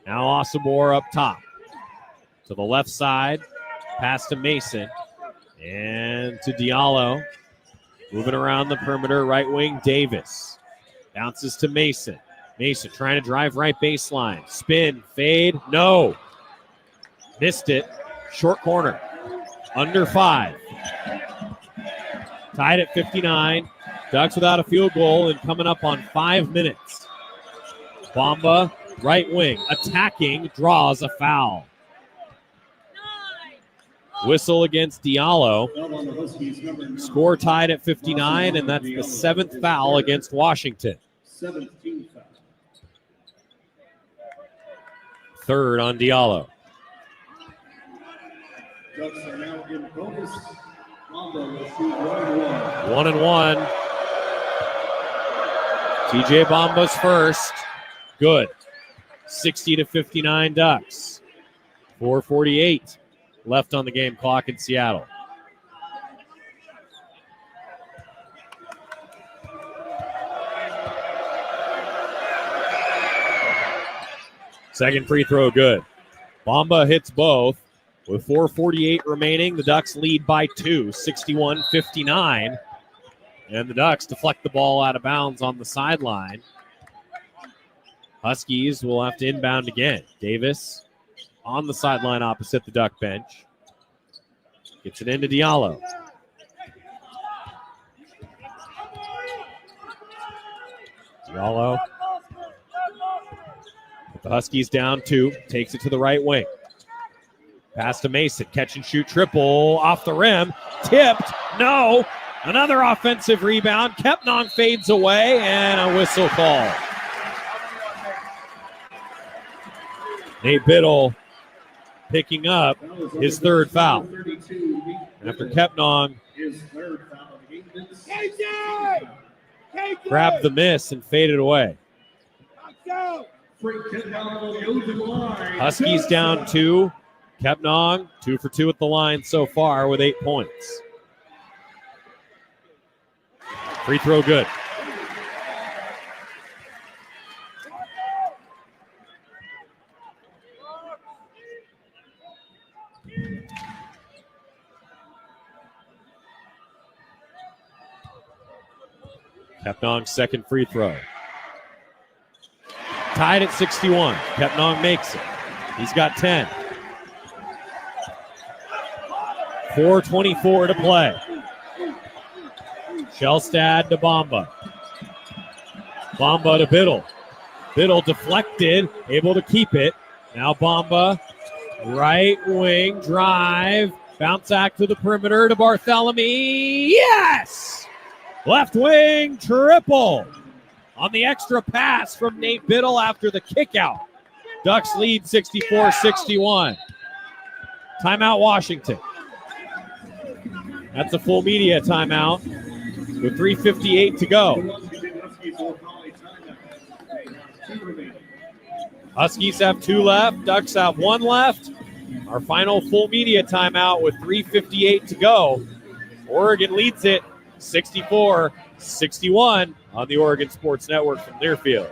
Now Osobor up top. To the left side. Pass to Mason. And to Diallo. Moving around the perimeter. Right wing, Davis. Bounces to Mason. Mason trying to drive right baseline. Spin, fade. No. Missed it. Short corner. Under 5. Tied at 59. Ducks without a field goal and coming up on 5 minutes. Bamba, right wing, attacking, draws a foul. Whistle against Diallo. Score tied at 59, and that's the 7th foul against Washington. 17th foul. 3rd on Diallo. Ducks are now in bonus. Bamba will shoot 1-1. 1-1. TJ Bomba's first. Good. 60-59 Ducks. 4:48 left on the game clock in Seattle. Second free throw good. Bomba hits both. With 4:48 remaining, the Ducks lead by 2, 61-59. And the Ducks deflect the ball out of bounds on the sideline. Huskies will have to inbound again. Davis on the sideline opposite the Duck bench. Gets it into Diallo. Diallo. The Huskies down 2. Takes it to the right wing. Pass to Mason. Catch and shoot triple off the rim. Tipped. No. Another offensive rebound. Kepnong fades away and a whistle call. Nate Biddle picking up his third foul. After Kepnong grabbed the miss and faded away. Huskies down 2. Kepnong 2 for 2 at the line so far with 8 points. Free throw good. Kepnong's second free throw. Tied at 61. Kepnong makes it. He's got 10. 4:24 to play. Shelstad to Bomba. Bomba to Biddle. Biddle deflected, able to keep it. Now Bomba, right wing drive. Bounce back to the perimeter to Barthélemy. Yes! Left wing triple on the extra pass from Nate Biddle after the kick out. Ducks lead 64-61. Timeout Washington. That's a full media timeout with 3:58 to go. Huskies have 2 left. Ducks have 1 left. Our final full media timeout with 3:58 to go. Oregon leads it 64-61 on the Oregon Sports Network from Learfield.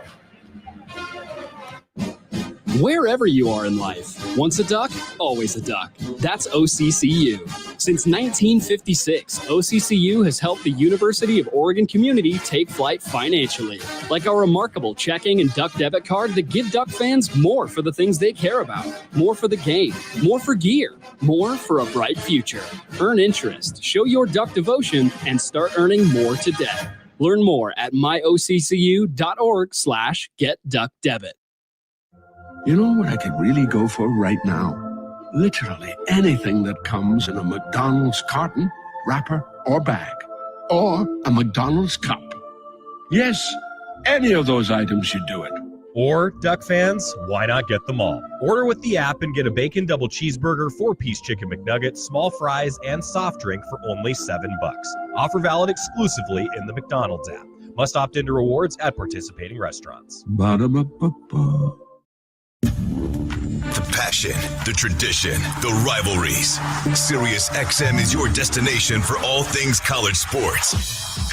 Wherever you are in life, once a duck, always a duck. That's OCCU. Since 1956, OCCU has helped the University of Oregon community take flight financially, like our remarkable checking and duck debit card that give Duck fans more for the things they care about, more for the game, more for gear, more for a bright future. Earn interest, show your Duck devotion, and start earning more today. Learn more at myoccu.org/getduckdebit. You know what I could really go for right now? Literally anything that comes in a McDonald's carton, wrapper, or bag. Or a McDonald's cup. Yes, any of those items should do it. Or, Duck fans, why not get them all? Order with the app and get a bacon double cheeseburger, 4-piece chicken McNugget, small fries, and soft drink for only $7. Offer valid exclusively in the McDonald's app. Must opt into rewards at participating restaurants. Ba-da-ba-ba-ba. The passion, the tradition, the rivalries. SiriusXM is your destination for all things college sports.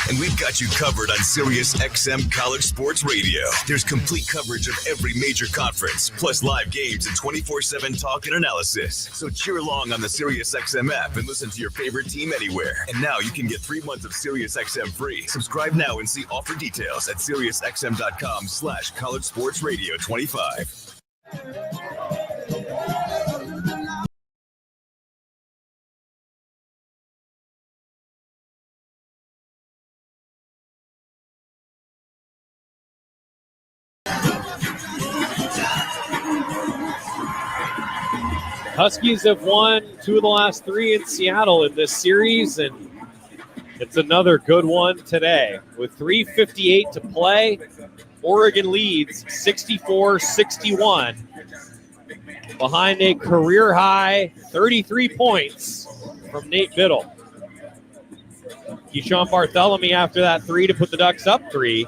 And we've got you covered on SiriusXM College Sports Radio. There's complete coverage of every major conference, plus live games and 24/7 talk and analysis. So cheer along on the SiriusXM app and listen to your favorite team anywhere. And now you can get 3 months of SiriusXM free. Subscribe now and see offer details at SiriusXM.com/College Sports Radio 25. Huskies have won 2 of the last 3 in Seattle in this series, and it's another good one today. With 3:58 to play, Oregon leads 64-61 behind a career-high 33 points from Nate Biddle. Keyshawn Barthélemy after that 3 to put the Ducks up 3.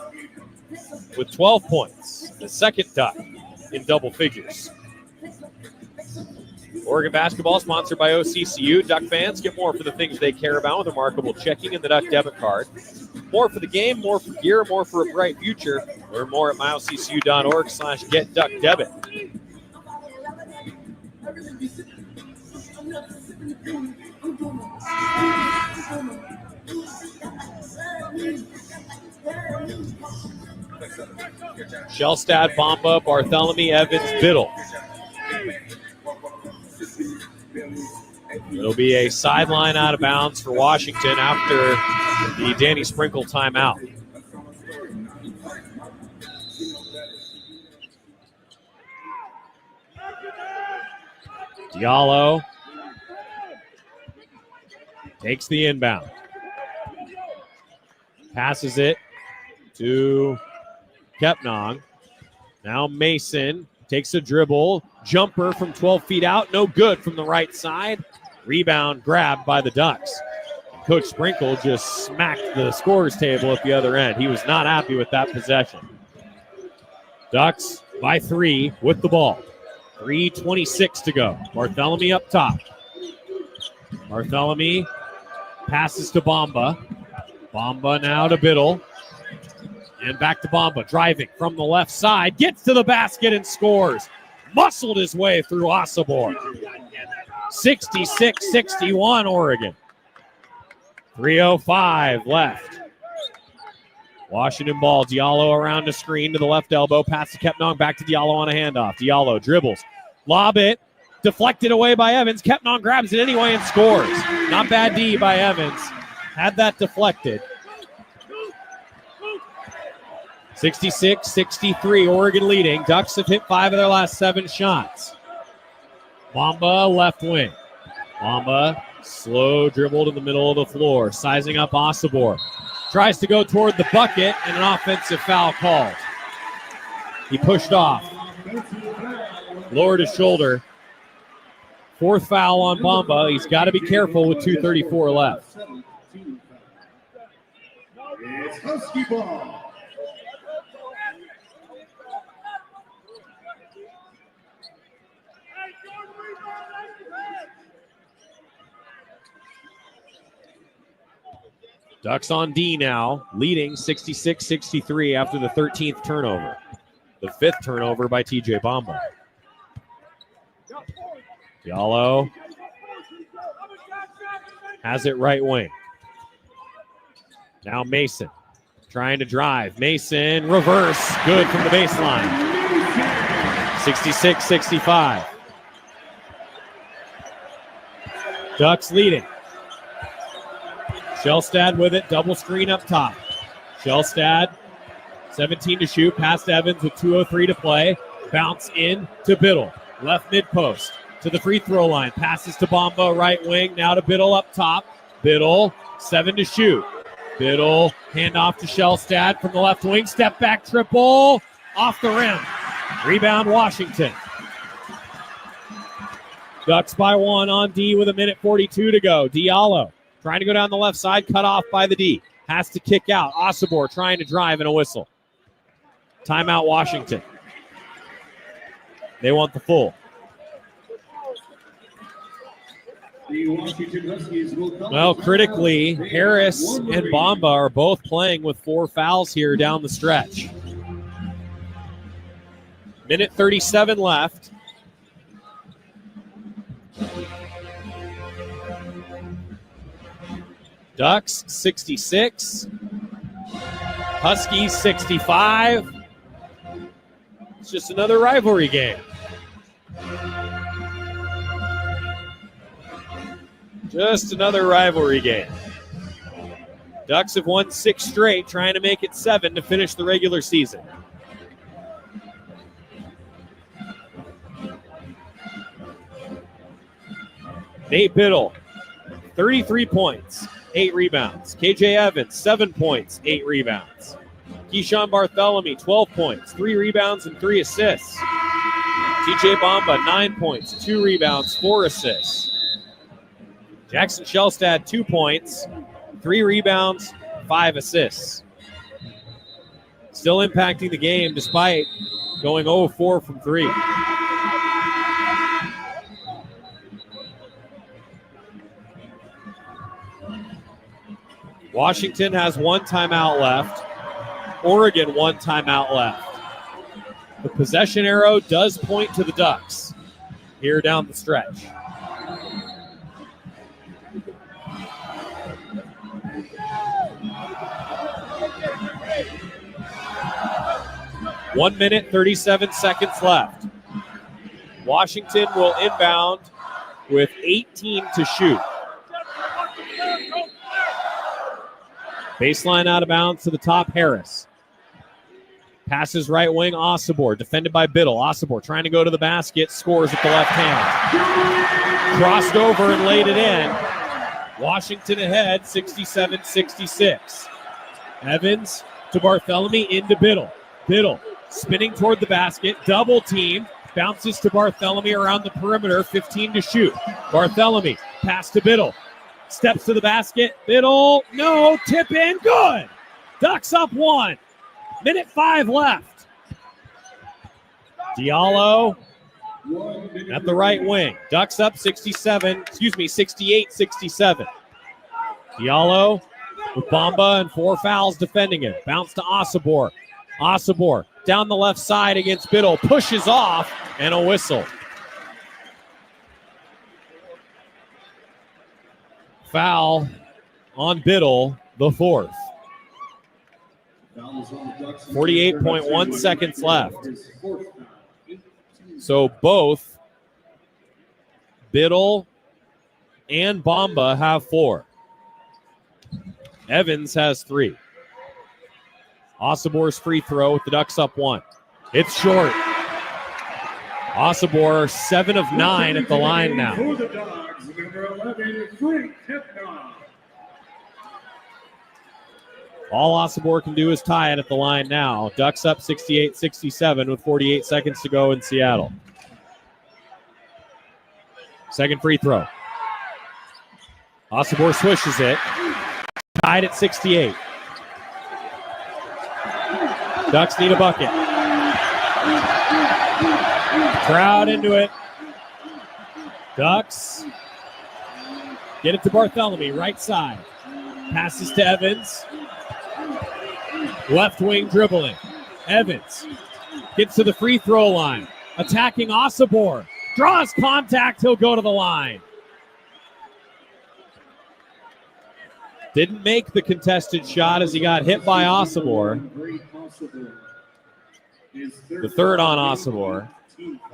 with 12 points. The second Duck in double figures. Oregon basketball sponsored by OCCU. Duck fans get more for the things they care about with remarkable checking in the Duck debit card. More for the game, more for gear, more for a bright future. Learn more at myoccu.org/getduckdebit. Shellstad, Bomba, Bartholomew, Evans, Biddle. It'll be a sideline out of bounds for Washington after the Danny Sprinkle timeout. Diallo takes the inbound. Passes it to Kepnong. Now Mason takes a dribble. Jumper from 12 feet out. No good from the right side. Rebound grabbed by the Ducks. Coach Sprinkle just smacked the scorer's table at the other end. He was not happy with that possession. Ducks by 3 with the ball. 3:26 to go. Bartholomew up top. Bartholomew passes to Bomba. Bomba now to Biddle. And back to Bomba, driving from the left side. Gets to the basket and scores. Muscled his way through Osobor. 66-61 Oregon. 3:05 left. Washington ball. Diallo around the screen to the left elbow. Pass to Kepnong. Back to Diallo on a handoff. Diallo dribbles. Lob it. Deflected away by Evans. Kepnong grabs it anyway and scores. Not bad D by Evans. Had that deflected. 66-63. Oregon leading. Ducks have hit 5 of their last 7 shots. Bomba left wing. Bomba slow dribble to the middle of the floor. Sizing up Osobor. Tries to go toward the bucket and an offensive foul called. He pushed off. Lowered his shoulder. 4th foul on Bomba. He's got to be careful with 2:34 left. It's Husky ball. Ducks on D now, leading 66-63 after the 13th turnover. The 5th turnover by TJ Bomba. Diallo has it right wing. Now Mason trying to drive. Mason, reverse, good from the baseline. 66-65. Ducks leading. Shellstad with it, double screen up top. Shellstad, 17 to shoot, past Evans with 2:03 to play. Bounce in to Biddle, left mid post to the free throw line. Passes to Bomba, right wing, now to Biddle up top. Biddle, 7 to shoot. Biddle, handoff to Shellstad from the left wing, step back triple, off the rim. Rebound Washington. Ducks by 1 on D with 1:42 to go. Diallo trying to go down the left side, cut off by the D. Has to kick out. Osobor trying to drive and a whistle. Timeout Washington. They want the full. Well, critically, Harris and Bomba are both playing with 4 fouls here down the stretch. 1:37 left. Ducks 66, Huskies 65. It's just another rivalry game. Just another rivalry game. Ducks have won 6 straight, trying to make it 7 to finish the regular season. Nate Biddle, 33 points. 8 rebounds. KJ Evans, 7 points, 8 rebounds. Keyshawn Bartholomew, 12 points, 3 rebounds, and 3 assists. TJ Bomba, 9 points, 2 rebounds, 4 assists. Jackson Shellstad, 2 points, 3 rebounds, 5 assists. still impacting the game despite going 0-4 from 3. Washington has 1 timeout left. Oregon 1 timeout left. The possession arrow does point to the Ducks here down the stretch. One minute, 37 seconds left. Washington will inbound with 18 to shoot. Baseline out of bounds to the top, Harris. Passes right wing, Osobor, defended by Biddle. Osobor trying to go to the basket, scores with the left hand. Crossed over and laid it in. Washington ahead, 67-66. Evans to Barthélemy, into Biddle. Biddle spinning toward the basket, double team, bounces to Barthélemy around the perimeter, 15 to shoot. Barthélemy, pass to Biddle. Steps to the basket. Biddle, no, tip in, good. Ducks up 1. Minute 5 left. Diallo at the right wing. Ducks up 68-67. Diallo with Bamba and 4 fouls defending him. Bounce to Osobor. Osobor down the left side against Biddle. Pushes off and a whistle. Foul on Biddle, the 4th. 48.1 seconds left. So both Biddle and Bamba have 4. Evans has 3. Osobor's free throw with the Ducks up 1. It's short. Osobor 7 of 9 at the line now. For the Dogs, number 11, Frank Kepner. All Osobor can do is tie it at the line now. Ducks up 68-67 with 48 seconds to go in Seattle. Second free throw. Osobor swishes it. Tied at 68. Ducks need a bucket. Crowd into it. Ducks get it to Barthélemy, right side. Passes to Evans. Left wing dribbling. Evans gets to the free throw line. Attacking Osobor. Draws contact. He'll go to the line. Didn't make the contested shot as he got hit by Osobor. The third on Osobor.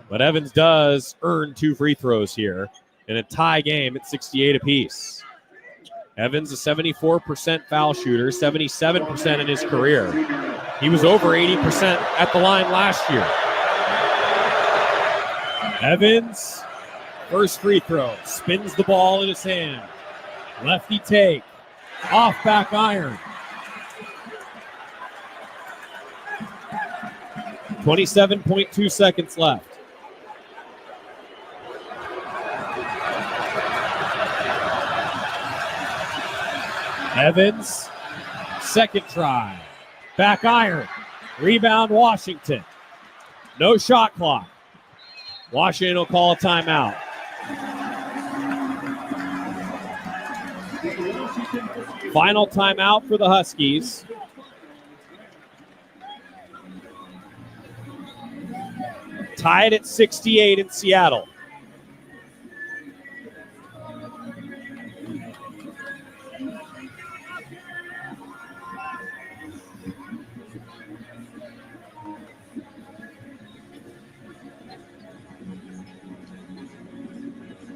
But Evans does earn 2 free throws here in a tie game at 68 apiece. Evans, a 74% foul shooter, 77% in his career. He was over 80% at the line last year. Evans, first free throw, spins the ball in his hand. Lefty take, off back iron. 27.2 seconds left. Evans, second try. Back iron. Rebound, Washington. No shot clock. Washington will call a timeout. Final timeout for the Huskies. Tied at 68 in Seattle.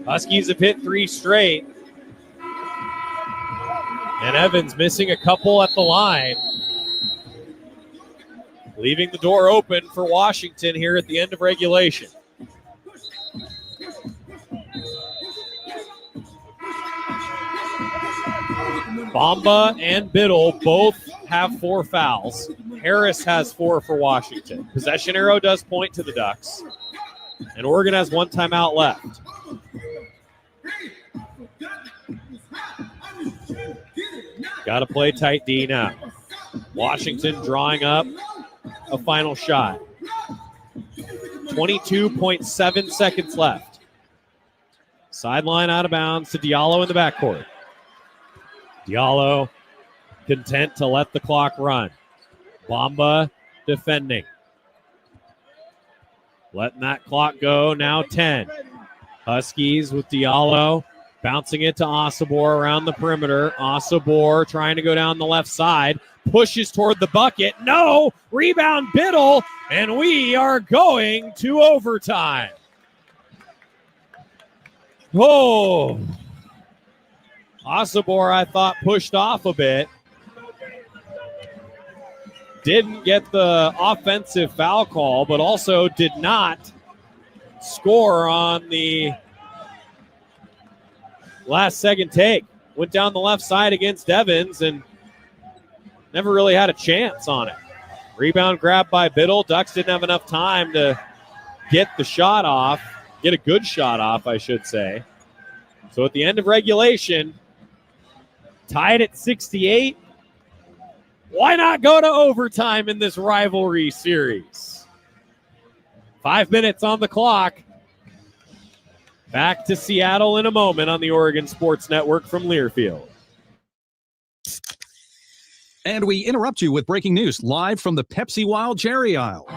Huskies have hit 3 straight. And Evans missing a couple at the line. Leaving the door open for Washington here at the end of regulation. Bamba and Biddle both have 4 fouls. Harris has 4 for Washington. Possession arrow does point to the Ducks. And Oregon has 1 timeout left. Got to play tight D now. Washington drawing up a final shot. 22.7 seconds left. Sideline out of bounds to Diallo in the backcourt. Diallo content to let the clock run. Bamba defending. Letting that clock go. Now 10. Huskies with Diallo. Bouncing it to Osobor around the perimeter. Osobor trying to go down the left side. Pushes toward the bucket. No! Rebound Biddle. And we are going to overtime. Oh! Osobor, I thought, pushed off a bit. Didn't get the offensive foul call, but also did not score on the last second take. Went down the left side against Evans and never really had a chance on it. Rebound grab by Biddle. Ducks didn't have enough time to get the shot off, get a good shot off, I should say. So at the end of regulation, tied at 68. Why not go to overtime in this rivalry series? 5 minutes on the clock. Back to Seattle in a moment on the Oregon Sports Network from Learfield. And we interrupt you with breaking news live from the Pepsi Wild Cherry aisle.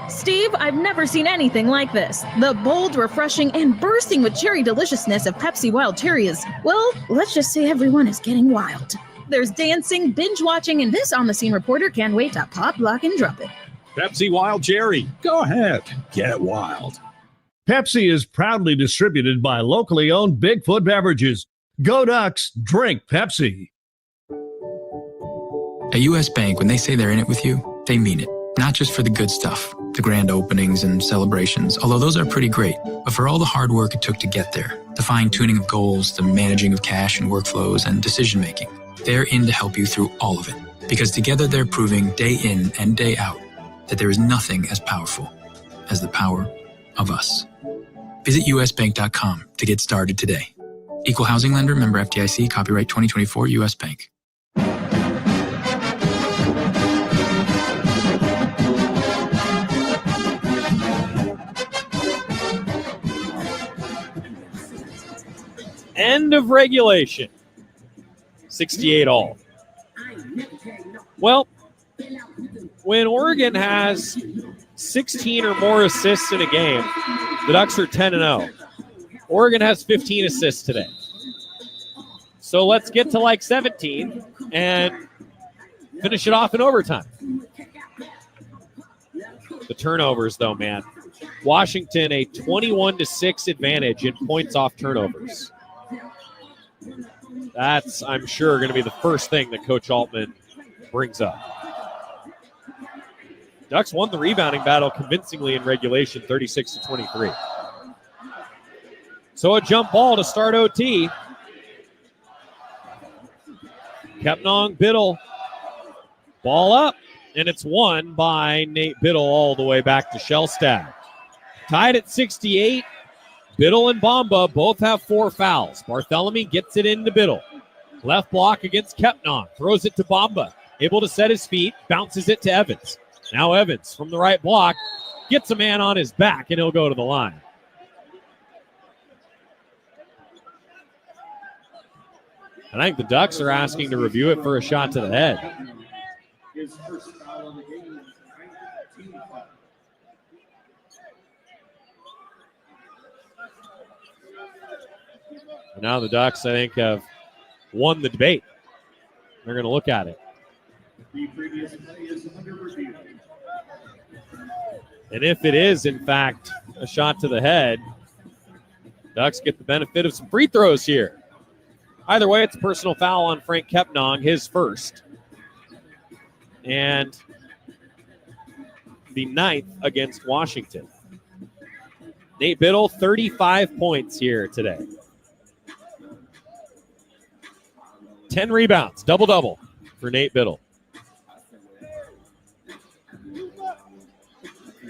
Steve, I've never seen anything like this. The bold, refreshing, and bursting with cherry deliciousness of Pepsi Wild Cherry is, well, let's just say everyone is getting wild. There's dancing, binge-watching, and this on-the-scene reporter can't wait to pop, lock, and drop it. Pepsi Wild Cherry. Go ahead. Get wild. Pepsi is proudly distributed by locally owned Bigfoot Beverages. Go Ducks, drink Pepsi. At U.S. Bank, when they say they're in it with you, they mean it. Not just for the good stuff, the grand openings and celebrations, although those are pretty great, but for all the hard work it took to get there, the fine-tuning of goals, the managing of cash and workflows, and decision-making. They're in to help you through all of it, because together they're proving day in and day out that there is nothing as powerful as the power of us. Visit usbank.com to get started today. Equal housing lender, member FDIC, copyright 2024 U.S. Bank. End of regulation. 68 all. Well, when Oregon has 16 or more assists in a game, the Ducks are 10-0. Oregon has 15 assists today. So let's get to like 17 and finish it off in overtime. The turnovers, though, man. Washington, a 21-6 advantage in points off turnovers. That's, I'm sure, going to be the first thing that Coach Altman brings up. Ducks won the rebounding battle convincingly in regulation, 36-23. So a jump ball to start OT. Kepnong, Biddle. Ball up, and it's won by Nate Biddle all the way back to Shellstad. Tied at 68. Biddle and Bamba both have 4 fouls. Barthélemy gets it into Biddle. Left block against Kepnong. Throws it to Bamba. Able to set his feet. Bounces it to Evans. Now Evans from the right block gets a man on his back, and he'll go to the line. I think the Ducks are asking to review it for a shot to the head. His first foul on the game, team foul. Now the Ducks, I think, have won the debate. They're going to look at it. The previous play is under review. And if it is, in fact, a shot to the head, Ducks get the benefit of some free throws here. Either way, it's a personal foul on Frank Kepnong, his first. And the 9th against Washington. Nate Biddle, 35 points here today. 10 rebounds, double-double for Nate Biddle.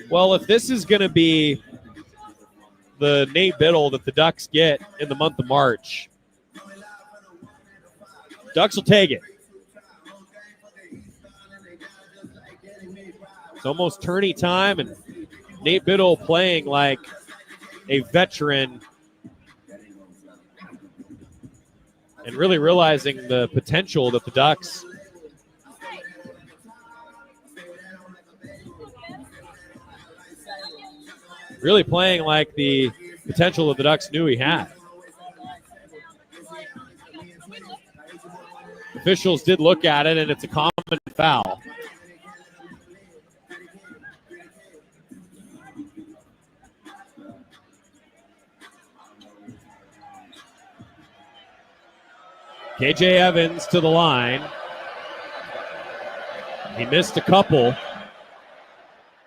Well, if this is going to be the Nate Biddle that the Ducks get in the month of March, Ducks will take it. It's almost tourney time, and Nate Biddle playing like a veteran and really realizing the potential that the Ducks really playing like the potential that the Ducks knew he had. Officials did look at it, and it's a common foul. KJ Evans to the line. He missed a couple.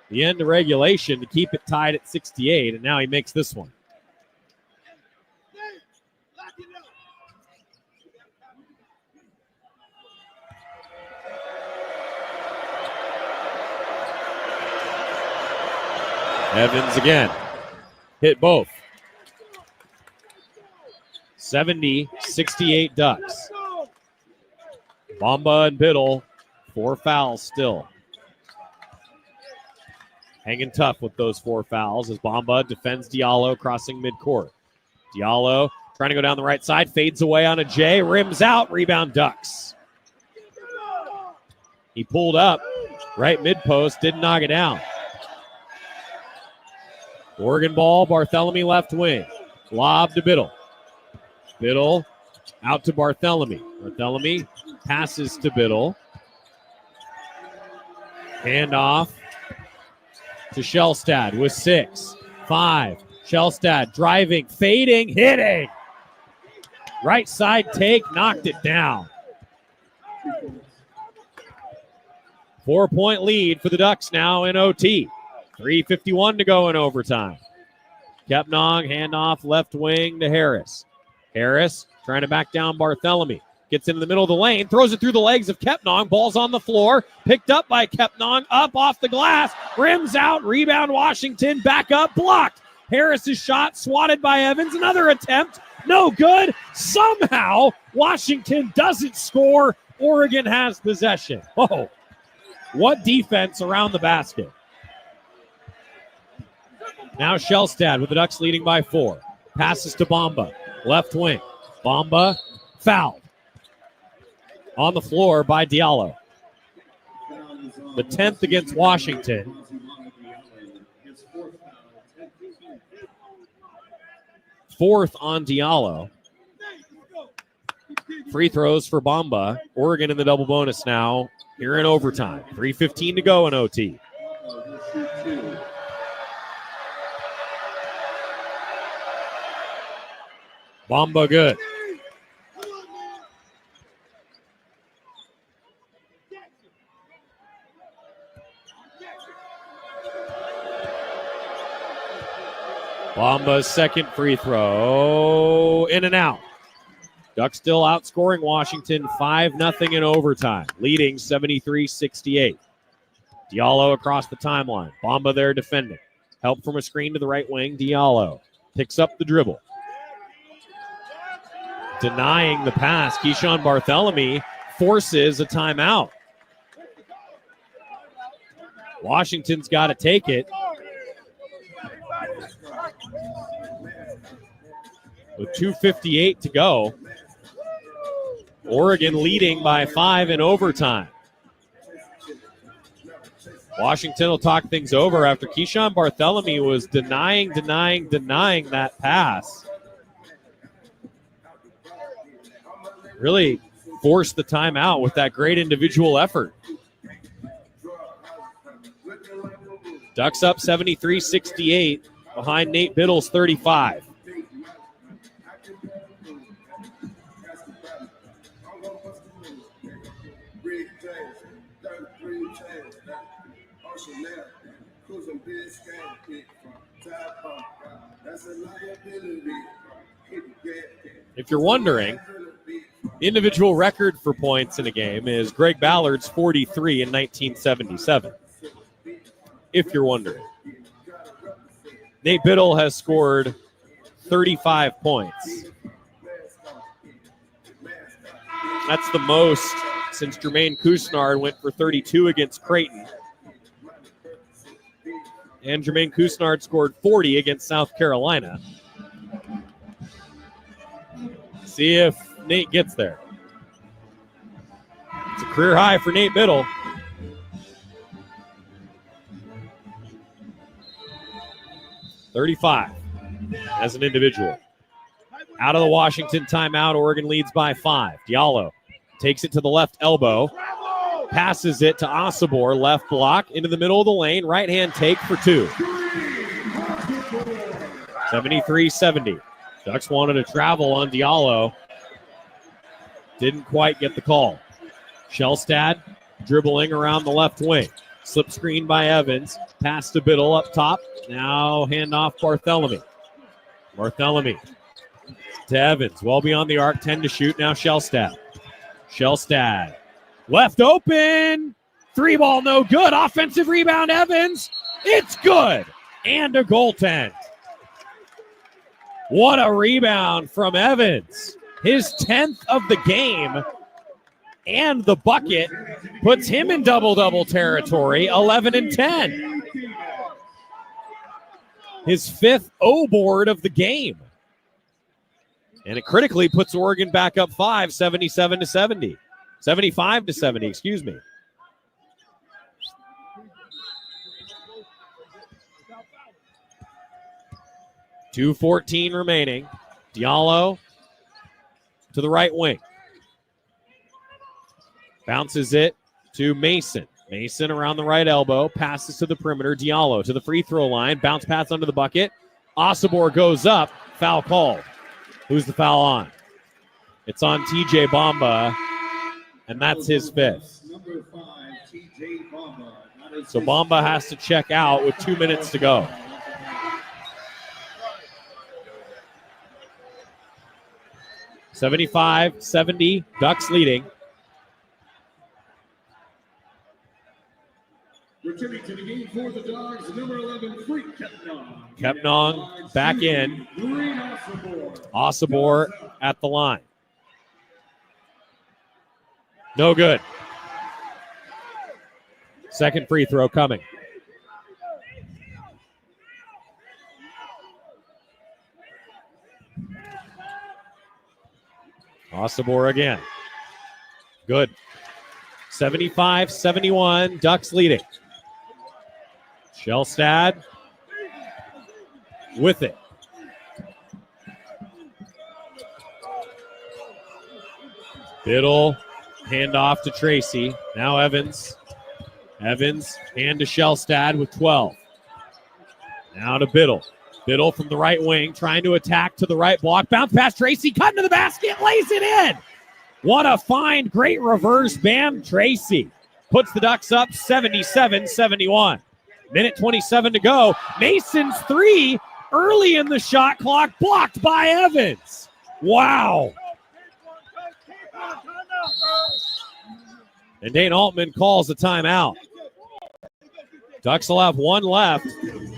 The end of regulation to keep it tied at 68, and now he makes this one. Evans again. Hit both. 70-68 Ducks. Bamba and Biddle, 4 fouls still. Hanging tough with those 4 fouls as Bamba defends Diallo crossing midcourt. Diallo trying to go down the right side, fades away on a J, rims out, rebound Ducks. He pulled up, right mid-post, didn't knock it down. Oregon ball, Barthélemy left wing. Lob to Biddle. Biddle out to Barthélemy. Barthélemy passes to Biddle. Handoff to Shelstad with 6, 5. Shelstad driving, fading, hitting. Right side take, knocked it down. 4-point lead for the Ducks now in OT. 3:51 to go in overtime. Kepnong, handoff left wing to Harris. Harris trying to back down Barthélemy. Gets into the middle of the lane, throws it through the legs of Kepnong. Ball's on the floor, picked up by Kepnong, up off the glass, rims out, rebound Washington, back up, blocked. Harris's shot swatted by Evans, another attempt, no good. Somehow, Washington doesn't score. Oregon has possession. Oh, what defense around the basket. Now Shelstad with the Ducks leading by 4. Passes to Bamba, left wing. Bamba fouled. On the floor by Diallo. The 10th against Washington. Fourth on Diallo. Free throws for Bamba. Oregon in the double bonus now here in overtime. 3:15 to go in OT. Bamba good. Bamba's second free throw. In and out. Ducks still outscoring Washington 5-0 in overtime, leading 73-68. Diallo across the timeline. Bamba there defending. Help from a screen to the right wing. Diallo picks up the dribble. Denying the pass. Keyshawn Barthélemy forces a timeout. Washington's got to take it. With 2:58 to go. Oregon leading by 5 in overtime. Washington will talk things over after Keyshawn Barthélemy was denying that pass. Really forced the timeout with that great individual effort. Ducks up 73-68 behind Nate Biddle's 35. If you're wondering, the individual record for points in a game is Greg Ballard's 43 in 1977. If you're wondering. Nate Biddle has scored 35 points. That's the most since Jermaine Couisnard went for 32 against Creighton and Jermaine Couisnard scored 40 against South Carolina. See if Nate gets there. It's a career high for Nate Biddle. .35 as an individual. Out of the Washington timeout, Oregon leads by 5. Diallo takes it to the left elbow, passes it to Osobor, left block, into the middle of the lane, right-hand take for 2. 73-70. Ducks wanted to travel on Diallo. Didn't quite get the call. Shellstad dribbling around the left wing. Slip screen by Evans. Pass to Biddle up top. Now handoff Barthelemy. Barthelemy to Evans. Well beyond the arc. 10 to shoot. Now Shellstad. Shellstad. Left open. 3-ball no good. Offensive rebound Evans. It's good. And a goaltend. What a rebound from Evans. His 10th of the game. And the bucket puts him in double-double territory, 11 and 10. His 5th O-board of the game. And it critically puts Oregon back up 5, 77-70. 75-70, excuse me. .2:14 remaining. Diallo to the right wing. Bounces it to Mason. Mason around the right elbow. Passes to the perimeter. Diallo to the free throw line. Bounce pass under the bucket. Osobor goes up. Foul called. Who's the foul on? It's on TJ Bamba, and that's his 5th. So Bamba has to check out with 2 minutes to go. .75-70, Ducks leading. Returning to the game for the Dogs, number 11, Freak Kepnong. Kepnong back in. Osobor at the line. No good. Second free throw coming. Osobor again. Good. 75-71, Ducks leading. Shellstad with it. Biddle, handoff to Tracy. Now Evans. Evans, hand to Shellstad with 12. Now to Biddle. Biddle from the right wing, trying to attack to the right block. Bounce past Tracy, cut into the basket, lays it in. What a find. Great reverse. Bam, Tracy puts the Ducks up 77-71. Minute 27 to go. Mason's 3 early in the shot clock, blocked by Evans. Wow. And Dane Altman calls a timeout. Ducks will have 1 left,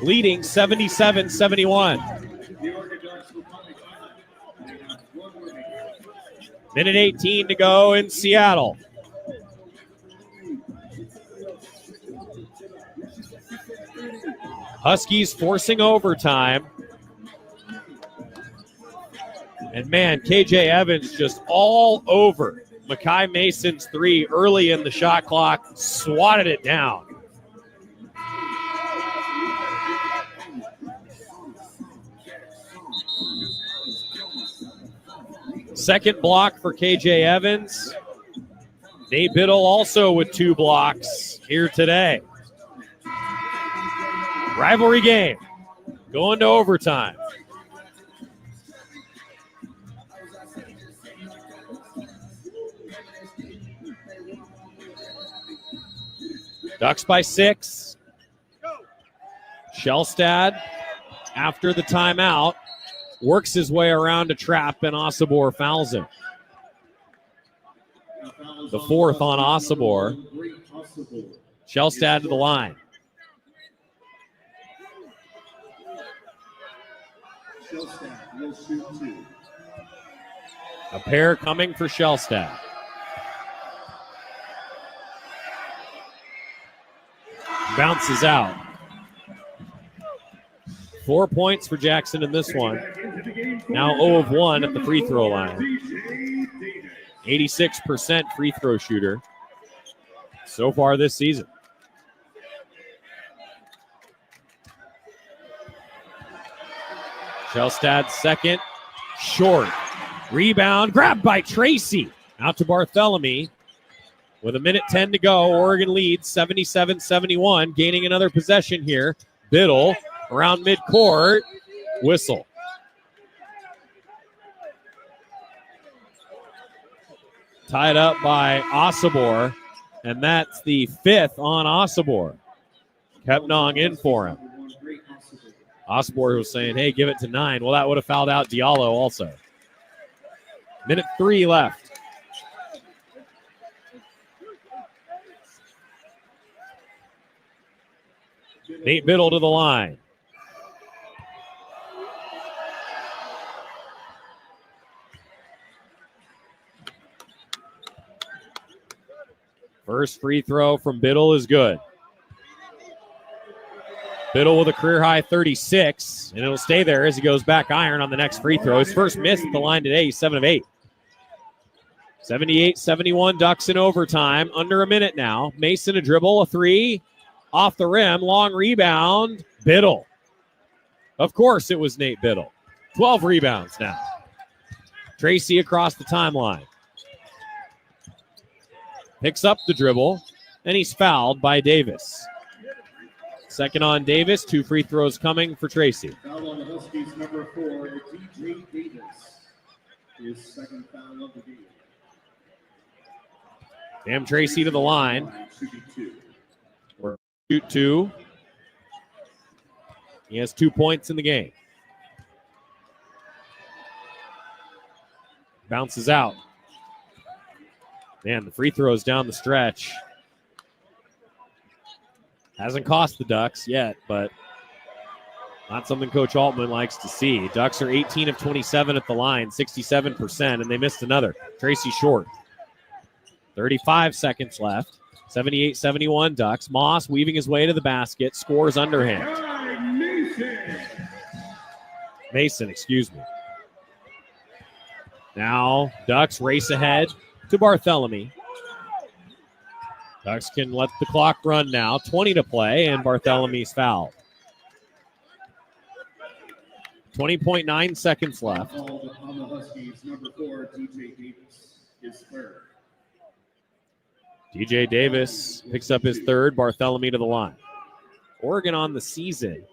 leading 77-71. Minute 18 to go in Seattle. Huskies forcing overtime. And man, KJ Evans just all over Makai Mason's 3 early in the shot clock, swatted it down. Second block for KJ Evans. Nate Biddle also with 2 blocks here today. Rivalry game going to overtime. Ducks by 6. Shellstad, after the timeout, works his way around a trap, and Osobor fouls him. The 4th on Osobor. Shellstad to the line. A pair coming for Shellstad. Bounces out. 4 points for Jackson in this one. Now 0 of 1 at the free throw line. 86% free throw shooter so far this season. Shellstad second, short. Rebound, grabbed by Tracy. Out to Barthélemy. With 1:10 to go, Oregon leads 77-71, gaining another possession here. Biddle around midcourt. Whistle. Tied up by Osobor, and that's the 5th on Osobor. Kepnong in for him. Osobor was saying, hey, give it to 9. Well, that would have fouled out Diallo also. 3 left. Nate Biddle to the line. First free throw from Biddle is good. Biddle with a career-high 36, and it'll stay there as he goes back iron on the next free throw. His first miss at the line today, he's 7 of 8. 78-71, Ducks in overtime. Under a minute now. Mason a dribble, a 3. Off the rim, long rebound. Biddle. Of course it was Nate Biddle. 12 rebounds now. Tracy across the timeline. Picks up the dribble, and he's fouled by Davis. Second on Davis. 2 free throws coming for Tracy. Foul on the Huskies, number 4, DJ Davis. His second foul of the game. Sam Tracy to the line. Shoot 2. He has 2 points in the game. Bounces out. Man, the free throws down the stretch. Hasn't cost the Ducks yet, but not something Coach Altman likes to see. Ducks are 18 of 27 at the line, 67%, and they missed another. Tracy short. 35 seconds left. 78-71 Ducks. Moss weaving his way to the basket, scores underhand. Mason, excuse me. Now Ducks race ahead to Barthélemy. Ducks can let the clock run now. 20 to play, and Barthélemy's fouled. 20.9 seconds left. On the Huskies, number 4, DJ Davis, his third. DJ Davis picks up his third. Barthélemy to the line. Oregon on the season.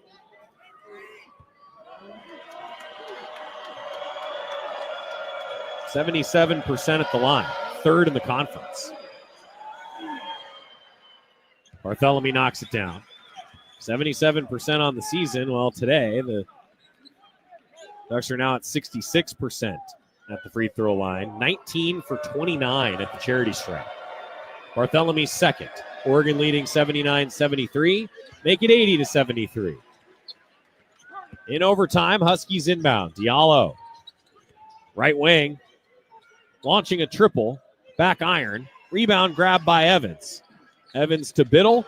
%77% at the line. Third in the conference. Barthélemy knocks it down. 77% on the season. Well, today the Ducks are now at 66% at the free throw line. 19 for 29 at the charity stripe. Barthélemy's second. Oregon leading 79-73. Make it 80-73. In overtime, Huskies inbound. Diallo. Right wing. Launching a triple. Back iron. Rebound grabbed by Evans. Evans to Biddle.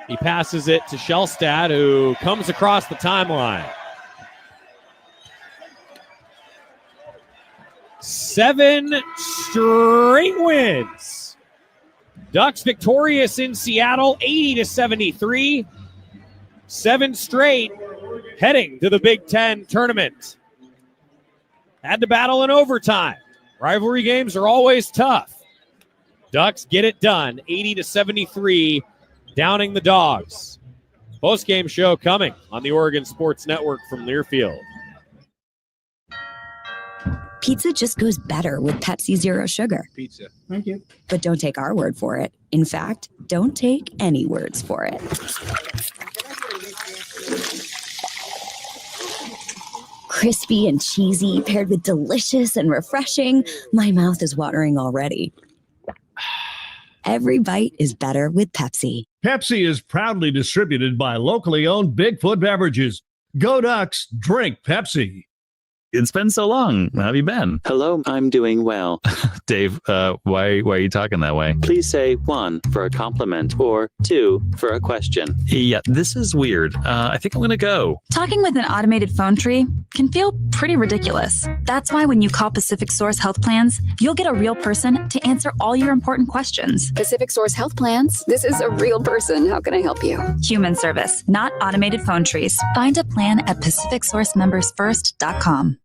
He passes it to Shellstad, who comes across the timeline. 7 straight wins. Ducks victorious in Seattle, 80-73. 7 straight, heading to the Big Ten tournament. Had to battle in overtime. Rivalry games are always tough. Ducks get it done, 80-73, downing the Dogs. Post-game show coming on the Oregon Sports Network from Learfield. Pizza just goes better with Pepsi Zero Sugar. Pizza. Thank you. But don't take our word for it. In fact, don't take any words for it. Crispy and cheesy, paired with delicious and refreshing. My mouth is watering already. Every bite is better with Pepsi. Pepsi is proudly distributed by locally owned Bigfoot Beverages. Go Ducks, drink Pepsi. It's been so long. How have you been? Hello, I'm doing well. Dave, why are you talking that way? Please say 1 for a compliment or 2 for a question. Yeah, this is weird. I think I'm going to go. Talking with an automated phone tree can feel pretty ridiculous. That's why when you call Pacific Source Health Plans, you'll get a real person to answer all your important questions. Pacific Source Health Plans? This is a real person. How can I help you? Human service, not automated phone trees. Find a plan at PacificSourceMembersFirst.com.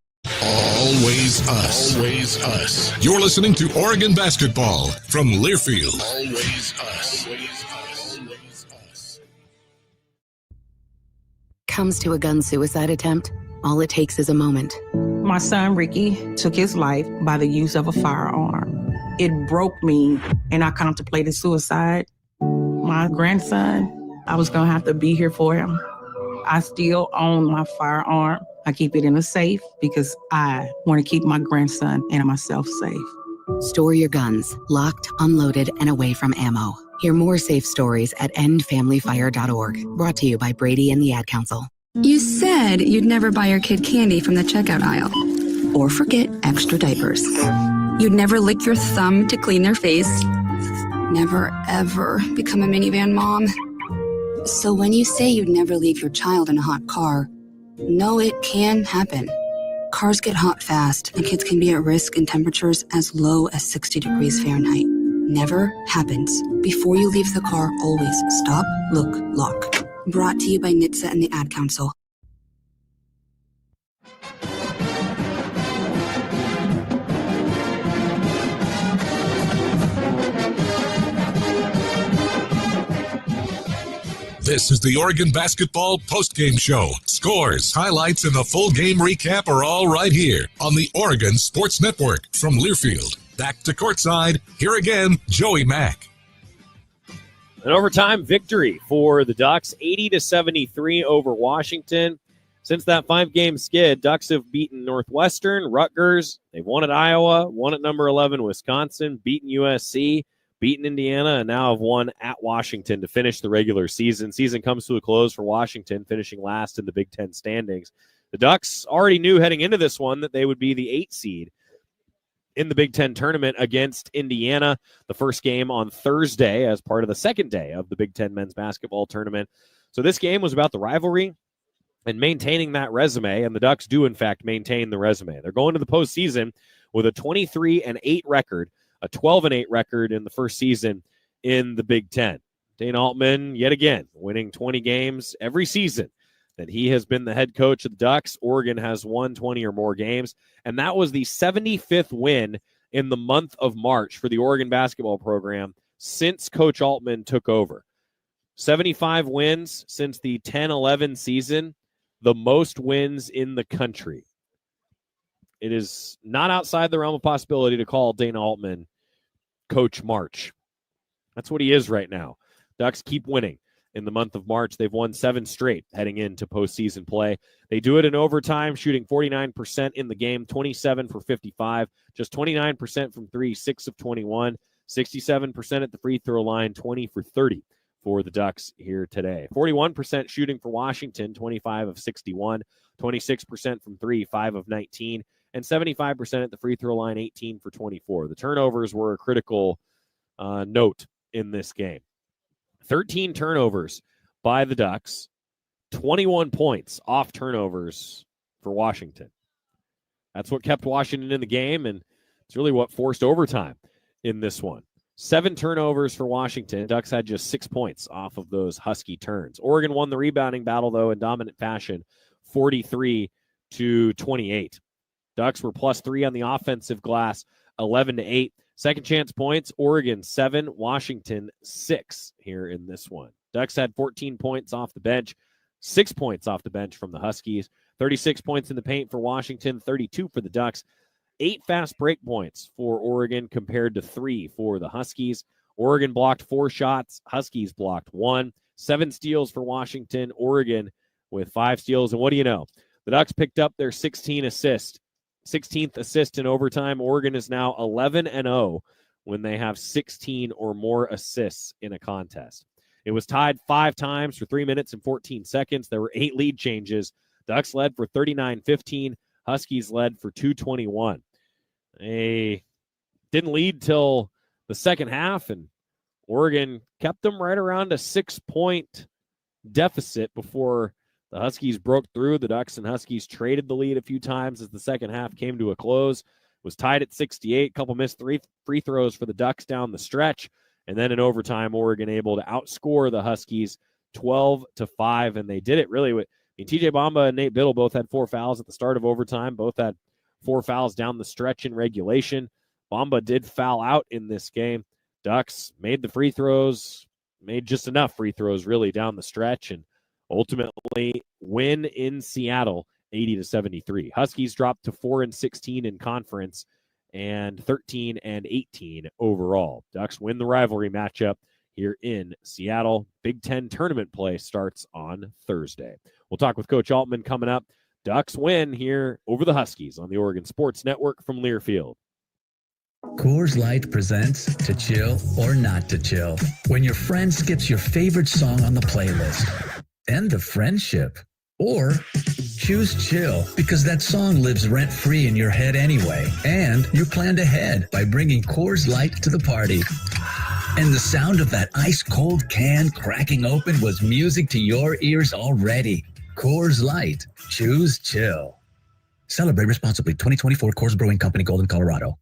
Always us. Always us. You're listening to Oregon Basketball from Learfield. Always us. Comes to a gun suicide attempt, all it takes is a moment. My son, Ricky, took his life by the use of a firearm. It broke me, and I contemplated suicide. My grandson, I was going to have to be here for him. I still own my firearm. I keep it in a safe because I want to keep my grandson and myself safe. Store your guns, locked, unloaded, and away from ammo. Hear more safe stories at endfamilyfire.org. Brought to you by Brady and the Ad Council. You said you'd never buy your kid candy from the checkout aisle. Or forget extra diapers. You'd never lick your thumb to clean their face. Never, ever become a minivan mom. So when you say you'd never leave your child in a hot car, no, it can happen. Cars get hot fast, and kids can be at risk in temperatures as low as 60 degrees Fahrenheit. Never happens. Before you leave the car, always stop, look, lock. Brought to you by NHTSA and the Ad Council. This is the Oregon Basketball Postgame Show. Scores, highlights, and the full game recap are all right here on the Oregon Sports Network from Learfield. Back to courtside. Here again, Joey Mack. An overtime victory for the Ducks, 80-73 over Washington. Since that 5-game skid, Ducks have beaten Northwestern, Rutgers. They've won at Iowa, won at number 11 Wisconsin, beaten USC, beaten Indiana, and now have won at Washington to finish the regular season. Season comes to a close for Washington, finishing last in the Big Ten standings. The Ducks already knew heading into this one that they would be the 8 seed in the Big Ten tournament against Indiana. The first game on Thursday as part of the second day of the Big Ten men's basketball tournament. So this game was about the rivalry and maintaining that resume, and the Ducks do, in fact, maintain the resume. They're going to the postseason with a 23-8 record, a 12-8 record in the first season in the Big Ten. Dana Altman, yet again, winning 20 games every season that he has been the head coach of the Ducks. Oregon has won 20 or more games, and that was the 75th win in the month of March for the Oregon basketball program since Coach Altman took over. 75 wins since the 10-11 season, the most wins in the country. It is not outside the realm of possibility to call Dana Altman Coach March. That's what he is right now. Ducks keep winning. In the month of March, they've won 7 straight heading into postseason play. They do it in overtime, shooting 49% in the game, 27 for 55, just 29% from 3, 6 of 21, 67% at the free throw line, 20 for 30 for the Ducks here today. 41% shooting for Washington, 25 of 61, 26% from 3, 5 of 19, and 75% at the free throw line, 18 for 24. The turnovers were a critical note in this game. 13 turnovers by the Ducks, 21 points off turnovers for Washington. That's what kept Washington in the game, and it's really what forced overtime in this one. 7 turnovers for Washington. Ducks had just 6 points off of those Husky turns. Oregon won the rebounding battle, though, in dominant fashion, 43-28. Ducks were +3 on the offensive glass, 11-8. Second chance points, Oregon 7, Washington 6 here in this one. Ducks had 14 points off the bench, 6 points off the bench from the Huskies, 36 points in the paint for Washington, 32 for the Ducks, 8 fast break points for Oregon compared to 3 for the Huskies. Oregon blocked 4 shots, Huskies blocked 1, 7 steals for Washington, Oregon with 5 steals. And what do you know? The Ducks picked up their 16th assist in overtime. Oregon is now 11-0 when they have 16 or more assists in a contest. It was tied 5 times for 3 minutes and 14 seconds. There were 8 lead changes. Ducks led for 39-15, Huskies led for 2:21. They didn't lead till the second half, and Oregon kept them right around a 6-point deficit before the Huskies broke through. The Ducks and Huskies traded the lead a few times as the second half came to a close. It was tied at 68. A couple missed free throws for the Ducks down the stretch. And then in overtime, Oregon able to outscore the Huskies 12-5. And they did it really with, TJ Bamba and Nate Biddle both had 4 fouls at the start of overtime. Both had 4 fouls down the stretch in regulation. Bamba did foul out in this game. Ducks made the free throws, made just enough free throws really down the stretch, and ultimately win in Seattle 80-73. Huskies dropped to 4-16 in conference and 13-18 overall. Ducks win the rivalry matchup here in Seattle. Big Ten tournament play starts on Thursday. We'll talk with Coach Altman coming up. Ducks win here over the Huskies on the Oregon Sports Network from Learfield. Coors Light presents To Chill or Not to Chill. When your friend skips your favorite song on the playlist. End the friendship. Or choose chill because that song lives rent-free in your head anyway. And you planned ahead by bringing Coors Light to the party. And the sound of that ice-cold can cracking open was music to your ears already. Coors Light. Choose chill. Celebrate responsibly. 2024 Coors Brewing Company, Golden, Colorado.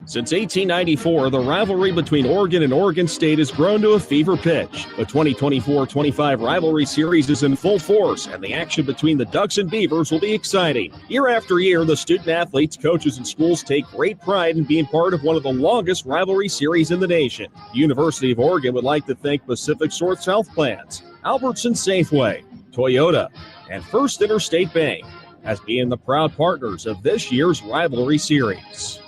Since 1894, the rivalry between Oregon and Oregon State has grown to a fever pitch. The 2024-25 rivalry series is in full force, and the action between the Ducks and Beavers will be exciting. Year after year, the student-athletes, coaches, and schools take great pride in being part of one of the longest rivalry series in the nation. The University of Oregon would like to thank Pacific Source Health Plans, Albertson Safeway, Toyota, and First Interstate Bank as being the proud partners of this year's rivalry series.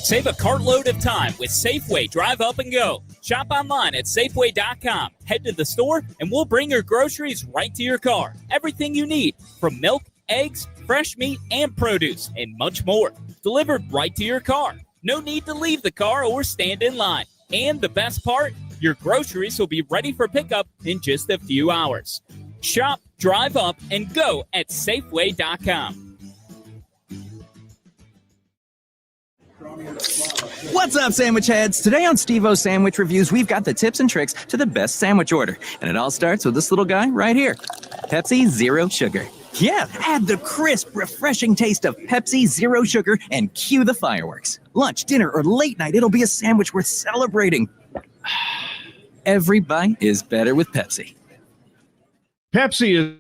Save a cartload of time with Safeway Drive Up and Go. Shop online at Safeway.com. Head to the store and we'll bring your groceries right to your car. Everything you need, from milk, eggs, fresh meat, and produce, and much more. Delivered right to your car. No need to leave the car or stand in line. And the best part, your groceries will be ready for pickup in just a few hours. Shop, drive up, and go at Safeway.com. What's up, sandwich heads? Today on Steve-O's Sandwich Reviews, we've got the tips and tricks to the best sandwich order. And it all starts with this little guy right here. Pepsi Zero Sugar. Yeah, add the crisp, refreshing taste of Pepsi Zero Sugar and cue the fireworks. Lunch, dinner, or late night, it'll be a sandwich worth celebrating. Every bite is better with Pepsi. Pepsi is